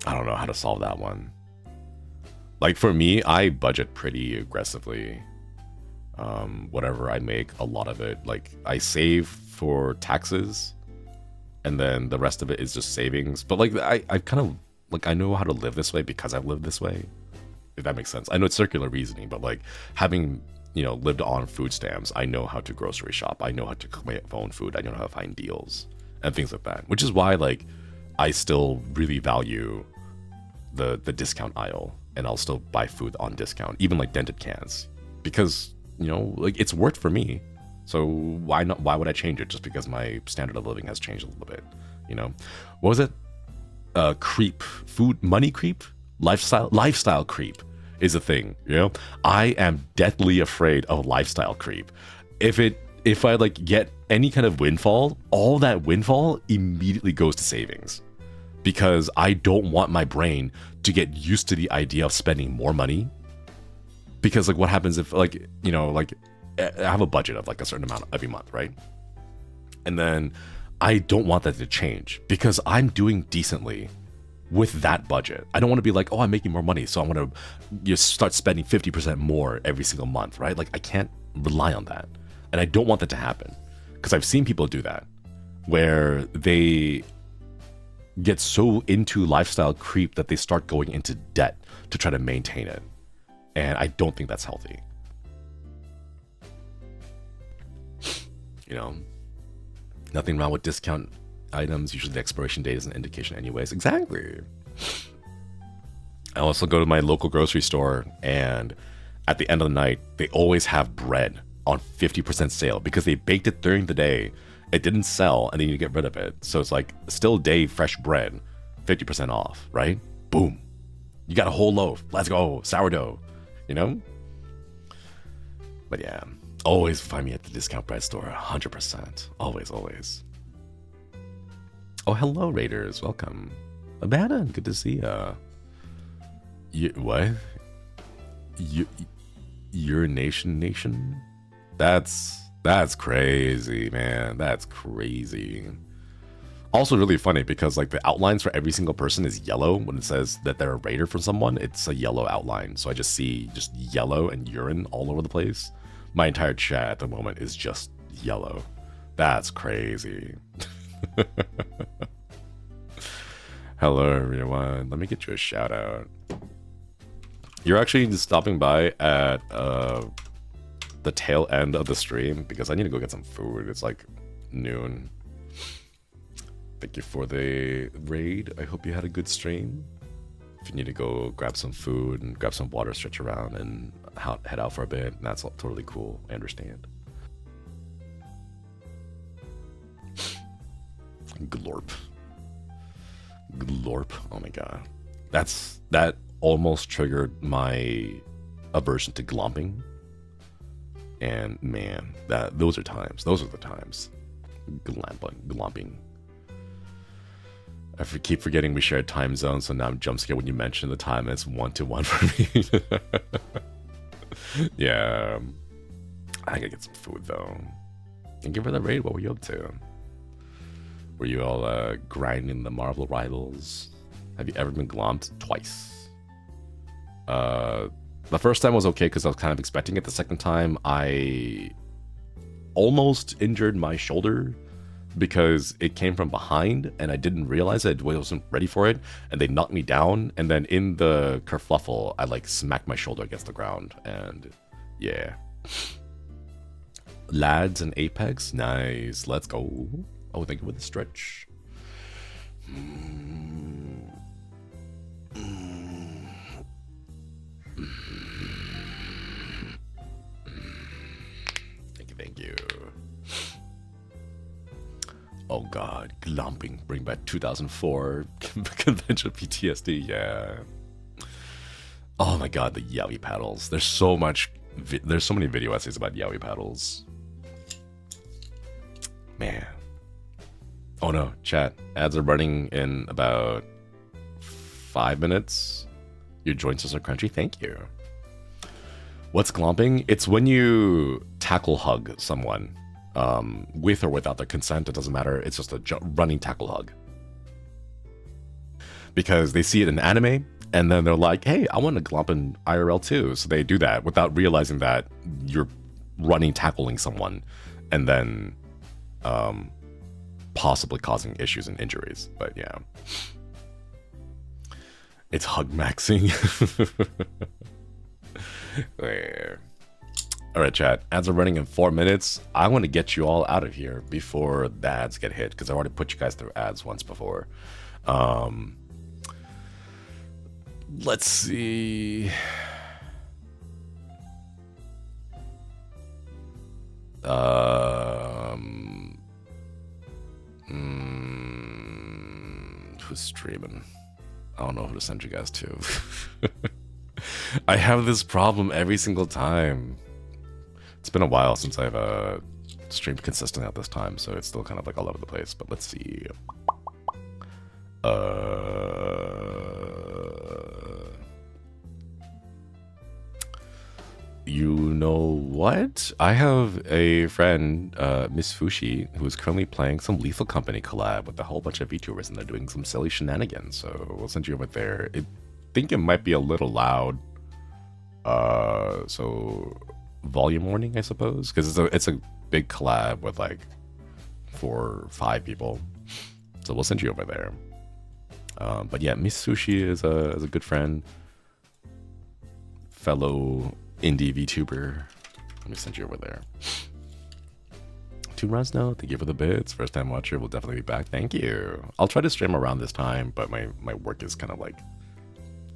[SPEAKER 1] I don't know how to solve that one. Like for me, I budget pretty aggressively. Whatever I make, a lot of it, like I save for taxes, and then the rest of it is just savings. But like I kind of like I know how to live this way because I've lived this way, if that makes sense. I know it's circular reasoning, but like having, you know, lived on food stamps, I know how to grocery shop. I know how to cook my own food. I know how to find deals and things like that. Which is why like I still really value the discount aisle, and I'll still buy food on discount, even like dented cans, because you know, like it's worked for me. So why not? Why would I change it just because my standard of living has changed a little bit? You know, what was it? Creep, food, money creep, lifestyle creep is a thing. You know, I am deathly afraid of lifestyle creep. If I like get any kind of windfall, all that windfall immediately goes to savings, because I don't want my brain to get used to the idea of spending more money. Because like what happens if, like, you know, like I have a budget of like a certain amount every month, right? And then I don't want that to change because I'm doing decently with that budget. I don't want to be like, oh, I'm making more money, so I want to just start spending 50% more every single month, right? Like I can't rely on that. And I don't want that to happen, because I've seen people do that, where they get so into lifestyle creep that they start going into debt to try to maintain it. And I don't think that's healthy. You know, nothing wrong with discount items. Usually the expiration date is an indication anyways. Exactly. I also go to my local grocery store, and at the end of the night, they always have bread on 50% sale because they baked it during the day. It didn't sell, and then you get rid of it. So it's like still day fresh bread, 50% off, right? Boom. You got a whole loaf. Let's go. Sourdough, you know? But yeah, always find me at the discount bread store, 100%. Always, always. Oh, hello, Raiders. Welcome. Abaddon, good to see ya. What? Urination? That's crazy, man. That's crazy. Also really funny because like the outlines for every single person is yellow. When it says that they're a raider from someone, it's a yellow outline. So I just see just yellow and urine all over the place. My entire chat at the moment is just yellow. That's crazy. Hello everyone. Let me get you a shout out. You're actually just stopping by at the tail end of the stream because I need to go get some food. It's like noon. Thank you for the raid. I hope you had a good stream. If you need to go grab some food and grab some water, stretch around, and head out for a bit, that's totally cool. I understand. Glorp. Oh my god. That almost triggered my aversion to glomping. And man, those are the times. Glomping. I keep forgetting we share time zones, so now I'm jump scared when you mention the time, and it's 1-to-1 for me. Yeah. I gotta get some food though. And give her the raid. What were you up to? Were you all grinding the Marvel Rivals? Have you ever been glomped? Twice. The first time was okay because I was kind of expecting it. The second time, I almost injured my shoulder because it came from behind and I didn't realize it. I wasn't ready for it, and they knocked me down. And then in the kerfluffle, I like smacked my shoulder against the ground, and yeah. Lads and Apex, nice. Let's go. Oh, thank you for the stretch. Thank you. Oh god, glomping. Bring back 2004 convention PTSD, yeah. Oh my god, the yaoi paddles. There's so many video essays about yaoi paddles. Man. Oh no, chat. Ads are running in about 5 minutes. Your joints are crunchy. Thank you. What's glomping? It's when you tackle hug someone, with or without their consent. It doesn't matter. It's just a running tackle hug. Because they see it in anime, and then they're like, hey, I want to glomp in IRL too. So they do that without realizing that you're running tackling someone, and then possibly causing issues and injuries. But yeah. It's hug maxing. There. Alright, chat. Ads are running in 4 minutes. I want to get you all out of here before the ads get hit, because I already put you guys through ads once before. Let's see. Who's streaming? I don't know who to send you guys to. I have this problem every single time. It's been a while since I've streamed consistently at this time, so it's still kind of like all over the place. But let's see. You know what? I have a friend, Miss Fushi, who is currently playing some Lethal Company collab with a whole bunch of VTubers, and they're doing some silly shenanigans. So we'll send you over there. I think it might be a little loud. So volume warning, I suppose, because it's a big collab with like 4 or 5 people. So we'll send you over there. But yeah, Miss Sushi is a good friend, fellow indie VTuber. Let me send you over there. 2 runs now. Thank you for the bits. First time watcher will definitely be back. Thank you. I'll try to stream around this time, but my work is kind of like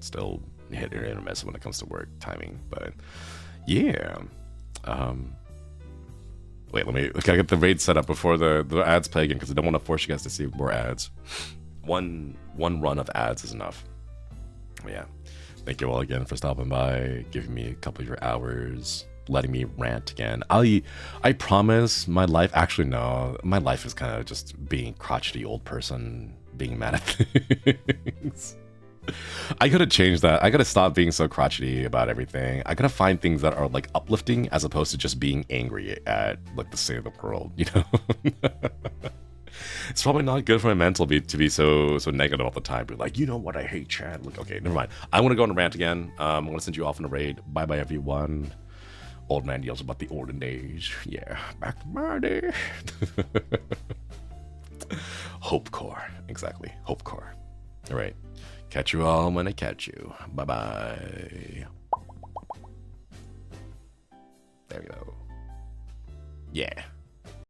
[SPEAKER 1] still hit or miss when it comes to work timing. But yeah. Wait, gotta get the raid set up before the ads play again, because I don't want to force you guys to see more ads. One run of ads is enough. Yeah. Thank you all again for stopping by, giving me a couple of your hours, letting me rant again. I promise my life, actually no, my life is kind of just being crotchety old person, being mad at things. I gotta change that. I gotta stop being so crotchety about everything. I gotta find things that are like uplifting as opposed to just being angry at like the state of the world, you know? It's probably not good for my mental to be so negative all the time. Be like, you know what, I hate Chad. Like, okay, never mind. I want to go on a rant again. I'm gonna send you off on a raid. Bye bye everyone. Old man yells about the olden days. Yeah, back to my day. Hope core, exactly. Hope core. All right, catch you all when I catch you. Bye bye. There we go. Yeah.